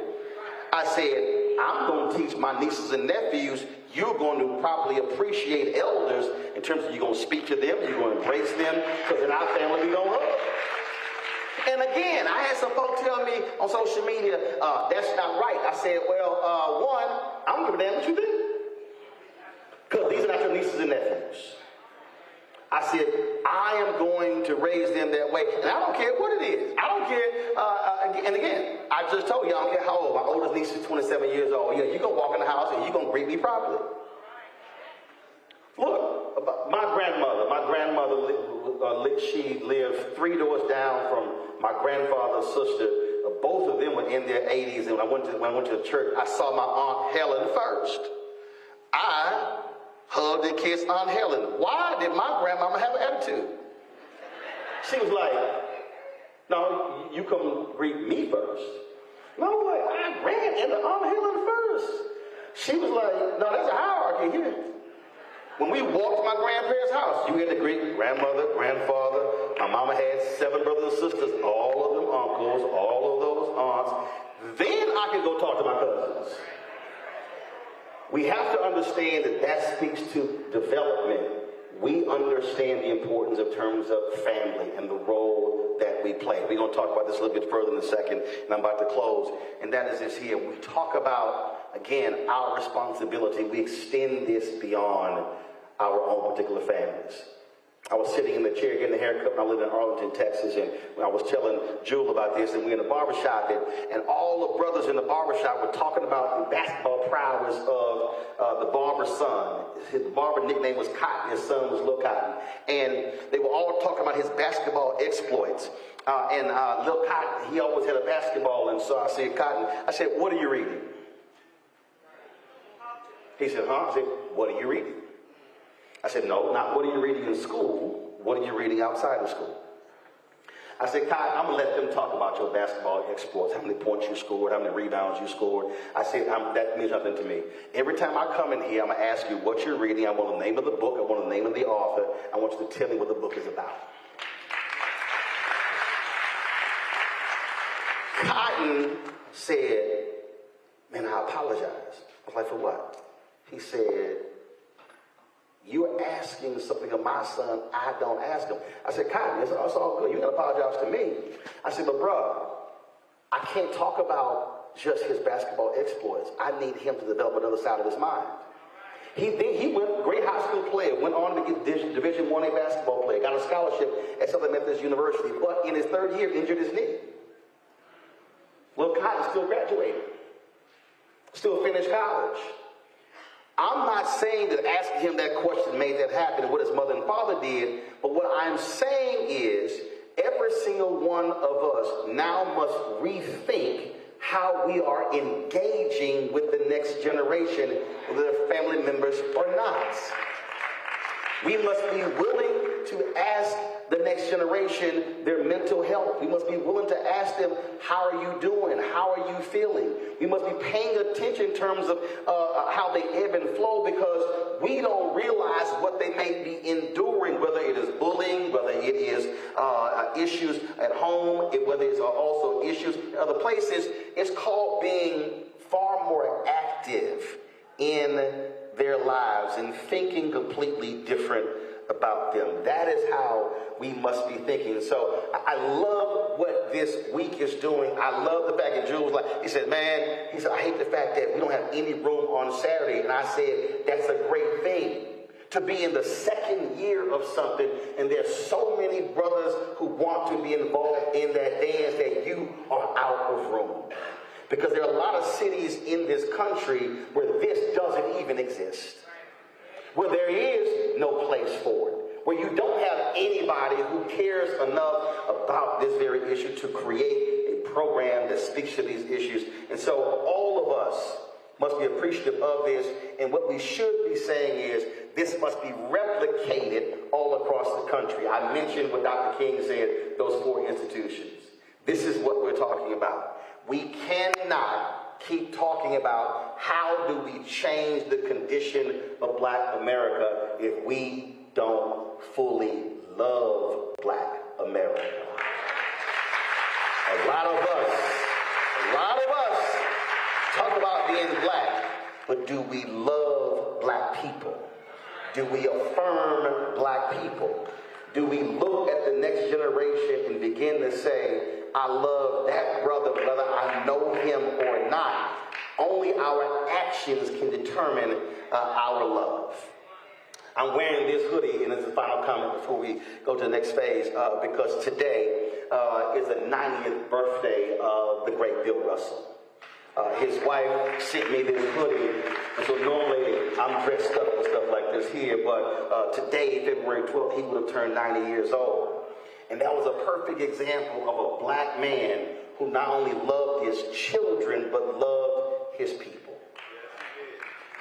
I said, I'm going to teach my nieces and nephews you're going to properly appreciate elders in terms of you're going to speak to them, you're going to embrace them, because in our family we don't hug. And again, I had some folks tell me on social media, that's not right. I said, well, one, I don't give a damn what you think. Because these are not your nieces and nephews. I said, I am going to raise them that way. And I don't care what it is. I don't care. And again, I just told you, I don't care how old. My oldest niece is 27 years old. Yeah, you're going to walk in the house and you're going to greet me properly. Look, my grandmother, she lived 3 doors down from my grandfather's sister. Both of them were in their 80s. And when I went to the church, I saw my Aunt Helen first. I hugged and kissed Aunt Helen. Why did my grandmama have an attitude? She was like, no, you come greet me first. No, I ran into Aunt Helen first. She was like, no, there's a hierarchy here. When we walked to my grandparents' house, you had to greet grandmother, grandfather. My mama had 7 brothers and sisters, all of them uncles, all of those aunts. Then I could go talk to my cousins. We have to understand that speaks to development. We understand the importance in terms of family and the role that we play. We're going to talk about this a little bit further in a second, and I'm about to close. And that is this here. We talk about, again, our responsibility. We extend this beyond our own particular families. I was sitting in the chair getting a haircut when I lived in Arlington, Texas, and when I was telling Jewel about this, and we were in the barbershop, and all the brothers in the barbershop were talking about the basketball prowess of the barber's son. His barber nickname was Cotton. His son was Lil Cotton. And they were all talking about his basketball exploits. And Lil Cotton, he always had a basketball, and so I said, Cotton, I said, what are you reading? He said, huh? I said, what are you reading? I said, no, not what are you reading in school. What are you reading outside of school? I said, Cotton, I'm going to let them talk about your basketball exploits, how many points you scored, how many rebounds you scored. I said, that means nothing to me. Every time I come in here, I'm going to ask you what you're reading. I want the name of the book. I want the name of the author. I want you to tell me what the book is about. Cotton said, man, I apologize. I was like, for what? He said, you're asking something of my son I don't ask him. I said, Cotton, it's all good. You got to apologize to me. I said, but bro, I can't talk about just his basketball exploits. I need him to develop another side of his mind. He went, great high school player, went on to get Division I basketball player, got a scholarship at Southern Methodist University, but in his third year injured his knee. Lil Cotton still graduated, still finished college. I'm not saying that asking him that question made that happen and what his mother and father did, but what I'm saying is every single one of us now must rethink how we are engaging with the next generation, whether they're family members or not. We must be willing to ask the next generation their mental health. We must be willing to ask them, how are you doing? How are you feeling? We must be paying attention in terms of how they ebb and flow, because we don't realize what they may be enduring, whether it is bullying, whether it is issues at home, whether it's also issues in other places. It's called being far more active in their lives and thinking completely different about them. That is how we must be thinking. So I love what this week is doing. I love the fact that Jules, he said, I hate the fact that we don't have any room on Saturday. And I said, that's a great thing. To be in the second year of something, and there's so many brothers who want to be involved in that dance that you are out of room. Because there are a lot of cities in this country where this doesn't even exist, where there is no place for it, where you don't have anybody who cares enough about this very issue to create a program that speaks to these issues. And so all of us must be appreciative of this, and what we should be saying is this must be replicated all across the country. I mentioned what Dr. King said, those 4 institutions. This is what we're talking about. We cannot keep talking about how do we change the condition of Black America if we don't fully love Black America. A lot of us talk about being Black, but do we love Black people? Do we affirm Black people? Do we look at the next generation and begin to say, I love that brother, whether I know him or not? Only our actions can determine our love. I'm wearing this hoodie, and it's the final comment before we go to the next phase, because today is the 90th birthday of the great Bill Russell. His wife sent me this hoodie, and so normally I'm dressed up with stuff like this here, but today, February 12th, he would have turned 90 years old. And that was a perfect example of a Black man who not only loved his children, but loved his people.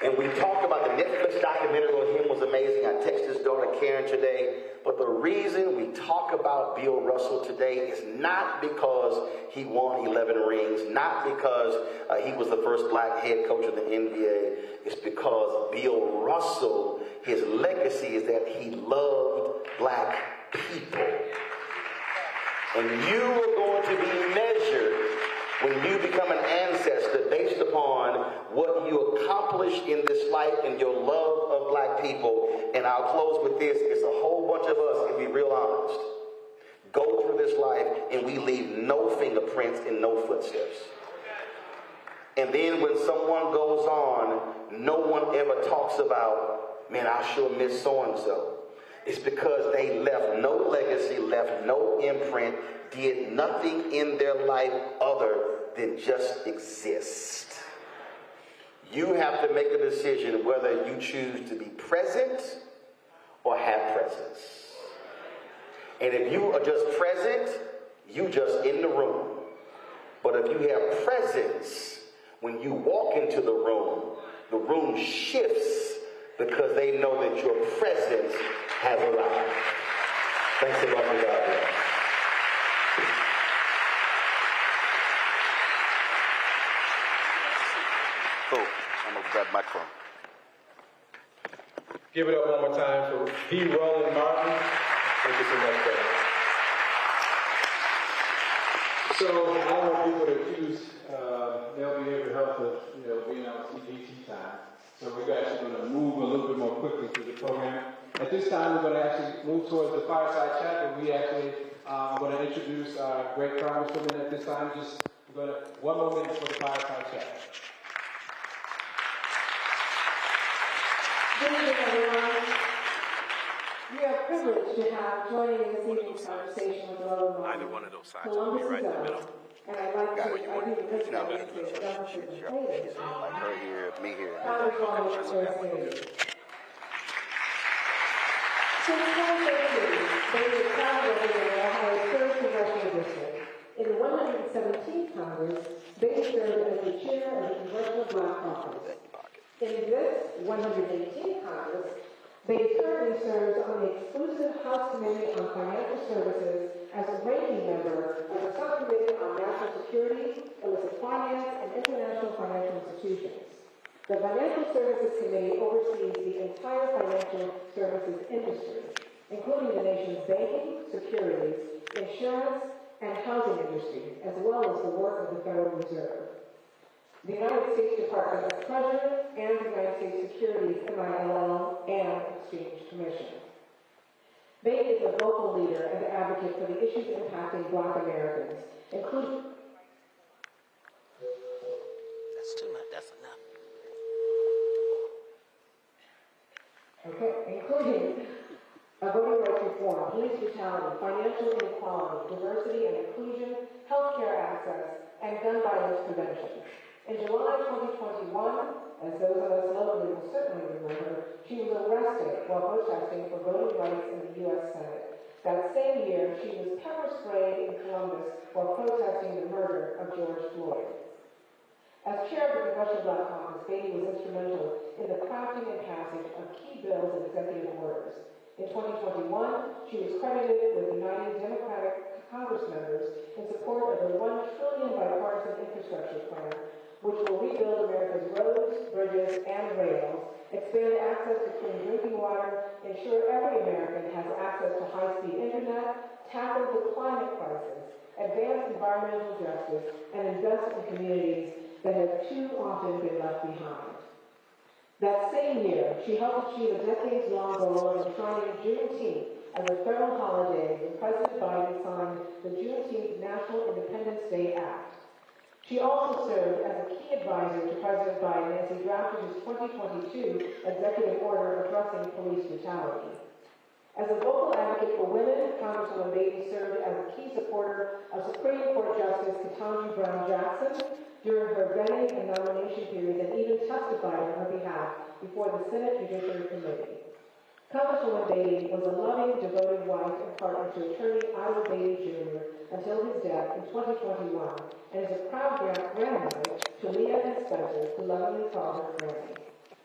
And we talked about the Netflix documentary on him was amazing. I texted his daughter Karen today. But the reason we talk about Bill Russell today is not because he won 11 rings, not because he was the first Black head coach of the NBA. It's because Bill Russell, his legacy is that he loved Black people. And you are going to be measured when you become an ancestor based upon what you accomplish in this life and your love of Black people. And I'll close with this. It's a whole bunch of us, if we're real honest, go through this life and we leave no fingerprints and no footsteps. And then when someone goes on, no one ever talks about, man, I sure miss so-and-so. It's because they left no legacy, left no imprint, did nothing in their life other than just exist. You have to make a decision whether you choose to be present or have presence. And if you are just present, you just in the room. But if you have presence, when you walk into the room shifts because they know that your presence has arrived. Thanks a lot for God. Cool. I'm going to grab the microphone. Give it up one more time for P. Roland Martin. Thank you so much, brother. So I don't want people to accuse male behavioral health of being on TBT time. So we're actually going to move a little bit more quickly through the program. At this time, we're going to actually move towards the fireside chat, and we actually are going to introduce our great congresswoman at this time. Just we're going to 1 more minute for the fireside chat. Good evening, everyone. We are privileged to have joining in this evening's conversation with Roland Either one of those sides. Columbus Right in the is middle. and I'd like to, I think this No, is like her here, me here. Congresswoman Joyce Daly. Since 2013, they were proud of the Ohio's 3rd Congressional District. In the 117th Congress, they served as the chair of the Congressional Black Caucus. In this 118th Congress, they currently serves on the exclusive House Committee on Financial Services as a ranking member of the Subcommittee on National Security, Illicit Finance, and International Financial Institutions. The Financial Services Committee oversees the entire financial services industry, including the nation's banking, securities, insurance, and housing industry, as well as the work of the Federal Reserve. The United States Department of Treasury and the United States Securities MILL and Exchange Commission. Bain is a vocal leader and advocate for the issues impacting Black Americans, including... That's too much, that's enough. Okay, including voting rights reform, police brutality, financial inequality, diversity and inclusion, healthcare access, and gun violence prevention. In July 2021, as those of us locally will certainly remember, she was arrested while protesting for voting rights in the U.S. Senate. That same year, she was pepper sprayed in Columbus while protesting the murder of George Floyd. As chair of the Congressional Black Caucus, Beatty was instrumental in the crafting and passage of key bills and executive orders. In 2021, she was credited with uniting Democratic Congress members in support of the $1 trillion bipartisan infrastructure plan, which will rebuild America's roads, bridges, and rails, expand access to clean drinking water, ensure every American has access to high-speed internet, tackle the climate crisis, advance environmental justice, and invest in communities that have too often been left behind. That same year, she helped achieve a decades-long goal of enshrining Juneteenth as a federal holiday when President Biden signed the Juneteenth National Independence Day Act. She also served as a key advisor to President Biden as he drafted his 2022 executive order addressing police brutality. As a vocal advocate for women, Congresswoman Beatty served as a key supporter of Supreme Court Justice Ketanji Brown Jackson during her vetting and nomination period and even testified on her behalf before the Senate Judiciary Committee. Congresswoman Beatty was a loving, devoted wife and partner to attorney Otto Beatty Jr. until his death in 2021, and is a proud grandmother to Leah and Spencer, who lovingly call her Granny.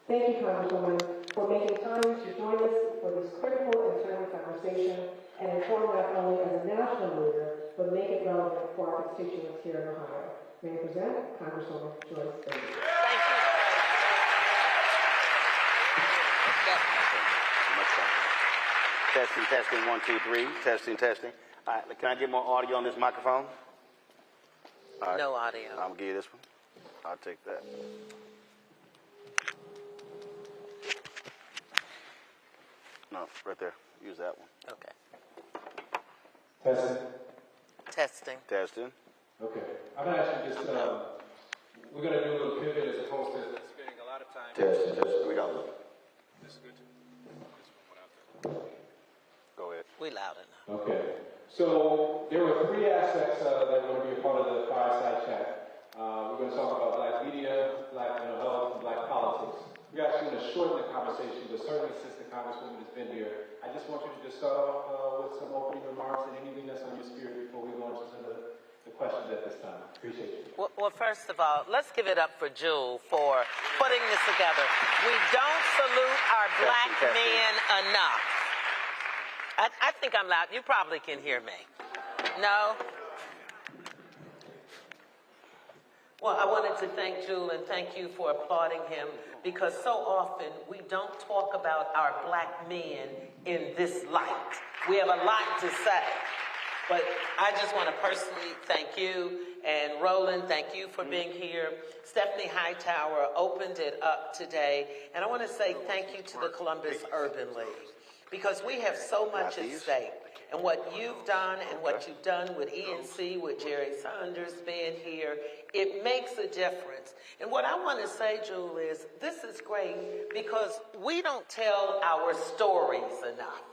Thank you, Congresswoman, for making time to join us for this critical and timely conversation and inform not only as a national leader, but make it relevant for our constituents here in Ohio. May I present Congresswoman Joyce Daly. Testing, testing, 1, 2, 3. Testing, testing. All right, can I get more audio on this microphone? All right. No audio. I'm gonna give you this one. I'll take that. No, right there. Use that one. Okay. Testing. Testing. Testing. Okay. I'm gonna actually just we're gonna do a little pivot as opposed to spending a lot of time. Testing, testing. We got one. This is good. Go ahead. We loud enough. Okay. So there were 3 aspects that are going to be a part of the fireside chat. We're going to talk about Black media, Black mental health, and Black politics. We're actually going to shorten the conversation, but certainly since the Congresswoman has been here, I just want you to just start off with some opening remarks and anything that's on your spirit before we go into some of the questions at this time. Appreciate you. Well, first of all, let's give it up for Jewel for putting this together. We don't salute our Black men enough. I think I'm loud. You probably can hear me. No? Well, I wanted to thank Jewel and thank you for applauding him, because so often we don't talk about our Black men in this light. We have a lot to say. But I just want to personally thank you, and Roland, thank you for being here. Stephanie Hightower opened it up today, and I want to say thank you to the Columbus Urban League, because we have so much at stake. And what you've done and what you've done with ENC, with Jerry Saunders being here, it makes a difference. And what I want to say, Jewel, is this is great because we don't tell our stories enough.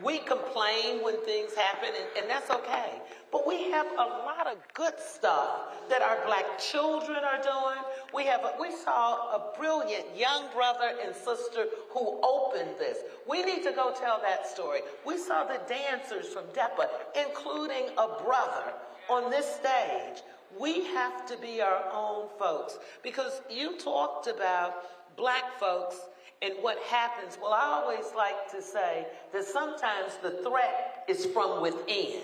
We complain when things happen, and that's okay. But we have a lot of good stuff that our black children are doing. We saw a brilliant young brother and sister who opened this. We need to go tell that story. We saw the dancers from DEPA, including a brother, on this stage. We have to be our own folks, because you talked about black folks and what happens. Well, I always like to say that sometimes the threat is from within.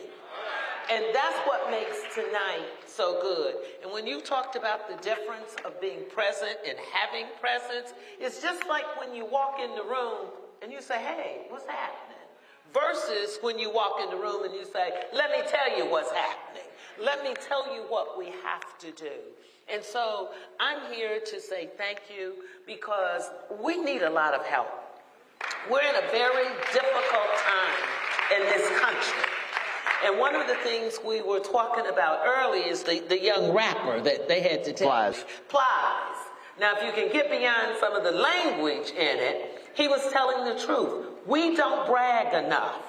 And that's what makes tonight so good. And when you talked about the difference of being present and having presence, it's just like when you walk in the room and you say, hey, what's happening? Versus when you walk in the room and you say, let me tell you what's happening. Let me tell you what we have to do. And so I'm here to say thank you, because we need a lot of help. We're in a very difficult time in this country. And one of the things we were talking about earlier is the young rapper that they had to take. Plies. Now, if you can get beyond some of the language in it, he was telling the truth. We don't brag enough.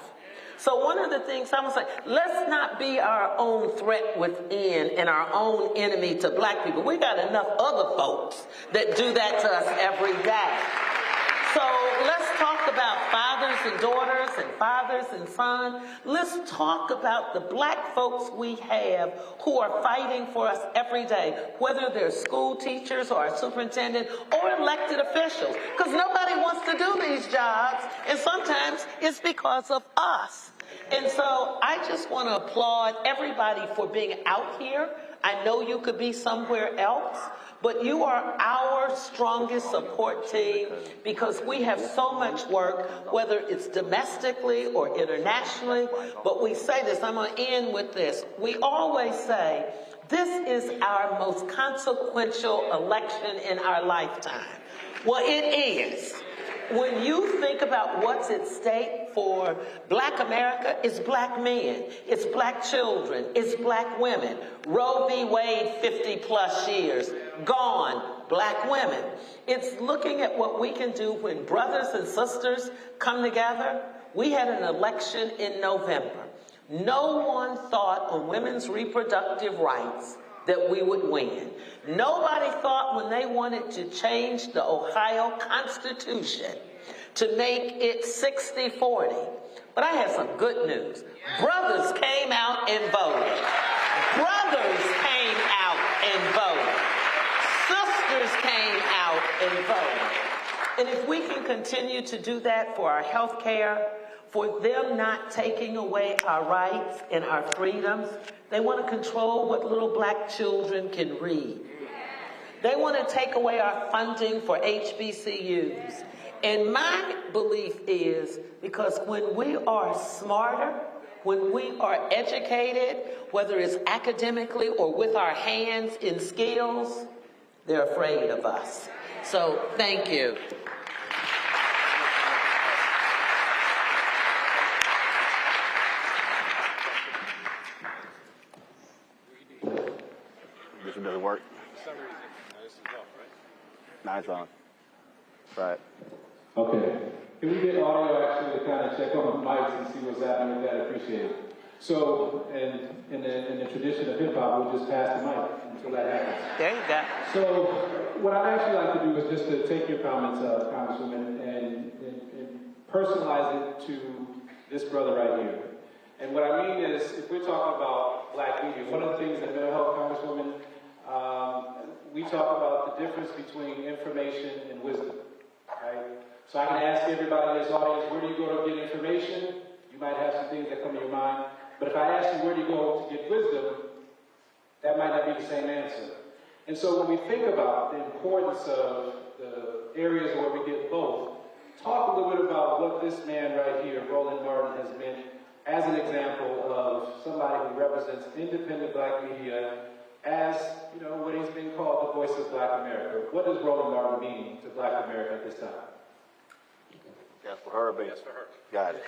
So one of the things I was like, let's not be our own threat within and our own enemy to black people. We got enough other folks that do that to us every day. So let's talk about fathers and daughters and fathers and sons. Let's talk about the black folks we have who are fighting for us every day, whether they're school teachers or a superintendent or elected officials, because nobody wants to do these jobs, and sometimes it's because of us. And so I just want to applaud everybody for being out here. I know you could be somewhere else, but you are our strongest support team, because we have so much work, whether it's domestically or internationally. But we say this, I'm going to end with this. We always say, this is our most consequential election in our lifetime. Well, it is. When you think about what's at stake for black America, it's black men, it's black children, it's black women. Roe v. Wade, 50 plus years, gone, black women. It's looking at what we can do when brothers and sisters come together. We had an election in November. No one thought on women's reproductive rights that we would win. Nobody thought when they wanted to change the Ohio Constitution to make it 60-40. But I have some good news. Brothers came out and voted. Brothers came out and voted. Sisters came out and voted. And if we can continue to do that for our health care, for them not taking away our rights and our freedoms, they want to control what little black children can read. They want to take away our funding for HBCUs. And my belief is, because when we are smarter, when we are educated, whether it's academically or with our hands in skills, they're afraid of us. So thank you. This one doesn't work. Nice on. Right. Okay. Can we get audio actually to kind of check on the mics and see what's happening with that? Appreciate it. So, in the tradition of hip hop, we'll just pass the mic until that happens. There you go. So, what I'd actually like to do is just to take your comments, Congresswoman, and personalize it to this brother right here. And what I mean is, if we're talking about black media, one of the things that mental health, Congresswoman, we talk about the difference between information and wisdom, right? So I can ask everybody in this audience, where do you go to get information? You might have some things that come to your mind. But if I ask you, where do you go to get wisdom? That might not be the same answer. And so when we think about the importance of the areas where we get both, talk a little bit about what this man right here, Roland Martin, has meant as an example of somebody who represents independent black media as, you know, what he's been called the voice of black America. What does Roland Martin mean to black America at this time? That's for her, baby. That's for her. Got it.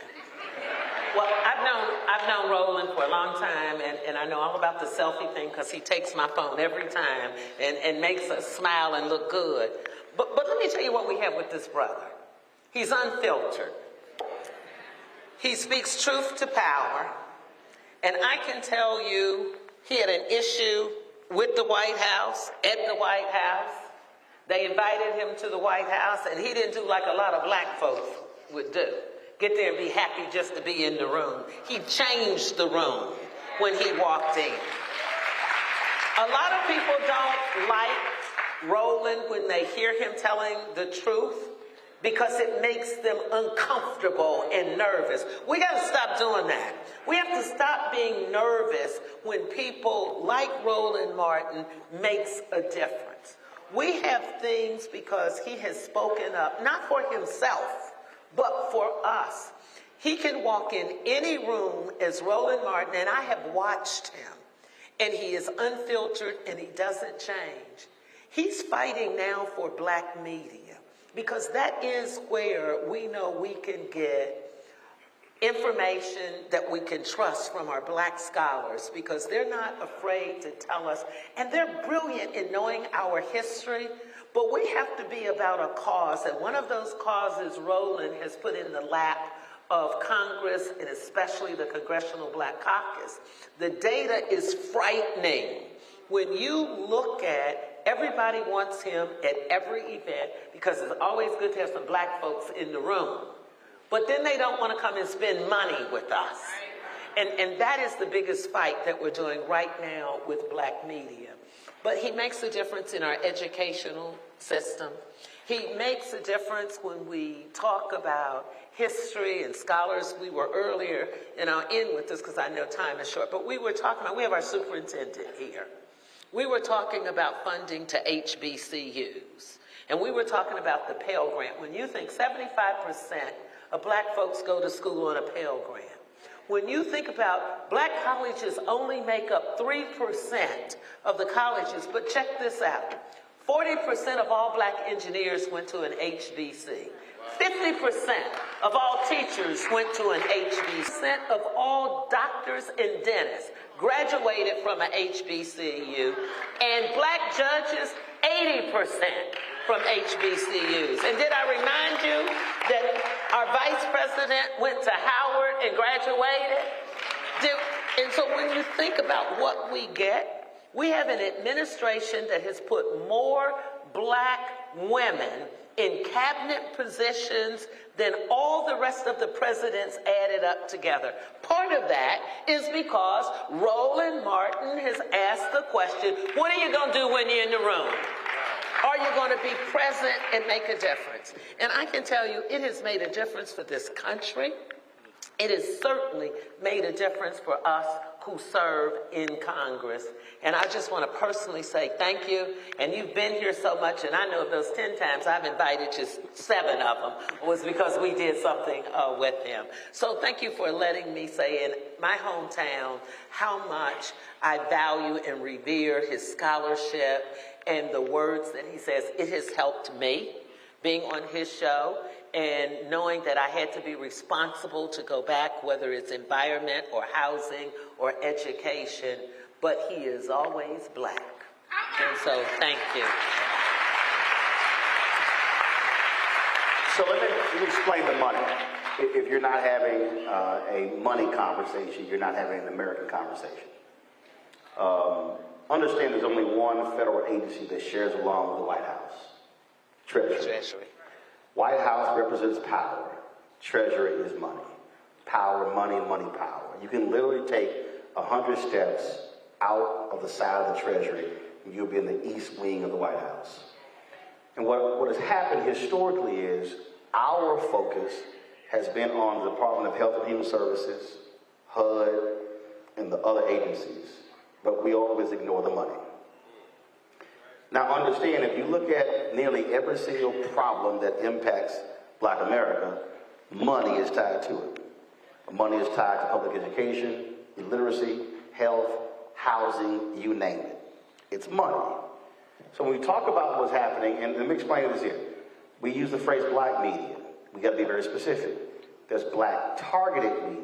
Well, I've known Roland for a long time, and I know all about the selfie thing because he takes my phone every time and makes us smile and look good. But let me tell you what we have with this brother. He's unfiltered. He speaks truth to power. And I can tell you he had an issue with the White House, at the White House. They invited him to the White House, and he didn't do like a lot of black folks would do. Get there and be happy just to be in the room. He changed the room when he walked in. A lot of people don't like Roland when they hear him telling the truth because it makes them uncomfortable and nervous. We got to stop doing that. We have to stop being nervous when people like Roland Martin makes a difference. We have things because he has spoken up, not for himself, but for us. He can walk in any room as Roland Martin, and I have watched him, and he is unfiltered and he doesn't change. He's fighting now for black media because that is where we know we can get information that we can trust from our black scholars because they're not afraid to tell us, and they're brilliant in knowing our history, but we have to be about a cause, and one of those causes Roland has put in the lap of Congress and especially the Congressional Black Caucus. The data is frightening. When you look at everybody wants him at every event because it's always good to have some black folks in the room. But then they don't want to come and spend money with us. And that is the biggest fight that we're doing right now with black media. But he makes a difference in our educational system. He makes a difference when we talk about history and scholars. We were earlier, and I'll end with this because I know time is short, but we were talking about, we have our superintendent here. We were talking about funding to HBCUs, and we were talking about the Pell Grant. When you think 75% of black folks go to school on a Pell Grant, when you think about black colleges only make up 3% of the colleges, but check this out. 40% of all black engineers went to an HBC. 50% of all teachers went to an HBC. Of all doctors and dentists graduated from an HBCU, and black judges, 80% from HBCUs. And did I remind you that our vice president went to Howard and graduated? And so when you think about what we get, we have an administration that has put more black women in cabinet positions than all the rest of the presidents added up together. Part of that is because Roland Martin has asked the question, what are you going to do when you're in the room? Are you going to be present and make a difference? And I can tell you, it has made a difference for this country. It has certainly made a difference for us who serve in Congress. And I just want to personally say thank you. And you've been here so much, and I know of those 10 times I've invited you, 7 of them was because we did something with him. So thank you for letting me say in my hometown how much I value and revere his scholarship and the words that he says. It has helped me being on his show and knowing that I had to be responsible to go back, whether it's environment or housing or education, but he is always black. And so thank you. So let me explain the money. If you're not having a money conversation, you're not having an American conversation. Understand there's only one federal agency that shares along with the White House. Treasury. White House represents power. Treasury is money. Power, money, money, power. You can literally take 100 steps out of the side of the Treasury and you'll be in the east wing of the White House. And what has happened historically is our focus has been on the Department of Health and Human Services, HUD, and the other agencies. But we always ignore the money. Now understand, if you look at nearly every single problem that impacts black America, money is tied to it. Money is tied to public education, literacy, health, housing, you name it. It's money. So when we talk about what's happening, and let me explain this here. We use the phrase black media. We got to be very specific. There's black targeted media.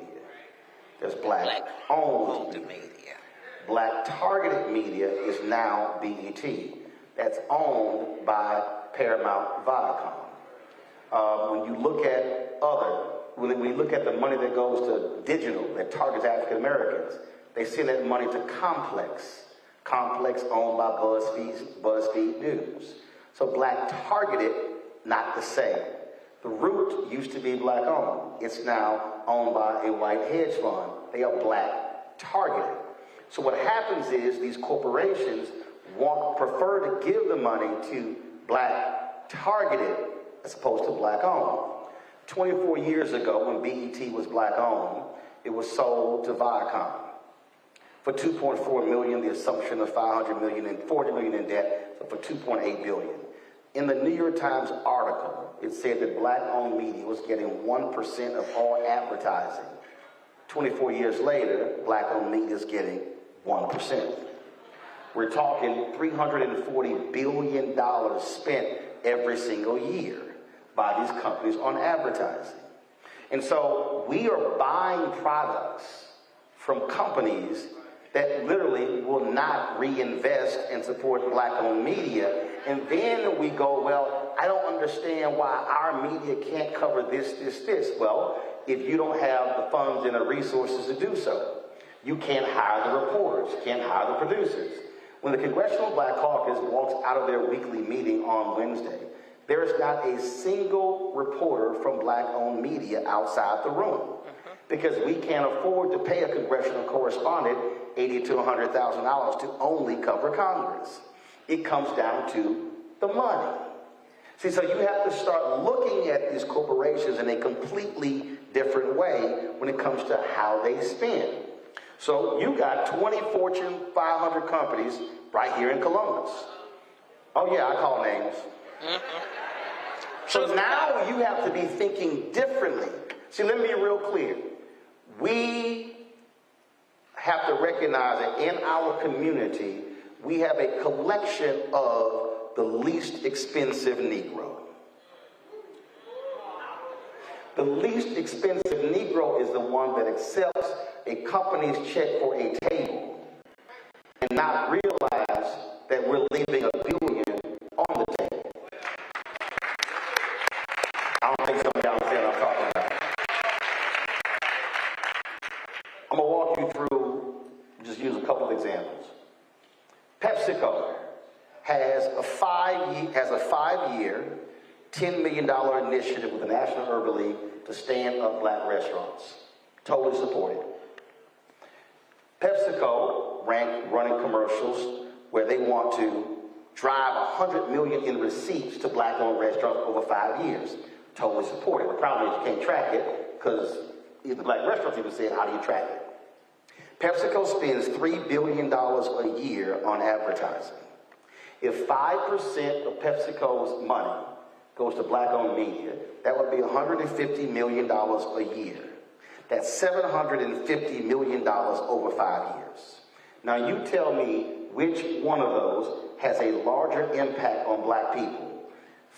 There's black owned media. Black targeted media is now BET. That's owned by Paramount Viacom. When you look at when we look at the money that goes to digital, that targets African Americans, they send that money to Complex. Complex owned by BuzzFeed News. So black targeted, not the same. The Root used to be black owned. It's now owned by a white hedge fund. They are black targeted. So what happens is these corporations prefer to give the money to black targeted as opposed to black owned. 24 years ago, when BET was black owned, it was sold to Viacom for $2.4 million, the assumption of $500 million and $40 million in debt, so for $2.8 billion. In the New York Times article, it said that black-owned media was getting 1% of all advertising. 24 years later, black-owned media is getting 1%. We're talking $340 billion spent every single year by these companies on advertising. And so we are buying products from companies that literally will not reinvest and support black-owned media. And then we go, well, I don't understand why our media can't cover this. Well, if you don't have the funds and the resources to do so, you can't hire the reporters, can't hire the producers. When the Congressional Black Caucus walks out of their weekly meeting on Wednesday, there is not a single reporter from black-owned media outside the room because we can't afford to pay a congressional correspondent $80,000 to $100,000 to only cover Congress. It comes down to the money. See, so you have to start looking at these corporations in a completely different way when it comes to how they spend. So you got 20 Fortune 500 companies right here in Columbus. Oh yeah, I call names. So now you have to be thinking differently. See, let me be real clear. We have to recognize that in our community, we have a collection of the least expensive Negro. The least expensive Negro is the one that accepts a company's check for a table and not realize that we're leaving $1 billion on the table. I don't think some of y'all understand what I'm talking about. I'm going to walk you through, just use a couple of examples. PepsiCo has a five-year, $10 million initiative with the National Urban League to stand up black restaurants. Totally supported. PepsiCo running commercials where they want to drive $100 million in receipts to black-owned restaurants over 5 years. Totally supported. The problem is you can't track it because the black restaurants even said, how do you track it? PepsiCo spends $3 billion a year on advertising. If 5% of PepsiCo's money goes to black-owned media, that would be $150 million a year. That's $750 million over 5 years. Now you tell me which one of those has a larger impact on black people.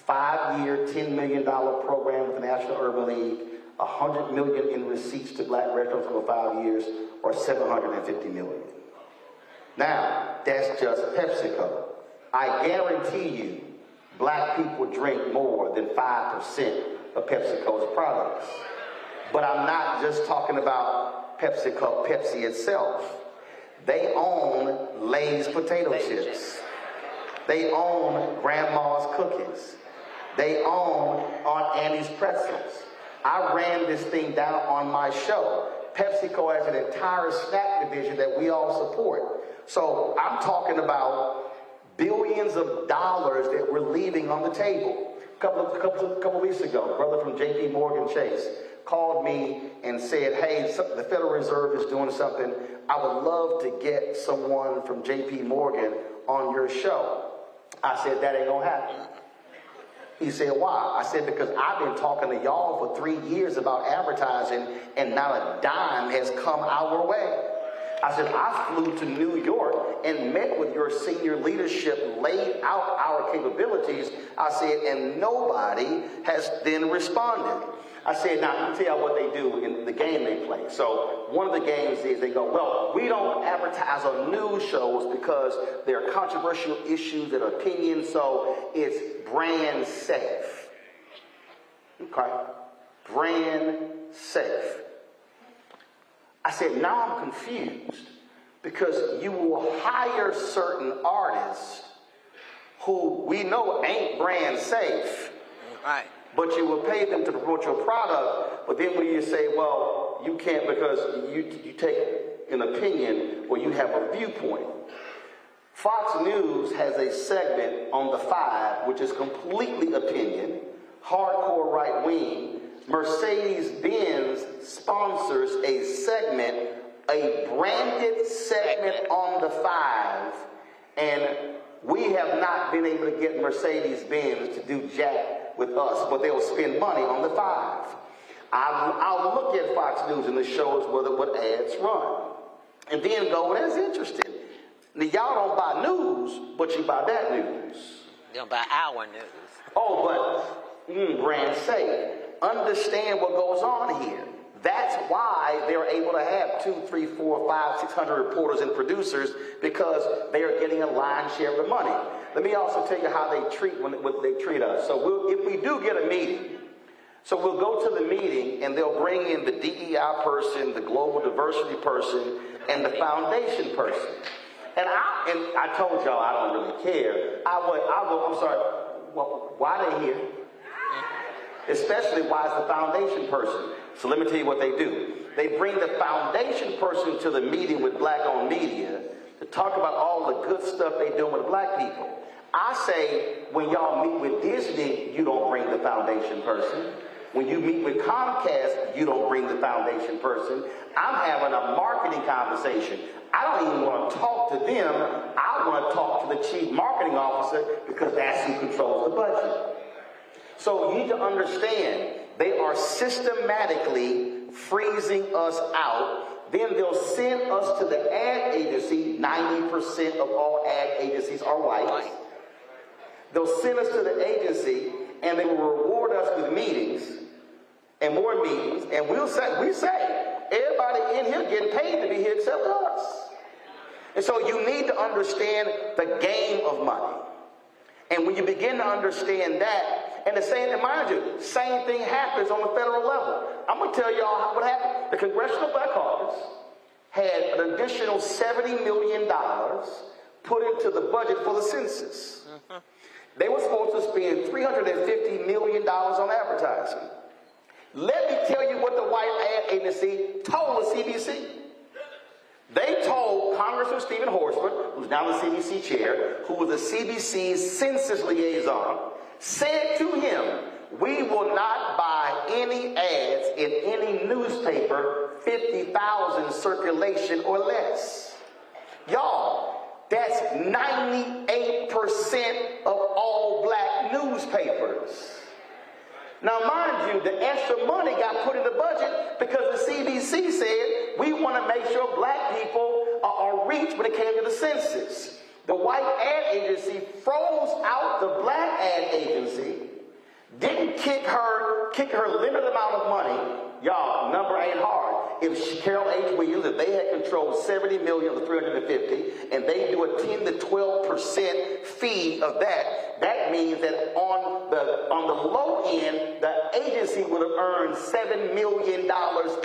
5-year, $10 million program with the National Urban League, $100 million in receipts to black restaurants over 5 years, or $750 million. Now, that's just PepsiCo. I guarantee you, black people drink more than 5% of PepsiCo's products. But I'm not just talking about Pepsi itself. They own Lay's potato chips. They own Grandma's cookies. They own Aunt Annie's pretzels. I ran this thing down on my show. PepsiCo has an entire snack division that we all support. So I'm talking about billions of dollars that we're leaving on the table. A couple weeks ago, a brother from JP Morgan Chase called me and said, hey, the Federal Reserve is doing something. I would love to get someone from JP Morgan on your show. I said, that ain't gonna happen. He said, why? I said, because I've been talking to y'all for 3 years about advertising, and not a dime has come our way. I said, I flew to New York and met with your senior leadership, laid out our capabilities. I said, and nobody has then responded. I said, now, let me tell you what they do in the game they play. So one of the games is they go, well, we don't advertise on news shows because there are controversial issues and opinions, so it's brand safe. Okay, brand safe. I said, now I'm confused because you will hire certain artists who we know ain't brand safe. Right. But you will pay them to promote your product, but then when you say, well, you can't because you take an opinion or you have a viewpoint. Fox News has a segment on The Five, which is completely opinion, hardcore right-wing. Mercedes-Benz sponsors a segment, a branded segment on The Five, and we have not been able to get Mercedes-Benz to do jack with us, but they'll spend money on The Five. I'll look at Fox News and the shows what ads run, and then go, well, that's interesting. Now, y'all don't buy news, but you buy that news. You don't buy our news. Oh, but brand safe. Understand what goes on here. That's why they're able to have 2, 3, 4, 5, 600 reporters and producers, because they are getting a lion's share of the money. Let me also tell you how they treat when they treat us. So if we do get a meeting, so we'll go to the meeting and they'll bring in the DEI person, the global diversity person, and the foundation person. And I told y'all I don't really care. I'm sorry. Well, why are they here? Especially why is the foundation person? So let me tell you what they do. They bring the foundation person to the meeting with Black-owned media to talk about all the good stuff they're doing with Black people. I say, when y'all meet with Disney, you don't bring the foundation person. When you meet with Comcast, you don't bring the foundation person. I'm having a marketing conversation. I don't even want to talk to them. I want to talk to the chief marketing officer, because that's who controls the budget. So you need to understand, they are systematically freezing us out. Then they'll send us to the ad agency. 90% of all ad agencies are white. They'll send us to the agency, and they will reward us with meetings and more meetings. And we say, everybody in here getting paid to be here except us. And so you need to understand the game of money. And when you begin to understand that, and the same, and mind you, same thing happens on the federal level. I'm going to tell y'all what happened. The Congressional Black Caucus had an additional $70 million put into the budget for the census. They were supposed to spend $350 million on advertising. Let me tell you what the white ad agency told the CBC. They told Congressman Stephen Horsford, who's now the CBC chair, who was the CBC's census liaison, said to him, we will not buy any ads in any newspaper 50,000 circulation or less. Y'all, that's 98% of all Black newspapers. Now, mind you, the extra money got put in the budget because the CBC said we want to make sure Black people are reached when it came to the census. The white ad agency froze out the Black ad agency, didn't kick her limited amount of money. Y'all, number ain't hard. If Carol H. Williams, if they had controlled 70 million of the 350, and they do a 10 to 12% fee of that, that means that on the low end, the agency would have earned $7 million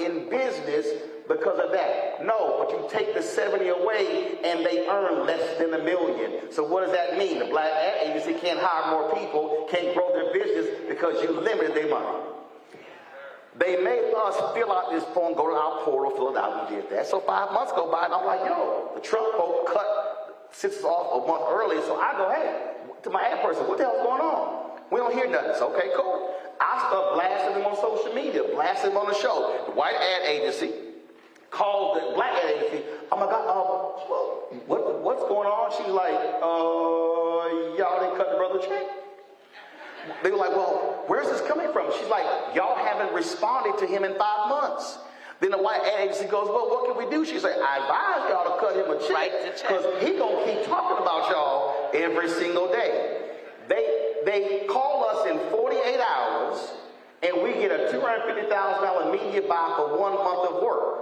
in business because of that. No, but you take the 70 away and they earn less than $1 million. So what does that mean? The Black ad agency can't hire more people, can't grow their business because you limited their money. They made us fill out this form, go to our portal, fill it out. We did that. So 5 months go by and I'm like, yo, the Trump folk cut census off a month early. So I go, hey, to my ad person, what the hell's going on? We don't hear nothing. So, okay, cool. I start blasting them on social media, blasting them on the show. The white ad agency called the Black ad agency. Oh my God, what's going on? She's like, y'all didn't cut the brother check. They were like, well, where's this coming from? She's like, y'all haven't responded to him in 5 months. Then the white ad agency goes, well, what can we do? She's like, I advise y'all to cut him a check because he gonna keep talking about y'all every single day. They call us in 48 hours and we get a $250,000 media buy for 1 month of work.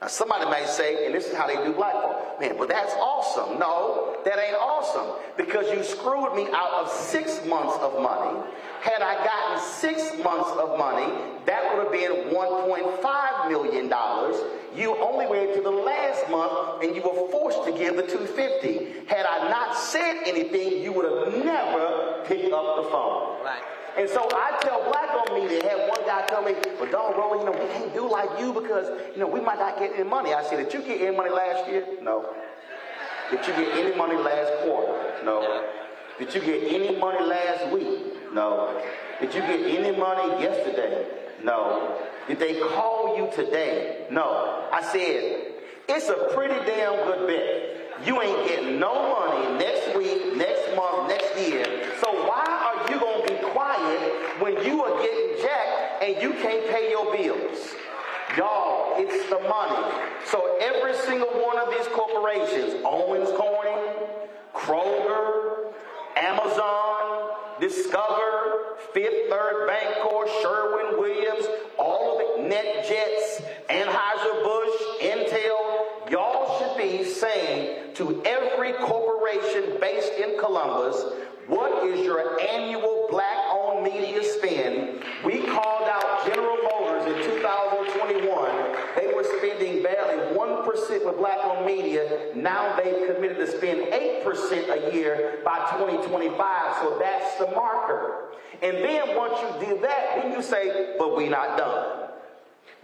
Now somebody may say, and this is how they do black folk, man, well that's awesome. No, that ain't awesome because you screwed me out of 6 months of money. Had I gotten 6 months of money, that would have been $1.5 million. You only waited to the last month and you were forced to give the $250,000. Had I not said anything, you would have never picked up the phone. Right. And so I tell black on media, had one guy tell me, well, Don Roland, we can't do like you because, we might not get any money. I said, did you get any money last year? No. Did you get any money last quarter? No. Did you get any money last week? No. Did you get any money yesterday? No. Did they call you today? No. I said, it's a pretty damn good bet. You ain't getting no money next week, next month, next year. So why are you going to be quiet when you are getting jacked and you can't pay your bills? Y'all, it's the money. So every single one of these corporations, Owens Corning, Kroger, Amazon, Discover, Fifth Third Bancorp, Sherwin-Williams, all of it, NetJets, Anheuser-Busch, Intel, y'all should be saying to every corporation based in Columbus, what is your annual black-owned media spend? We called out General Motors in 2021. They were spending barely 1% with black-owned media. Now they've committed to spend 8% a year by 2025. So that's the marker. And then once you do that, then you say, but we not done.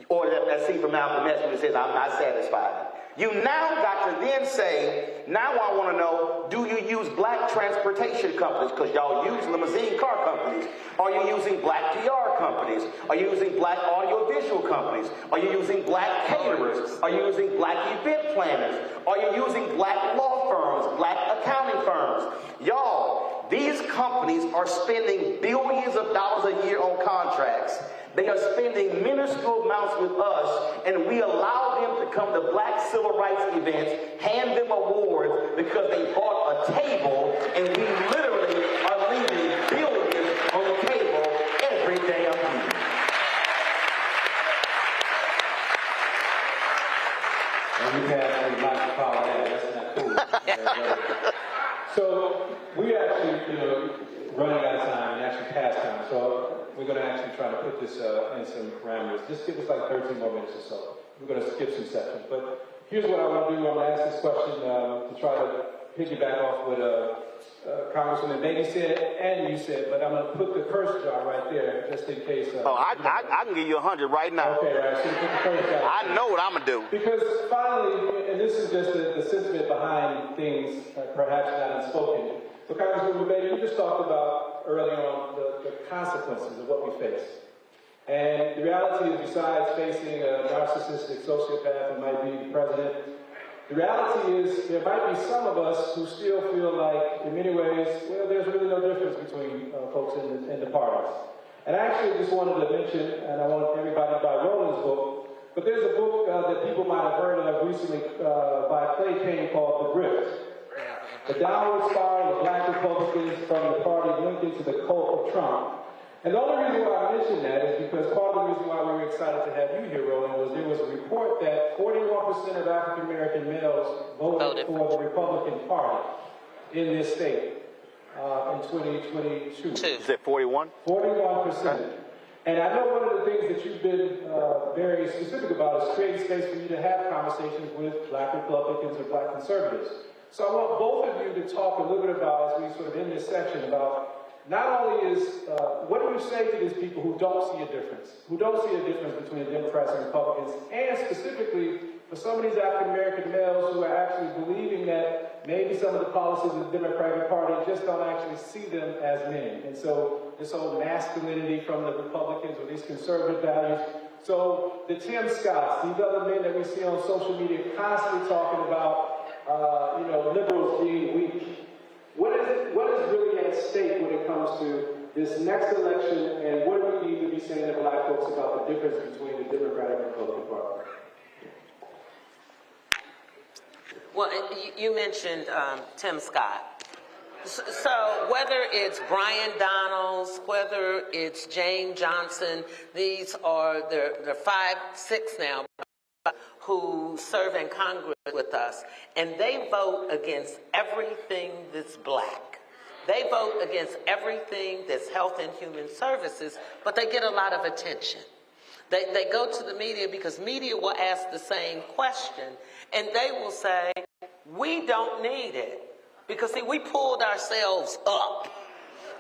Or that scene from Malcolm X when it says, I'm not satisfied. You now got to then say, now I want to know, do you use black transportation companies? Because y'all use limousine car companies. Are you using black PR companies? Are you using black audiovisual companies? Are you using black caterers? Are you using black event planners? Are you using black law firms, black accounting firms? Y'all, these companies are spending billions of dollars a year on contracts. They are spending minuscule amounts with us, and we allow them to come to black civil rights events, hand them awards because they bought a table, and we literally are leaving billions on the table every day of the year. And we have to like to follow that. That's not cool. So we actually, running out of time and actually past time. So we're going to actually try to put this in some parameters. Just give us like 13 more minutes or so. We're going to skip some sections. But here's what I want to do. I'm going to ask this question to try to piggyback off what Congresswoman Beatty said and you said, but I'm going to put the curse jar right there just in case. I can give you 100 right now. Okay, right. So put the curse jar. I know what I'm going to do. Because finally, and this is just the sentiment behind things perhaps not unspoken, but Congresswoman Beatty, you just talked about early on the consequences of what we face. And the reality is, besides facing a narcissistic sociopath who might be the president, the reality is there might be some of us who still feel like, in many ways, well, there's really no difference between folks in the parties. And I actually just wanted to mention, and I want everybody to buy Roland's book, but there's a book that people might have heard of recently by Clay Payne called The Grift. The downward spiral of black Republicans from the party linked into the cult of Trump. And the only reason why I mention that is because part of the reason why we were excited to have you here, Roland, was there was a report that 41% of African American males voted for the Republican Party in this state in 2022. Is it 41? 41%. And I know one of the things that you've been very specific about is creating space for you to have conversations with black Republicans or black conservatives. So I want both of you to talk a little bit about, as we sort of end this section, about not only is, what do you say to these people who don't see a difference between the Democrats and Republicans, and specifically for some of these African-American males who are actually believing that maybe some of the policies of the Democratic Party just don't actually see them as men. And so this whole masculinity from the Republicans or these conservative values. So the Tim Scotts, these other men that we see on social media constantly talking about liberals being weak. What is really at stake when it comes to this next election, and what do we need to be saying to black folks about the difference between the Democratic and Republican Party? Well, you mentioned Tim Scott. So whether it's Brian Donalds, whether it's Jane Johnson, these are there are 5, 6 now who serve in Congress with us, and they vote against everything that's black. They vote against everything that's health and human services, but they get a lot of attention. They go to the media because media will ask the same question, and they will say, we don't need it. Because, see, we pulled ourselves up.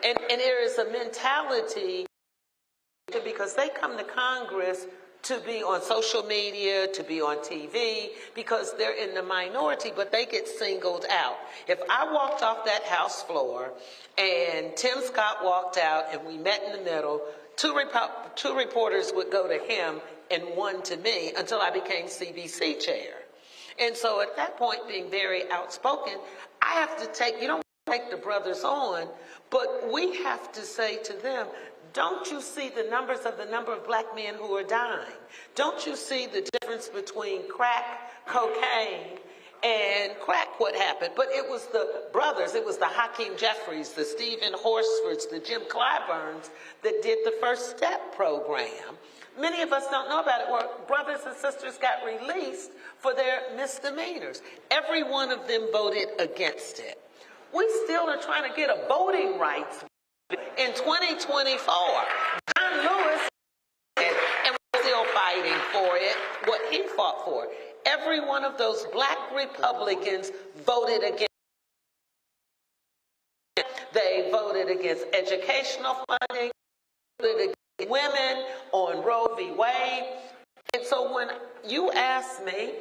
And there is a mentality, because they come to Congress to be on social media, to be on TV, because they're in the minority, but they get singled out. If I walked off that House floor and Tim Scott walked out and we met in the middle, two reporters would go to him and one to me until I became CBC chair. And so at that point, being very outspoken, I have to take, you don't take the brothers on, but we have to say to them, don't you see the number of black men who are dying? Don't you see the difference between crack, cocaine, and crack, what happened? But it was the brothers, it was the Hakeem Jeffries, the Stephen Horsfords, the Jim Clyburns that did the First Step program. Many of us don't know about it, where brothers and sisters got released for their misdemeanors. Every one of them voted against it. We still are trying to get a voting rights in 2024. John Lewis, and we're still fighting for it, what he fought for. Every one of those black Republicans voted against it. They voted against educational funding, voted against women on Roe v. Wade. And so when you ask me,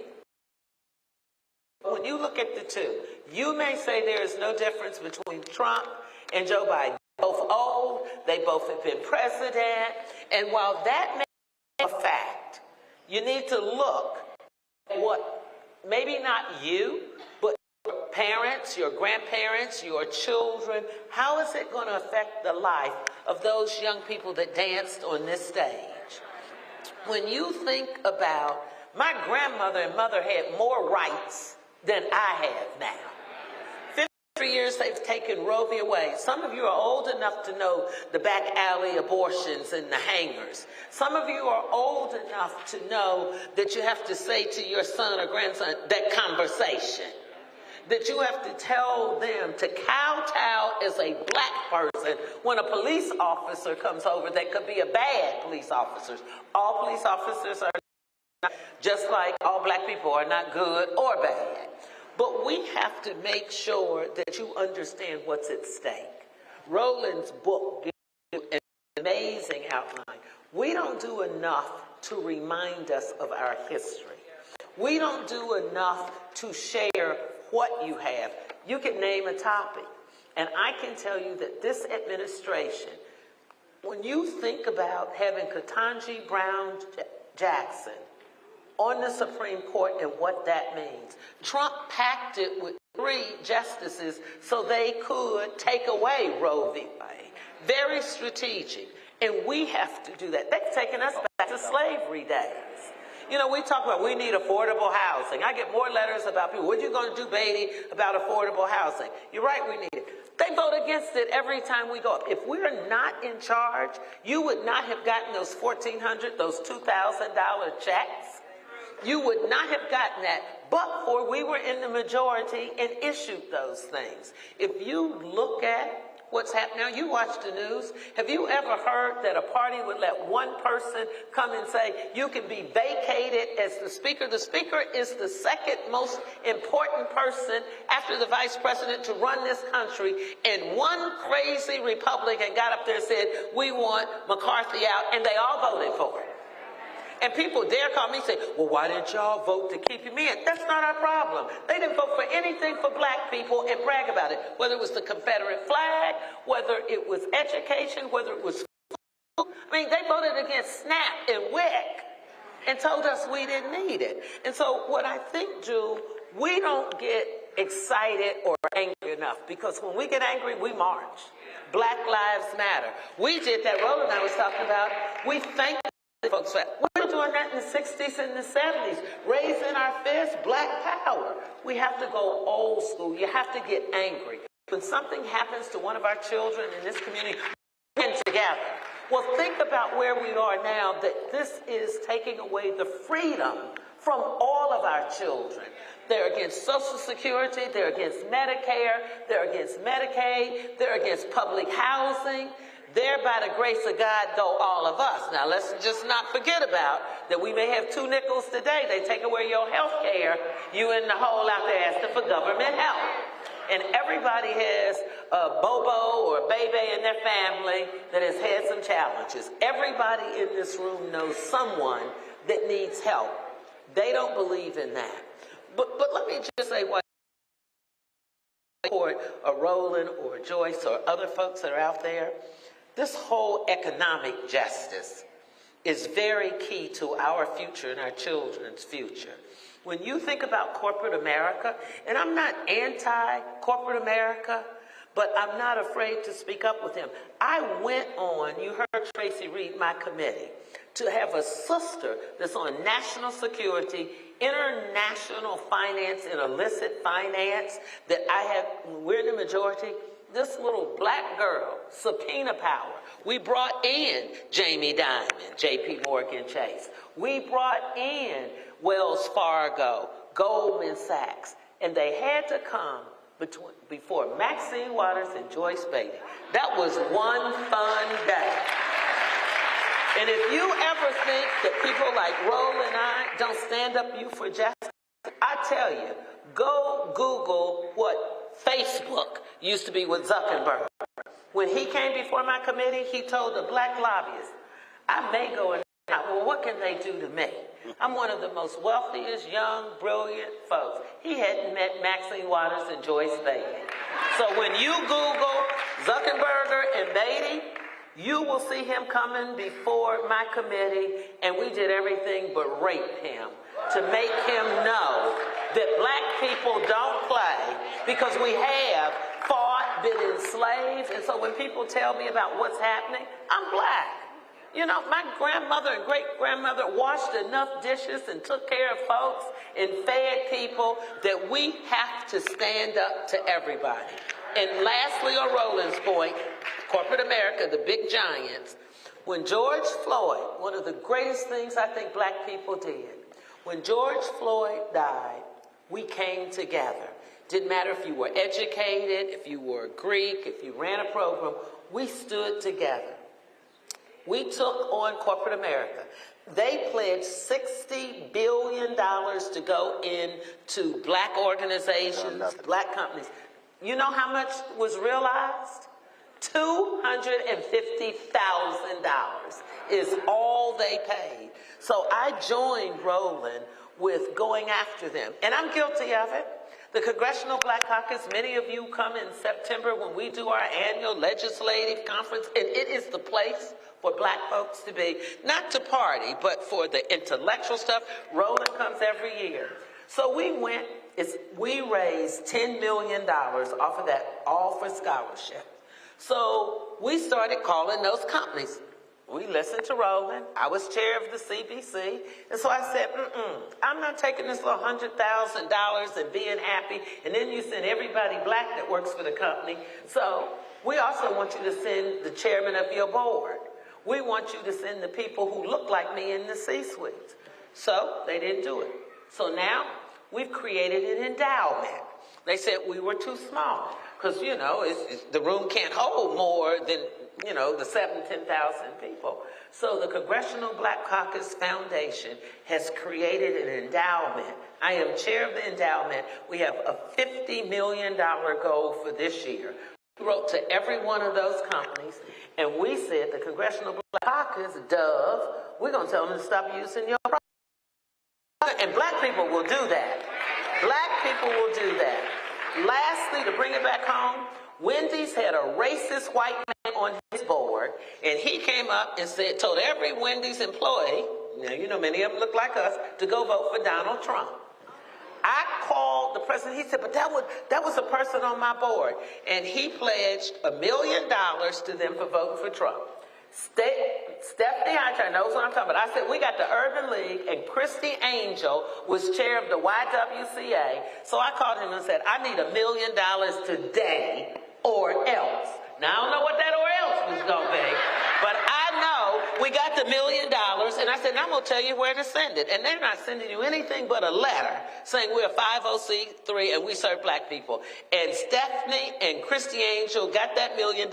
when you look at the two, you may say there is no difference between Trump and Joe Biden. Both old, they both have been president, and while that may be a fact, you need to look at what, maybe not you, but your parents, your grandparents, your children, how is it going to affect the life of those young people that danced on this stage? When you think about, my grandmother and mother had more rights than I have now. 53 years they've taken Roe v. Wade. Some of you are old enough to know the back alley abortions and the hangers. Some of you are old enough to know that you have to say to your son or grandson that conversation. That you have to tell them to kowtow as a black person when a police officer comes over that could be a bad police officer. All police officers are not, just like all black people are not good or bad. But we have to make sure that you understand what's at stake. Roland's book gives an amazing outline. We don't do enough to remind us of our history. We don't do enough to share what you have. You can name a topic. And I can tell you that this administration, when you think about having Ketanji Brown Jackson on the Supreme Court and what that means, Trump packed it with 3 justices so they could take away Roe v. Wade. Very strategic. And we have to do that. They've taken us back to slavery days. You know, we talk about we need affordable housing. I get more letters about people, what are you going to do, Beatty, about affordable housing? You're right, we need it. They vote against it every time we go up. If we're not in charge, you would not have gotten those $1,400, those $2,000 checks. You would not have gotten that, but for we were in the majority and issued those things. If you look at what's happening now, you watch the news. Have you ever heard that a party would let one person come and say, you can be vacated as the speaker? The speaker is the second most important person after the vice president to run this country. And one crazy Republican got up there and said, we want McCarthy out, and they all voted for it. And people dare call me and say, well, why didn't y'all vote to keep him in? That's not our problem. They didn't vote for anything for black people and brag about it. Whether it was the Confederate flag, whether it was education, whether it was food. I mean, they voted against SNAP and WIC and told us we didn't need it. And so what I think, Drew, we don't get excited or angry enough, because when we get angry, we march. Black Lives Matter. We did that. Roland and I was talking about. We thank folks for that. We were doing that in the 60s and the 70s, raising our fist, Black Power. We have to go old school. You have to get angry. When something happens to one of our children in this community, we get together. Well, think about where we are now, that this is taking away the freedom from all of our children. They're against Social Security, they're against Medicare, they're against Medicaid, they're against public housing. There, by the grace of God, go all of us. Now, let's just not forget about that we may have 2 nickels today. They take away your health care. You in the hole out there asking for government help. And everybody has a Bobo or a Bebe in their family that has had some challenges. Everybody in this room knows someone that needs help. They don't believe in that. But let me just say what or Roland or Joyce or other folks that are out there, this whole economic justice is very key to our future and our children's future. When you think about corporate America, and I'm not anti-corporate America, but I'm not afraid to speak up with him. I went on, you heard Tracy read my committee, to have a sister that's on national security, international finance, and illicit finance, that I have, we're in the majority, this little black girl, subpoena power. We brought in Jamie Dimon, JP Morgan Chase. We brought in Wells Fargo, Goldman Sachs, and they had to come before Maxine Waters and Joyce Beatty. That was one fun day. And if you ever think that people like Roland and I don't stand up you for justice, I tell you, go Google what Facebook used to be with Zuckerberg. When he came before my committee, he told the black lobbyists, I may go and well, what can they do to me? I'm one of the most wealthiest, young, brilliant folks. He hadn't met Maxine Waters and Joyce Beatty. So when you Google Zuckerberg and Beatty, you will see him coming before my committee, and we did everything but rape him to make him know that black people don't play, because we have fought, been enslaved, and so when people tell me about what's happening, I'm black. You know, my grandmother and great-grandmother washed enough dishes and took care of folks and fed people that we have to stand up to everybody. And lastly, on Roland's point, corporate America, the big giants, when George Floyd, one of the greatest things I think black people did, when George Floyd died, we came together. Didn't matter if you were educated, if you were Greek, if you ran a program, we stood together. We took on corporate America. They pledged $60 billion to go into black organizations, black companies. You know how much was realized? $250,000 is all they paid. So I joined Roland with going after them. And I'm guilty of it. The Congressional Black Caucus, many of you come in September when we do our annual legislative conference, and it is the place for black folks to be, not to party, but for the intellectual stuff. Roland comes every year. So we raised $10 million off of that, all for scholarship. So we started calling those companies. We listened to Roland. I was chair of the CBC. And so I said, I'm not taking this little $100,000 and being happy, and then you send everybody black that works for the company. So we also want you to send the chairman of your board. We want you to send the people who look like me in the C-suites. So they didn't do it. So now we've created an endowment. They said we were too small because, you know, the room can't hold more than, you know, the 10,000 people. So the Congressional Black Caucus Foundation has created an endowment. I am chair of the endowment. We have a $50 million goal for this year. We wrote to every one of those companies, and we said, the Congressional Black Caucus, Dove, we're going to tell them to stop using your product. And black people will do that. Black people will do that. Lastly, to bring it back home, Wendy's had a racist white man on his board, and he came up and told every Wendy's employee, now you know many of them look like us, to go vote for Donald Trump. I called the president. He said, but that was a person on my board. And he pledged $1 million to them for voting for Trump. Stephanie Eicher knows what I'm talking about. I said, we got the Urban League, and Christy Angel was chair of the YWCA. So I called him and said, I need $1 million today or else. Now, I don't know what that or else was going to be, but I know we got the $1 million, and I said, I'm going to tell you where to send it. And they're not sending you anything but a letter saying we're a 501c3 and we serve black people. And Stephanie and Christy Angel got that $1 million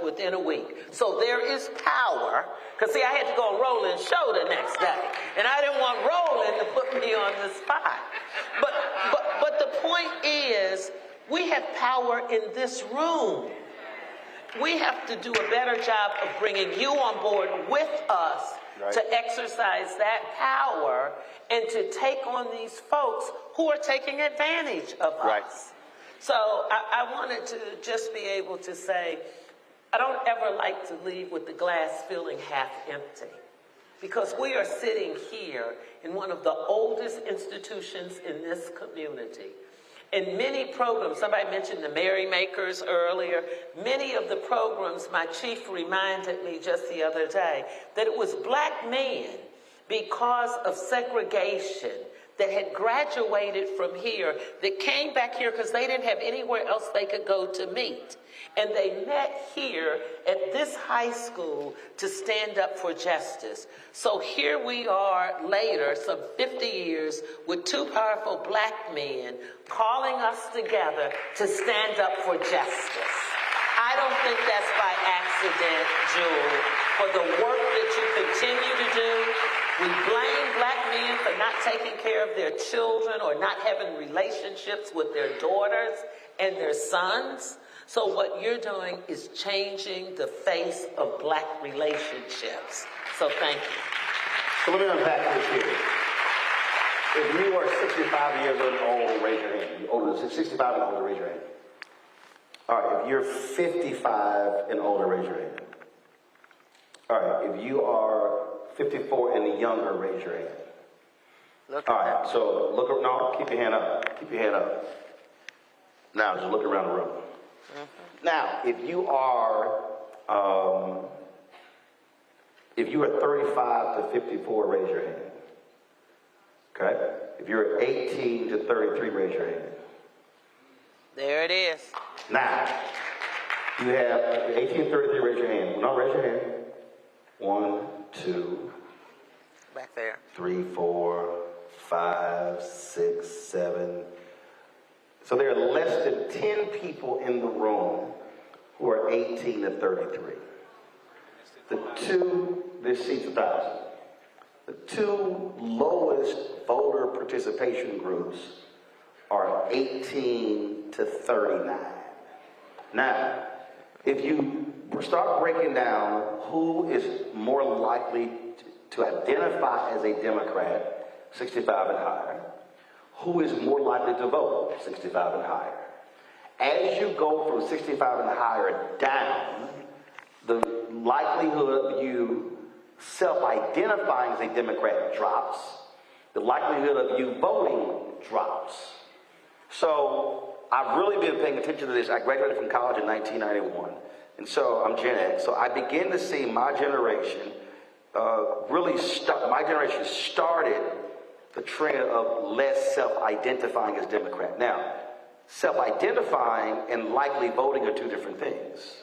within a week. So there is power, because see, I had to go on Roland's show the next day, and I didn't want Roland to put me on the spot. But the point is, we have power in this room. We have to do a better job of bringing you on board with us to exercise that power and to take on these folks who are taking advantage of us. So I wanted to just be able to say, I don't ever like to leave with the glass feeling half empty, because we are sitting here in one of the oldest institutions in this community. And many programs, somebody mentioned the Merrymakers earlier, many of the programs, my chief reminded me just the other day, that it was black men, because of segregation, that had graduated from here, that came back here because they didn't have anywhere else they could go to meet. And they met here at this high school to stand up for justice. So here we are later, some 50 years, with two powerful black men calling us together to stand up for justice. I don't think that's by accident, Jewel, for the work that you continue to do. We blame black men for not taking care of their children or not having relationships with their daughters and their sons. So what you're doing is changing the face of black relationships. So thank you. So let me unpack this here. If you are 65 years old, raise your hand. You're older than 65 and older, raise your hand. All right, if you're 55 and older, raise your hand. All right, if you are 54 and younger, raise your hand. All right, so look up, no, keep your hand up. Keep your hand up. Now, just look around the room. Now, if you are 35 to 54, raise your hand. Okay? If you're 18 to 33, raise your hand. There it is. Now, you have 18 to 33, raise your hand. No, raise your hand. 1, 2, back there. 3, 4, 5, 6, 7. So there are less than 10 people in the room who are 18 to 33. There's seats 1,000. The two lowest voter participation groups are 18 to 39. Now, if you start breaking down who is more likely to identify as a Democrat, 65 and higher, who is more likely to vote, 65 and higher. As you go from 65 and higher down, the likelihood of you self-identifying as a Democrat drops. The likelihood of you voting drops. So I've really been paying attention to this. I graduated from college in 1991, and so I'm Gen X. So I began to see my generation my generation started the trend of less self-identifying as Democrat. Now, self-identifying and likely voting are two different things.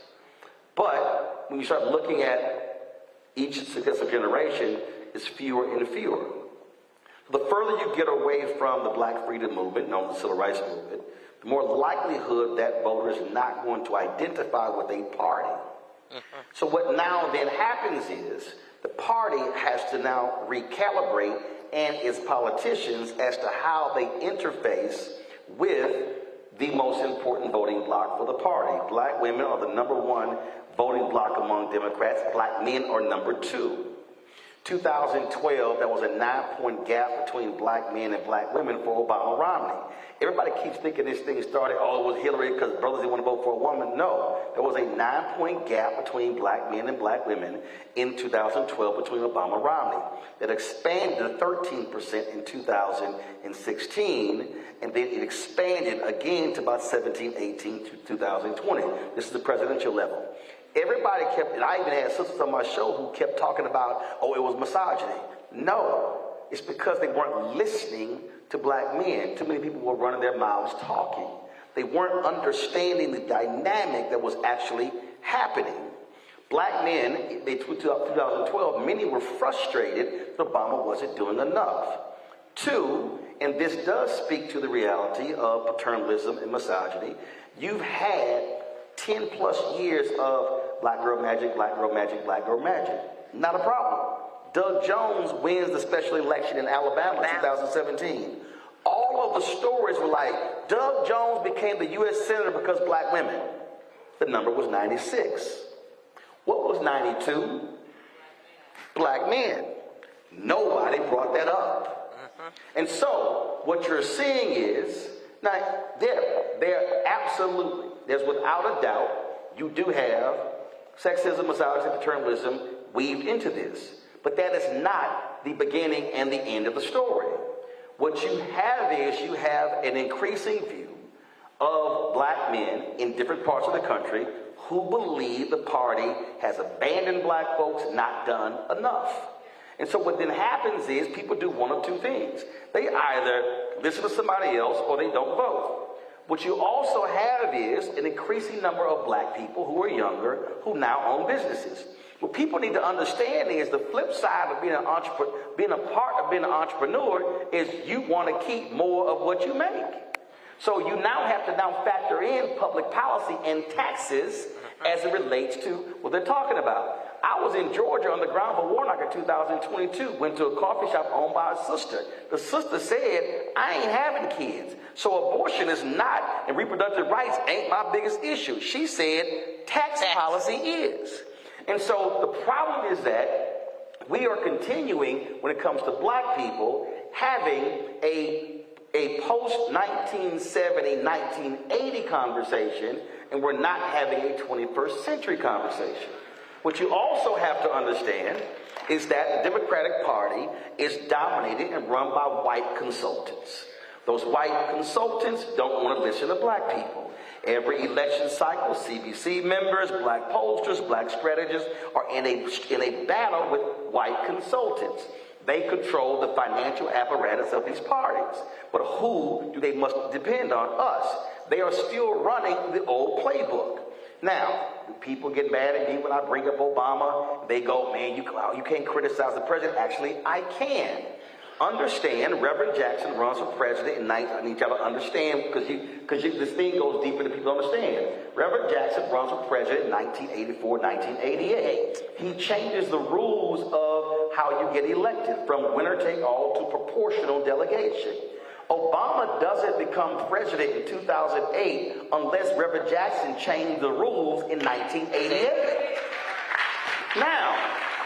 But when you start looking at each successive generation, it's fewer and fewer. The further you get away from the Black freedom movement, known as the Civil Rights Movement, the more likelihood that voter is not going to identify with a party. So what now then happens is the party has to now recalibrate and its politicians as to how they interface with the most important voting bloc for the party. Black women are the number one voting bloc among Democrats. Black men are number two. 2012, there was a 9-point gap between black men and black women for Obama-Romney. Everybody keeps thinking this thing started, oh, it was Hillary because brothers didn't want to vote for a woman. No, there was a 9-point gap between black men and black women in 2012 between Obama and Romney that expanded to 13% in 2016, and then it expanded again to about 17, 18 to 2020. This is the presidential level. Everybody kept, and I even had sisters on my show who kept talking about, oh, it was misogyny. No, it's because they weren't listening to black men. Too many people were running their mouths talking. They weren't understanding the dynamic that was actually happening. Black men, in 2012, many were frustrated that Obama wasn't doing enough. 2, and this does speak to the reality of paternalism and misogyny, you've had 10 plus years of black girl magic, black girl magic, black girl magic. Not a problem. Doug Jones wins the special election in Alabama in 2017. All of the stories were like, Doug Jones became the U.S. Senator because black women. The number was 96. What was 92? Black men. Nobody brought that up. And so, what you're seeing is, now, there absolutely, there's without a doubt, you do have sexism, misogyny, paternalism weaved into this. But that is not the beginning and the end of the story. What you have is you have an increasing view of black men in different parts of the country who believe the party has abandoned black folks, not done enough. And so what then happens is people do one of two things. They either listen to somebody else or they don't vote. What you also have is an increasing number of black people who are younger who now own businesses. What people need to understand is the flip side of being an entrepreneur, being a part of being an entrepreneur is you want to keep more of what you make. So you now have to now factor in public policy and taxes as it relates to what they're talking about. I was in Georgia on the ground for Warnock in 2022, went to a coffee shop owned by a sister. The sister said, I ain't having kids. So abortion is not, and reproductive rights ain't my biggest issue. She said, tax policy is. And so the problem is that we are continuing, when it comes to black people, having a post-1970, 1980 conversation, and we're not having a 21st century conversation. What you also have to understand is that the Democratic Party is dominated and run by white consultants. Those white consultants don't want to listen to black people. Every election cycle, CBC members, black pollsters, black strategists are in a battle with white consultants. They control the financial apparatus of these parties. But who do they must depend on? Us. They are still running the old playbook. Now, people get mad at me when I bring up Obama. They go, man, you can't criticize the president. Actually, I can. Understand, Reverend Jackson runs for president in I need y'all to understand because this thing goes deeper than people understand. Reverend Jackson runs for president in 1984, 1988. He changes the rules of how you get elected from winner take all to proportional delegation. Obama doesn't become president in 2008 unless Reverend Jackson changed the rules in 1988. Now,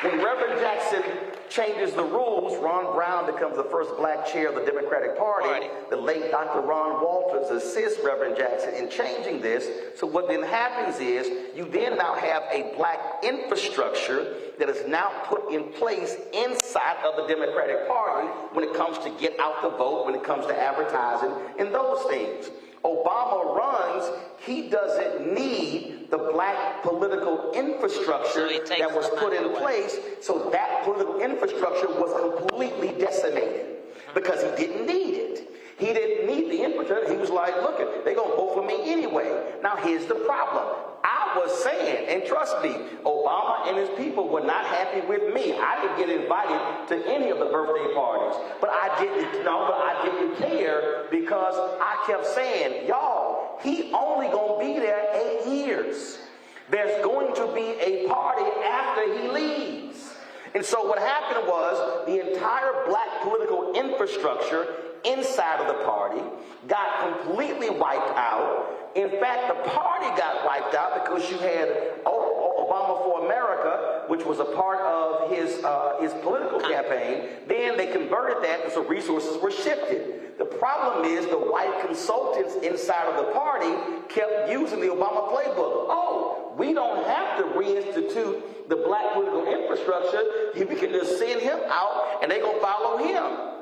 when Reverend Jackson changes the rules, Ron Brown becomes the first black chair of the Democratic Party. The late Dr. Ron Walters assists Reverend Jackson in changing this. So what then happens is you then now have a black infrastructure that is now put in place inside of the Democratic Party when it comes to get out the vote, when it comes to advertising and those things. Obama runs, he doesn't need the black political infrastructure that was put in place, so that political infrastructure was completely decimated because he didn't need it. He didn't need the infrastructure. He was like, look, they're going to vote for me anyway. Now, here's the problem. I was saying, and trust me, Obama and his people were not happy with me. I didn't get invited to any of the birthday parties, but I didn't care because I kept saying, y'all, he only going to be there 8 years. There's going to be a party after he leaves. And so what happened was the entire black political infrastructure inside of the party got completely wiped out. In fact, the party got wiped out because you had Obama for America which was a part of his political campaign. Then they converted that, and so resources were shifted. The problem is the white consultants inside of the party kept using the Obama playbook. Oh, we don't have to reinstitute the black political infrastructure. We can just send him out, and they're going to follow him.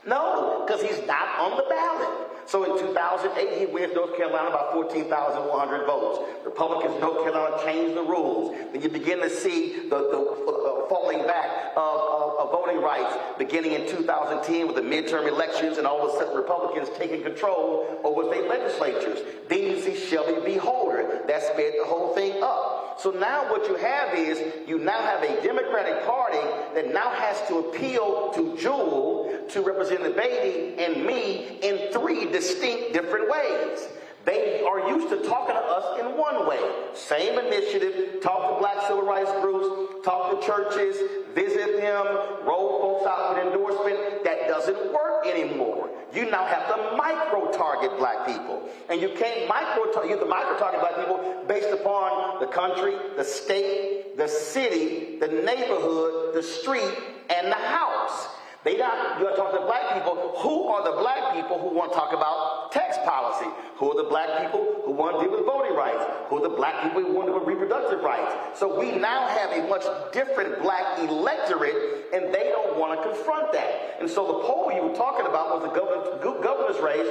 No, because he's not on the ballot. So in 2008, he wins North Carolina by 14,100 votes. Republicans in North Carolina changed the rules. Then you begin to see the falling back of voting rights beginning in 2010 with the midterm elections and all of a sudden Republicans taking control over state legislatures. Then you see Shelby v. Holder. That sped the whole thing up. So now what you have is you now have a Democratic Party that now has to appeal to Jewel to represent the baby and me in 3 distinct different ways. They are used to talking to us in one way. Same initiative, talk to black civil rights groups, talk to churches, visit them, roll folks out with endorsement. That doesn't work anymore. You now have to micro-target black people. And you can't micro-target black people based upon the country, the state, the city, the neighborhood, the street, and the house. You're going to talk to black people. Who are the black people who want to talk about tax policy? Who are the black people who want to deal with voting rights? Who are the black people who want to deal with reproductive rights? So we now have a much different black electorate, and they don't want to confront that. And so the poll you were talking about was the governor's race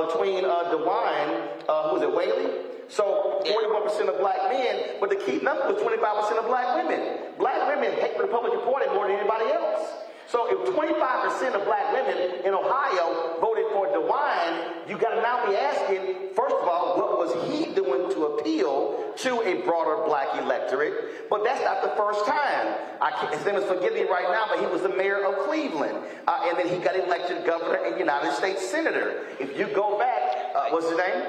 between DeWine, who was it, Whaley? So 41% of black men, but the key number was 25% of black women. Black women hate the Republican Party more than anybody else. So if 25% of black women in Ohio voted for DeWine, you got to now be asking, first of all, what was he doing to appeal to a broader black electorate? But that's not the first time. His name is forgive me right now, but he was the mayor of Cleveland. And then he got elected governor and United States senator. If you go back, what's his name?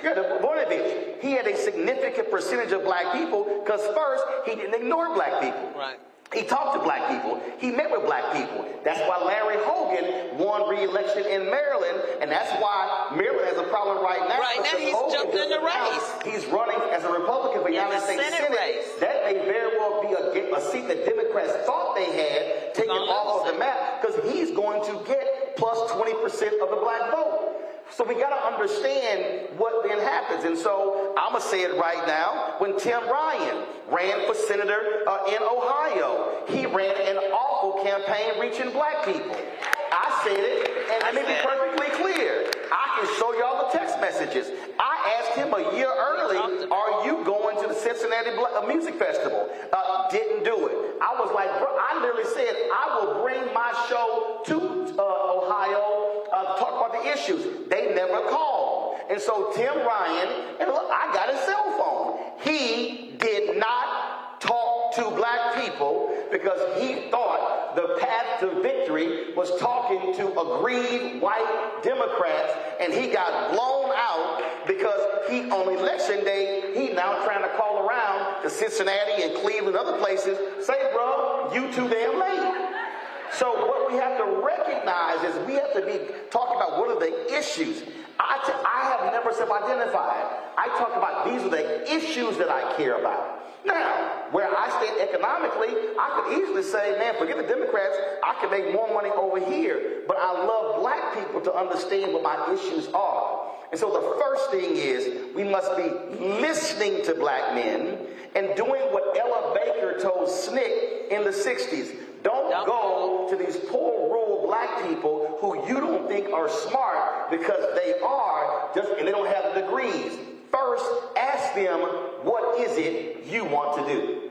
Yeah, Voinovich. He had a significant percentage of black people because first, he didn't ignore black people. Right. He talked to black people. He met with black people. That's why Larry Hogan won re-election in Maryland, and that's why Maryland has a problem right now. Right now, he's jumped in the race. He's running as a Republican for United States Senate. That may very well be a seat that Democrats thought they had taken off of the map because he's going to get plus 20% of the black vote. So we got to understand what then happens. And so I'm going to say it right now. When Tim Ryan ran for senator in Ohio, he ran an awful campaign reaching black people. I said it, and let me be perfectly clear. I can show y'all the text messages. I asked him a year early, are you going to the Cincinnati Music Festival? Didn't do it. I was like, bro, I literally said, I will bring my show to Ohio to talk about the issues. They never called. And so Tim Ryan, and look, I got his cell phone. He did not talk to black people because he thought the path to victory was talking to aggrieved white Democrats, and he got blown out because he, on election day, he now trying to call around to Cincinnati and Cleveland and other places, say, bro, you too damn late. So what we have to recognize is we have to be talking about what are the issues. I have never self-identified. I talk about these are the issues that I care about. Now, where I stand economically, I could easily say, man, forget the Democrats, I can make more money over here. But I love black people to understand what my issues are. And so the first thing is we must be listening to black men and doing what Ella Baker told SNCC in the 60s. Don't go to these poor rural black people who you don't think are smart because they are, and they don't have the degrees. First, ask them, what is it you want to do?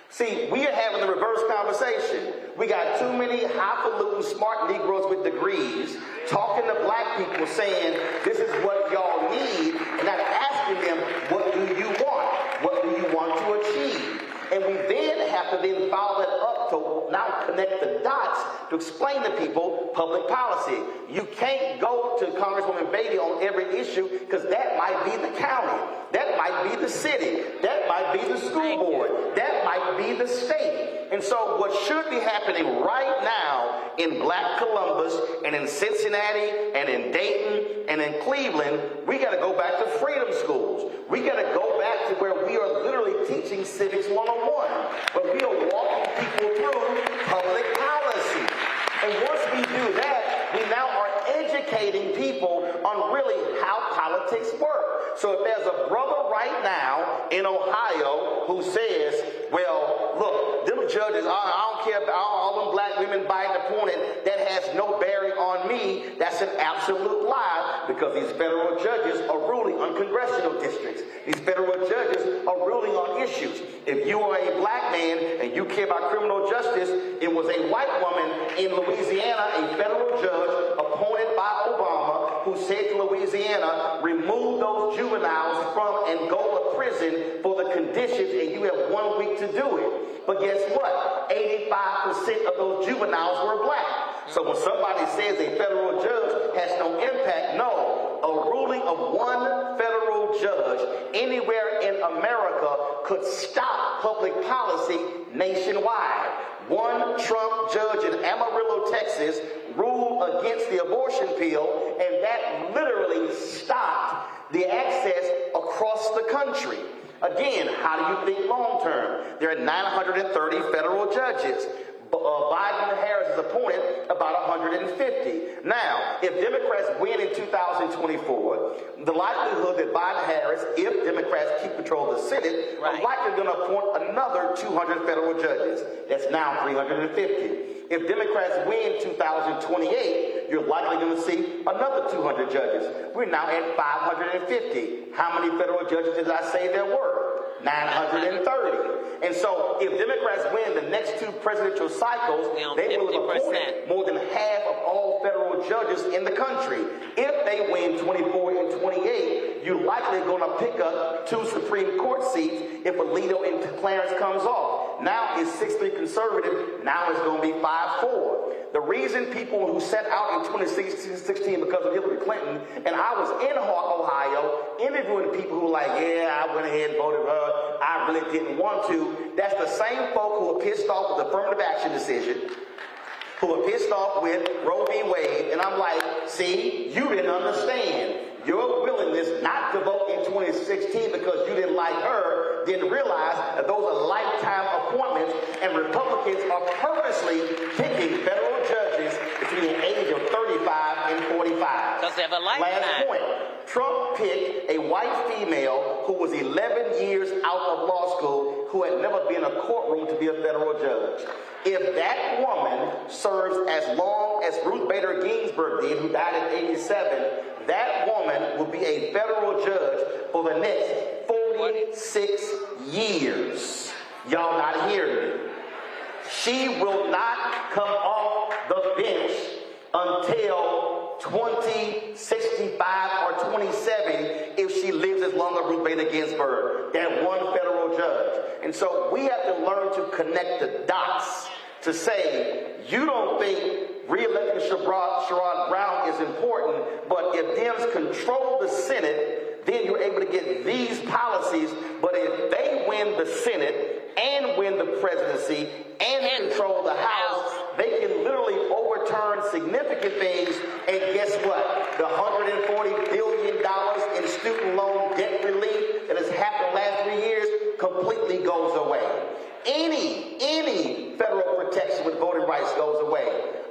See, we are having the reverse conversation. We got too many highfalutin smart Negroes with degrees talking to black people saying, this is what y'all need, and not asking them, what do you want? What do you want to achieve? And we then have to then follow that up to now connect the dots to explain to people public policy. You can't go to Congresswoman Beatty on every issue because that might be the county. That might might be the city. That might be the school board. That might be the state. And so what should be happening right now in Black Columbus and in Cincinnati and in Dayton and in Cleveland, we got to go back to freedom schools. We got to go back to where we are literally teaching civics 101, where we are walking people through public policy. And once we do that, we now are educating people on really how politics work. So if there's a brother right now in Ohio who says, well, look, them judges, I don't care about all them black women Biden appointed, that has no bearing on me, that's an absolute lie, because these federal judges are ruling on congressional districts. These federal judges are ruling on issues. If you are a black man and you care about criminal justice, it was a white woman in Louisiana, a federal judge appointed by Obama, who said to Louisiana, remove those juveniles from and go to prison for the conditions, and you have 1 week to do it. But guess what? 85% of those juveniles were black. So when somebody says a federal judge has no impact, no. A ruling of one federal judge anywhere in America could stop public policy nationwide. One Trump judge in Amarillo, Texas, ruled against the abortion pill, and that literally stopped the access across the country. Again, how do you think long term? There are 930 federal judges. Biden and Harris is appointed about 150. Now, if Democrats win in 2024, the likelihood that Biden and Harris, if Democrats keep control of the Senate, are likely going to appoint another 200 federal judges. That's now 350. If Democrats win 2028, you're likely going to see another 200 judges. We're now at 550. How many federal judges did I say there were? 930. And so if Democrats win the next two presidential cycles, they will have appointed more than half of all federal judges in the country. If they win 24 and 28, you're likely going to pick up 2 Supreme Court seats if Alito and Clarence comes off. Now it's 6-3 conservative. Now it's going to be 5-4. The reason people who set out in 2016 because of Hillary Clinton, and I was in Ohio interviewing people who were like, yeah, I went ahead and voted for her. I really didn't want to. That's the same folk who are pissed off with the affirmative action decision, who are pissed off with Roe v. Wade. And I'm like, see, you didn't understand. Your willingness not to vote in 2016 because you didn't like her, didn't realize that those are lifetime appointments, and Republicans are purposely picking federal judges between the age of 35 and 45. Because they have a lifetime. Last point. Trump picked a white female who was 11 years out of law school, who had never been in a courtroom to be a federal judge. If that woman serves as long as Ruth Bader Ginsburg did, who died at 87, that woman will be a federal judge for the next 46 years. Y'all not hearing me. She will not come off the bench until 2065 or 27 if she lives as long as Ruth Bader Ginsburg, that one federal judge. And so we have to learn to connect the dots to say, you don't think re-electing Sherrod Brown is important, but if Dems control the Senate, then you're able to get these policies. But if they win the Senate and win the presidency and control the House, they can literally overturn significant things. And guess what? The $140 billion in student loan debt relief that has happened the last 3 years completely goes away. Any federal protection with voting rights goes away.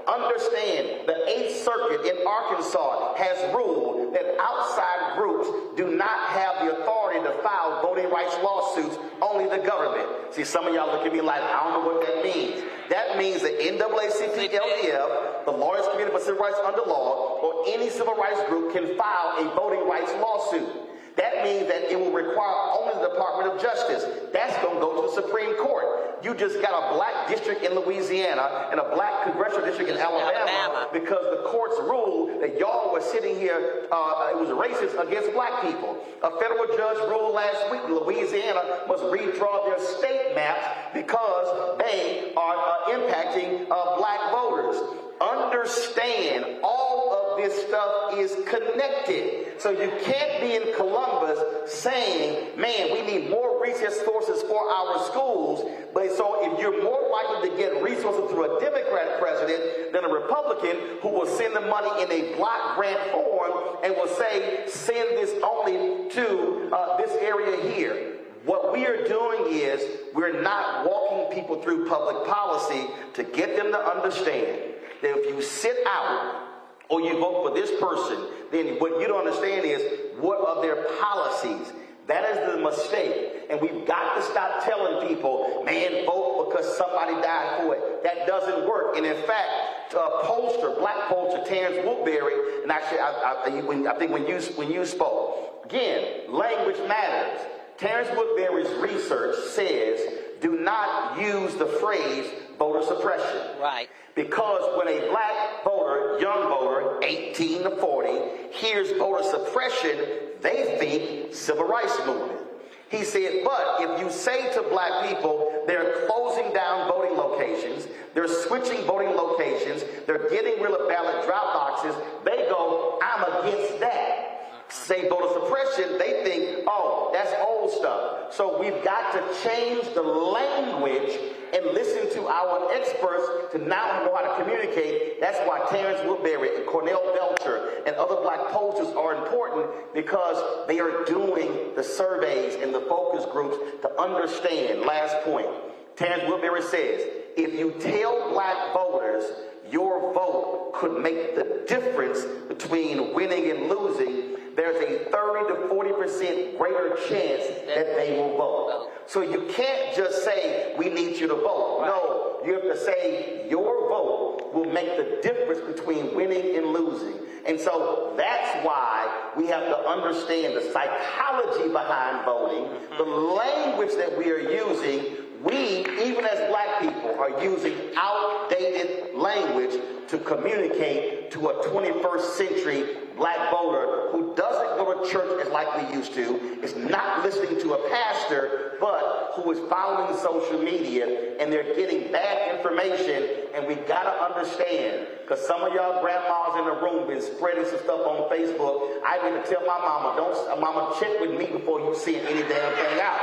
Understand, the 8th Circuit in Arkansas has ruled that outside groups do not have the authority to file voting rights lawsuits, only the government. See, some of y'all look at me like, I don't know what that means. That means the NAACP, LDF, the Lawyers Committee for Civil Rights Under Law, or any civil rights group can file a voting rights lawsuit. That means that it will require only the Department of Justice. That's going to go to the Supreme Court. You just got a black district in Louisiana and a black congressional district in Alabama because the courts ruled that y'all were sitting here, it was racist against black people. A federal judge ruled last week Louisiana must redraw their state maps because they are impacting black voters. Understand, all of this stuff is connected. So you can't be in Columbus saying, man, we need more resources for our schools. But so if you're more likely to get resources through a Democrat president than a Republican who will send the money in a block grant form and will say, send this only to this area here. What we are doing is we're not walking people through public policy to get them to understand that if you sit out or you vote for this person, then what you don't understand is what are their policies. That is the mistake. And we've got to stop telling people, man, vote because somebody died for it. That doesn't work. And in fact, black pollster Terrence Woodbury, and actually I think when you spoke, again, language matters. Terrence Woodbury's research says, do not use the phrase voter suppression. Right. Because when a black voter, young voter, 18 to 40, hears voter suppression, they think civil rights movement. He said, but if you say to black people, they're closing down voting locations, they're switching voting locations, they're getting rid of ballot drop boxes, they go, I'm against that. Say voter suppression, they think, oh, that's old stuff. So we've got to change the language and listen to our experts to now know how to communicate. That's why Terrence Woodbury and Cornell Belcher and other black pollsters are important, because they are doing the surveys and the focus groups to understand. Last point, Terrence Woodbury says, if you tell black voters your vote could make the difference between winning and losing, there's a 30 to 40% greater chance that they will vote. So you can't just say, we need you to vote. No, you have to say your vote will make the difference between winning and losing. And so that's why we have to understand the psychology behind voting, the language that we are using. We, even as black people, are using outdated language to communicate to a 21st century black voter who doesn't go to church as like we used to, is not listening to a pastor, but who is following social media, and they're getting bad information. And we got to understand, because some of y'all grandmas in the room been spreading some stuff on Facebook. I need to tell my mama, mama, check with me before you send any damn thing out.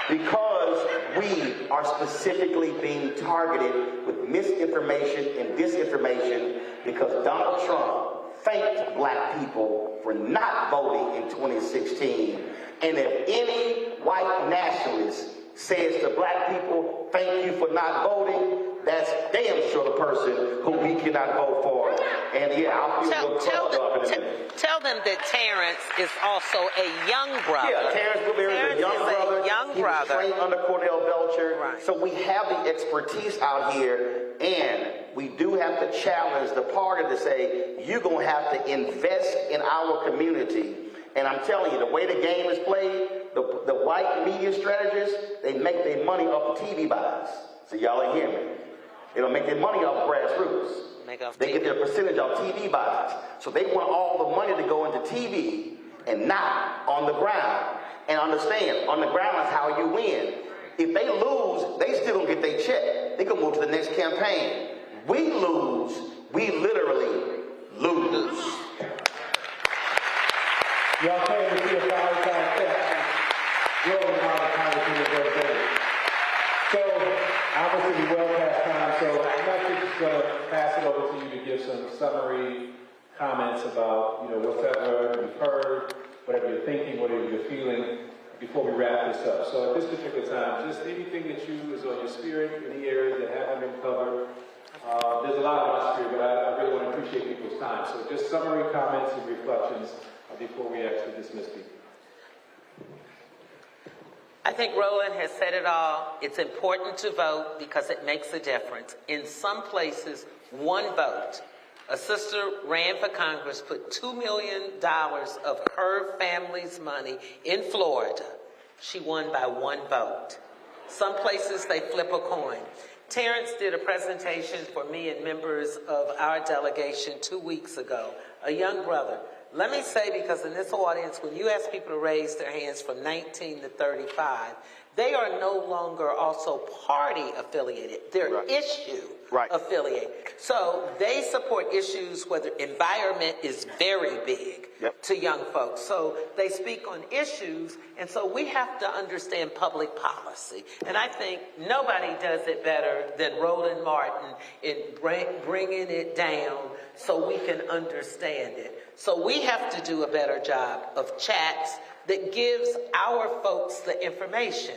Because we are specifically being targeted with misinformation and disinformation, because Donald Trump thanked black people for not voting in 2016. And if any white nationalist says to black people, thank you for not voting, that's damn sure the person who we cannot vote for. And yeah, I'll be tell them that Terrence is also a young brother. Yeah, Terrence Woodbury is a young brother. He was trained under Cornell Belcher. Right. So we have the expertise out here, and we do have to challenge the party to say, you're going to have to invest in our community. And I'm telling you, the way the game is played, the white media strategists, they make their money off the TV buys. So y'all ain't hear me. They don't make their money off grassroots. They get their percentage off TV buys. So they want all the money to go into TV and not on the ground. And understand, on the ground is how you win. If they lose, they still don't get their check. They can move to the next campaign. We lose, we literally lose. Y'all came to see a 5-time step. Rolling out of Congress birthday. So, obviously, we well past time, so I'm actually just going to pass it over to you to give some summary comments about, whatever you've heard, whatever you're thinking, whatever you're feeling, before we wrap this up. So at this particular time, just anything that is on your spirit, any areas that haven't been covered. There's a lot on my spirit, but I really want to appreciate people's time. So just summary comments and reflections before we actually dismiss people. I think Roland has said it all. It's important to vote because it makes a difference. In some places, one vote. A sister ran for Congress, put $2 million of her family's money in Florida. She won by one vote. Some places they flip a coin. Terrence did a presentation for me and members of our delegation 2 weeks ago, a young brother. Let me say, because in this audience, when you ask people to raise their hands from 19 to 35, they are no longer also party affiliated. They're issue affiliated. So they support issues, whether environment is very big to young folks. So they speak on issues, and so we have to understand public policy. And I think nobody does it better than Roland Martin in bringing it down so we can understand it. So we have to do a better job of chats that gives our folks the information.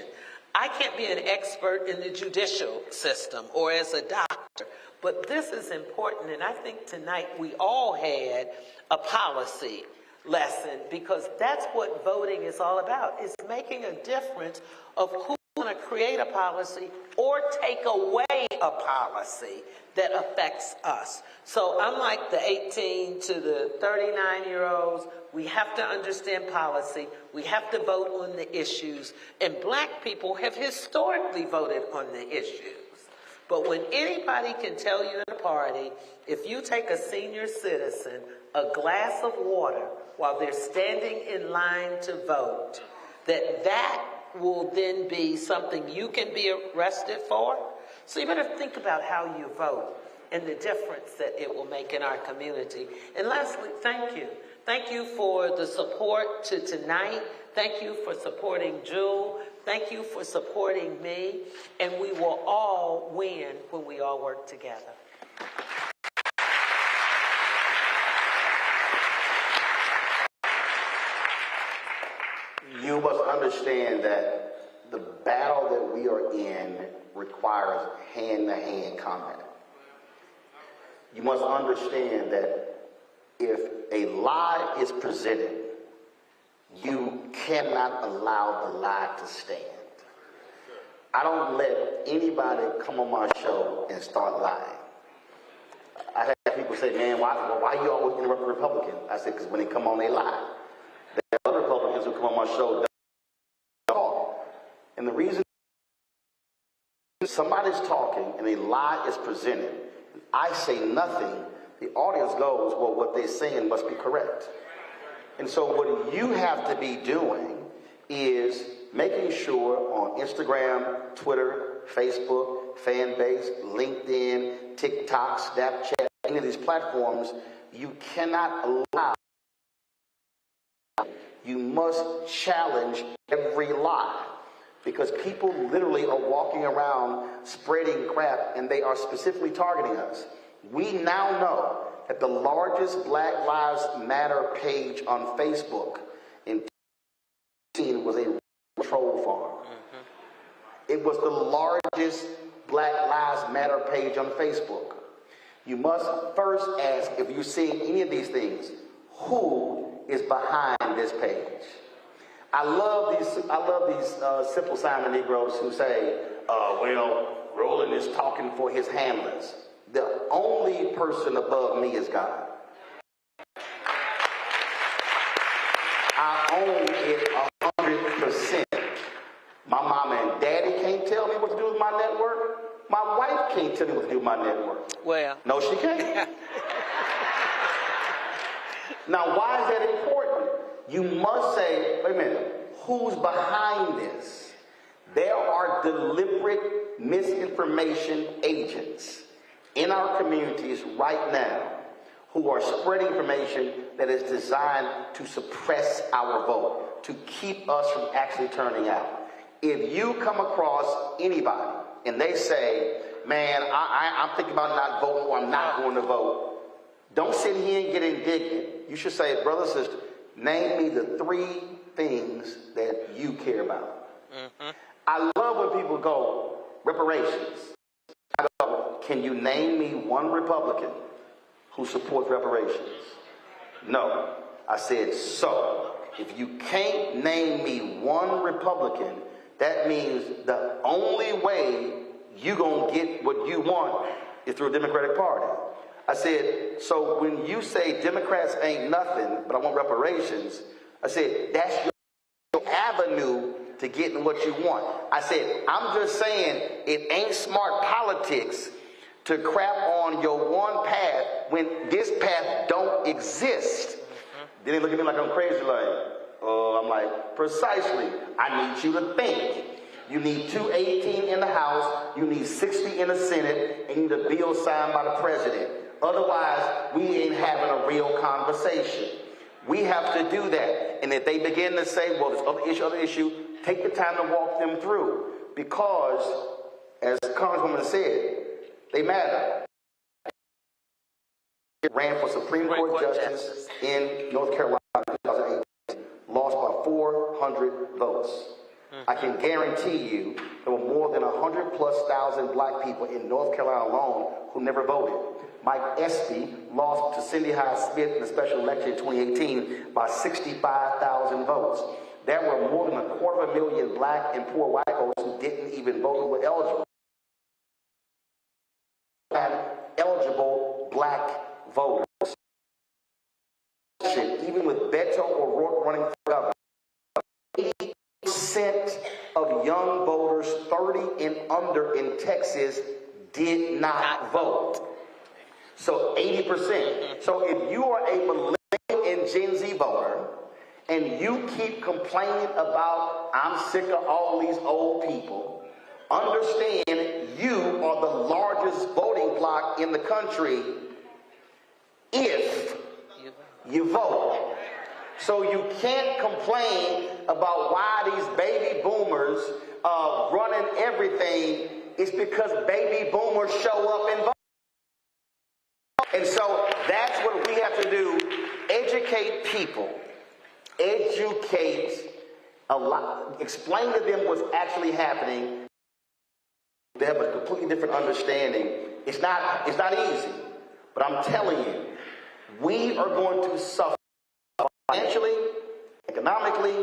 I can't be an expert in the judicial system or as a doctor, but this is important, and I think tonight we all had a policy lesson, because that's what voting is all about. It's making a difference of who's going to create a policy or take away a policy that affects us. So unlike the 18 to the 39-year-olds, we have to understand policy. We have to vote on the issues. And black people have historically voted on the issues. But when anybody can tell you in a party, if you take a senior citizen a glass of water while they're standing in line to vote, that will then be something you can be arrested for. So you better think about how you vote and the difference that it will make in our community. And lastly, thank you. Thank you for the support to tonight. Thank you for supporting Jewel. Thank you for supporting me. And we will all win when we all work together. You must understand that the battle that we are in requires hand-to-hand combat. You must understand that if a lie is presented, you cannot allow the lie to stand. I don't let anybody come on my show and start lying. I have people say, man, why you always interrupt a Republican? I said, because when they come on, they lie. There are other Republicans who come on my show don't talk. And the reason somebody's talking and a lie is presented, I say nothing, the audience goes, well, what they're saying must be correct. And so what you have to be doing is making sure on Instagram, Twitter, Facebook, Fanbase, LinkedIn, TikTok, Snapchat, any of these platforms, you cannot allow, you must challenge every lie. Because people literally are walking around spreading crap, and they are specifically targeting us. We now know that the largest Black Lives Matter page on Facebook in 2018 was a troll farm. It was the largest Black Lives Matter page on Facebook. You must first ask, if you see any of these things, who is behind this page? I love these Simple Simon Negroes who say, well, Roland is talking for his handlers. The only person above me is God. I own it 100%. My mama and daddy can't tell me what to do with my network. My wife can't tell me what to do with my network. Well. No, she can't. Now, why is that important? You must say, wait a minute, who's behind this? There are deliberate misinformation agents in our communities right now who are spreading information that is designed to suppress our vote, to keep us from actually turning out. If you come across anybody and they say, man, I'm thinking about not voting or I'm not going to vote, don't sit here and get indignant. You should say, brother, sister, name me the 3 things that you care about. I love when people go, reparations. I go, can you name me one Republican who supports reparations? No. I said, so, if you can't name me one Republican, that means the only way you're going to get what you want is through a Democratic Party. I said, so when you say Democrats ain't nothing, but I want reparations, I said, that's your avenue to getting what you want. I said, I'm just saying it ain't smart politics to crap on your one path when this path don't exist. Then they look at me like I'm crazy, like, I'm like, precisely. I need you to think. You need 218 in the House, you need 60 in the Senate, and you need a bill signed by the President. Otherwise, we ain't having a real conversation. We have to do that. And if they begin to say, well, this other issue, take the time to walk them through. Because, as the Congresswoman said, they matter. Ran for Supreme Court Justice in North Carolina in 2018. Lost by 400 votes. I can guarantee you there were more than 100,000+ black people in North Carolina alone who never voted. Mike Espy lost to Cindy Hyde-Smith in the special election in 2018 by 65,000 votes. There were more than 250,000 black and poor white folks who didn't even vote who were eligible. And eligible black voters. Even with Beto O'Rourke running for governor, 80% of young voters 30 and under in Texas did not vote. So 80%. So if you are a millennial and Gen Z voter, and you keep complaining about, I'm sick of all these old people, understand you are the largest voting bloc in the country if you vote. So you can't complain about why these baby boomers running everything. It's because baby boomers show up and vote. And so that's what we have to do. Educate people. Educate a lot. Explain to them what's actually happening. They have a completely different understanding. It's not easy. But I'm telling you, we are going to suffer financially, economically,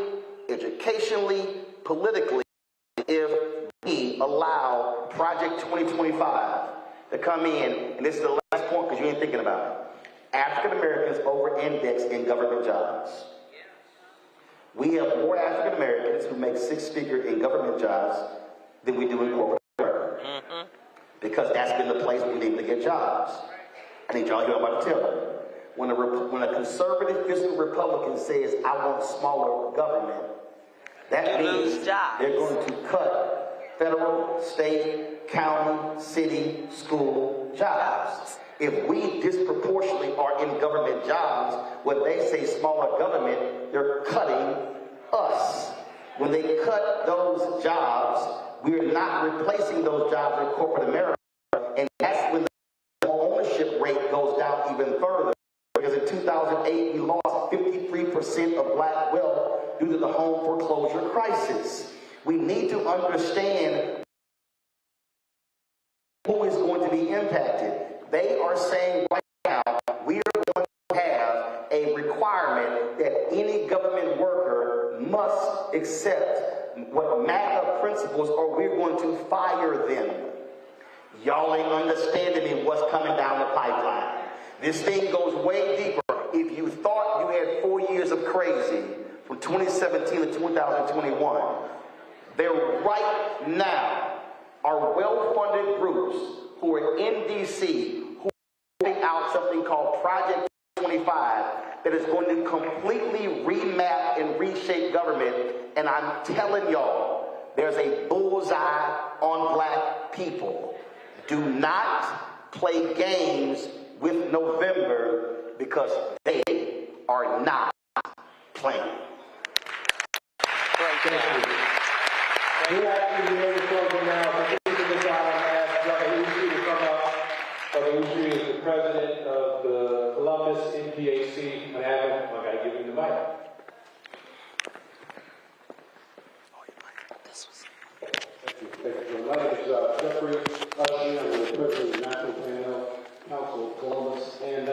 educationally, politically, if we allow Project 2025 to come in. And this is the last point because you ain't thinking about it. African Americans over-index in government jobs. We have more African Americans who make six-figure in government jobs than we do in corporate America. Because that's been the place we need to get jobs. I need y'all to hear what I'm about to tell you. When a conservative fiscal Republican says, I want smaller government, that means they're going to cut federal, state, county, city, school jobs. If we disproportionately are in government jobs, when they say smaller government, they're cutting us. When they cut those jobs, we're not replacing those jobs in corporate America. And that's when the ownership rate goes down even further. Because in 2008, we lost 53% of black wealth due to the home foreclosure crisis. We need to understand who is going to be impacted. They are saying right now, we are going to have a requirement that any government worker must accept what MAGA principles, or we're going to fire them. Y'all ain't understanding me what's coming down the pipeline. This thing goes way deeper. If you thought you had 4 years of crazy from 2017 to 2021, there right now are well-funded groups who are in D.C. who are putting out something called Project 25 that is going to completely remap and reshape government. And I'm telling y'all, there's a bullseye on black people. Do not play games with November because they are not playing. Great job. We actually made the program now. So this is the time I asked Brother Uchi to come up. Brother Uchi is the president of the Columbus NPAC. I gotta give him the mic. Thank you. My name is Jeffrey Austin. I'm the president of the National Panel Council of Columbus. And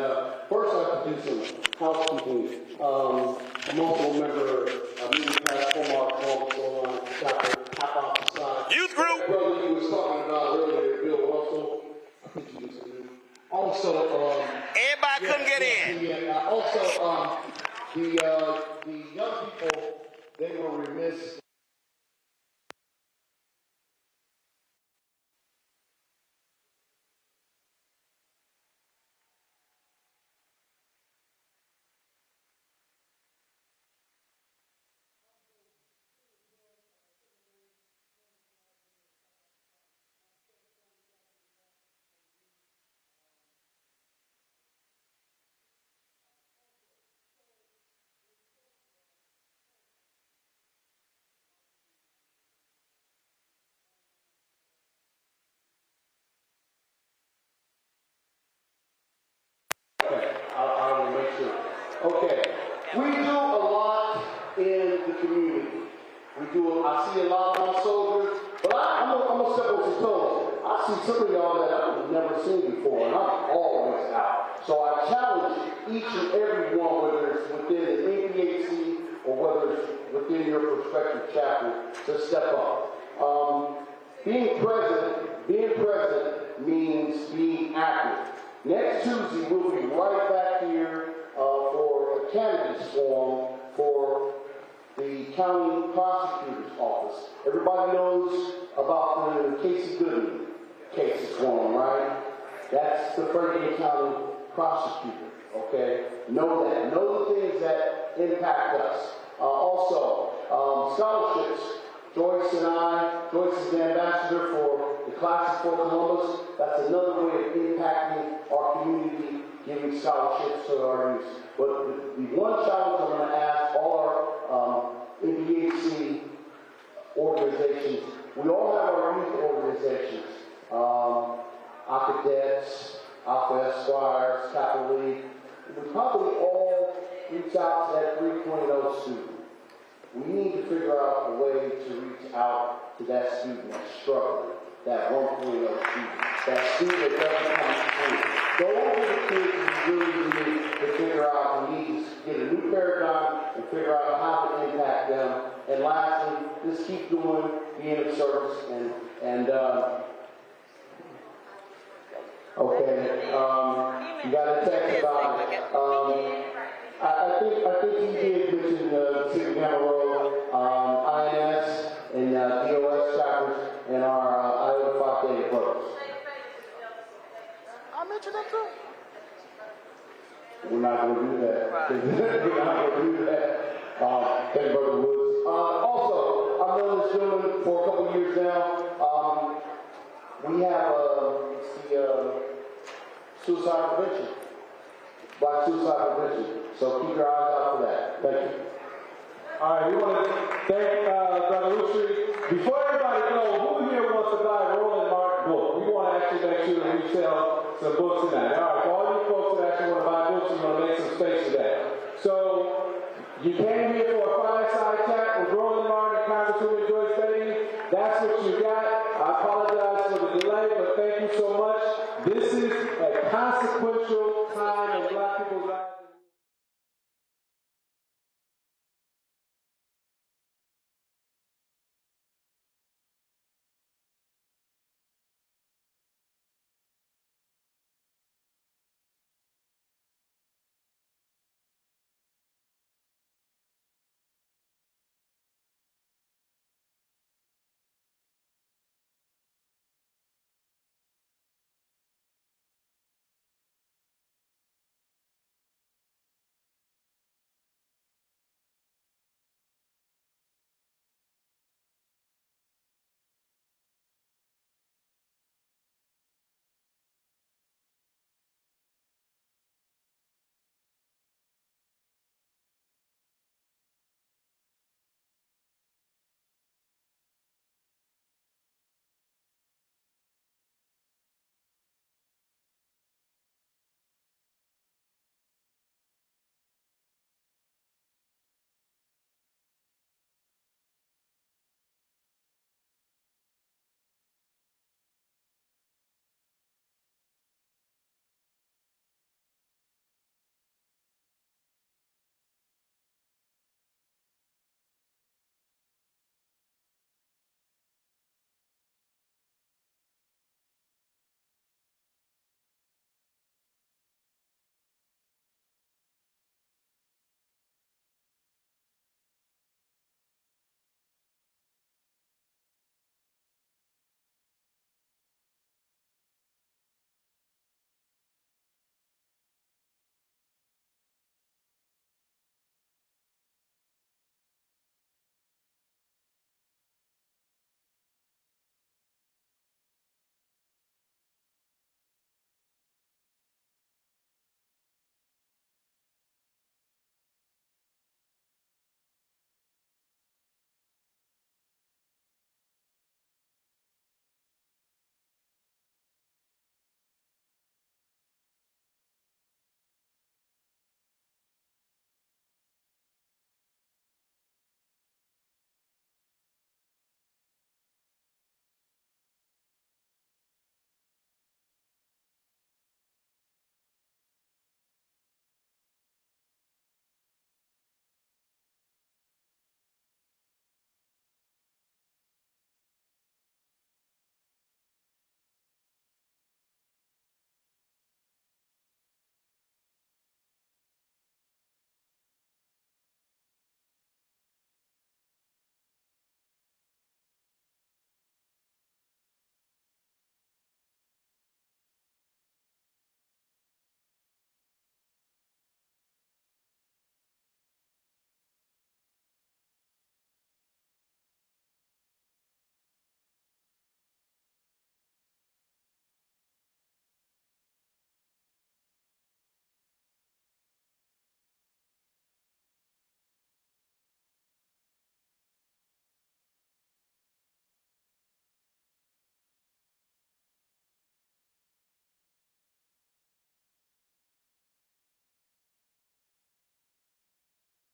first I have to do some housekeeping. I'm also a member of Meeting Pass Hallmark Home, chapter half off the side. Youth group! Brother, you was talking about earlier, Bill Russell. I think you used to do. Also, everybody couldn't get in. Also, the young people, they were remiss. some of y'all that I've never seen before, and I'm always out. So I challenge each and every one, whether it's within the APHC or whether it's within your prospective chapter, to step up. Being present means being active. Next Tuesday, we'll be right back here for a candidates forum for the county prosecutor's office. Everybody knows about the Casey Goodman case that's going on, right? That's the Ferguson County prosecutor, okay? Know that. Know the things that impact us. Also, scholarships. Joyce is the ambassador for the Classes for Columbus. That's another way of impacting our community, giving scholarships to our youth. But the one challenge I'm going to ask all our NBHC organizations, we all have our youth organizations, Cadets, Alpha Esquires, Capital League. We probably all reach out to that 3.0 student. We need to figure out a way to reach out to that student that's struggling, that 1.0 student, that student that doesn't come to school. Those are the kids we really need to figure out. We need to get a new paradigm and figure out how to impact them. And lastly, just keep doing, being of service, and okay, you got a text about it. I think you did mention City Gamma Road, INS, and DOS chapters, and our Iowa 5 brothers. I mentioned that too. We're not going to do that. We're not going to do that. Thank you, Brother Woods. Also, I've known this gentleman for a couple of years now. We have the suicide prevention, Black suicide prevention. So keep your eyes out for that. Thank you. All right, we want to thank Brother Lusri. Before everybody goes, who here wants to buy a Roland Martin book? We want to actually make sure that we sell some books tonight. All right, for all you folks that actually want to buy books, we're going to make some space for that. So you came here for a fireside chat with Roland Martin and Congresswoman Joyce Beatty. That's what you got. I apologize for the delay, but thank you so much. This is a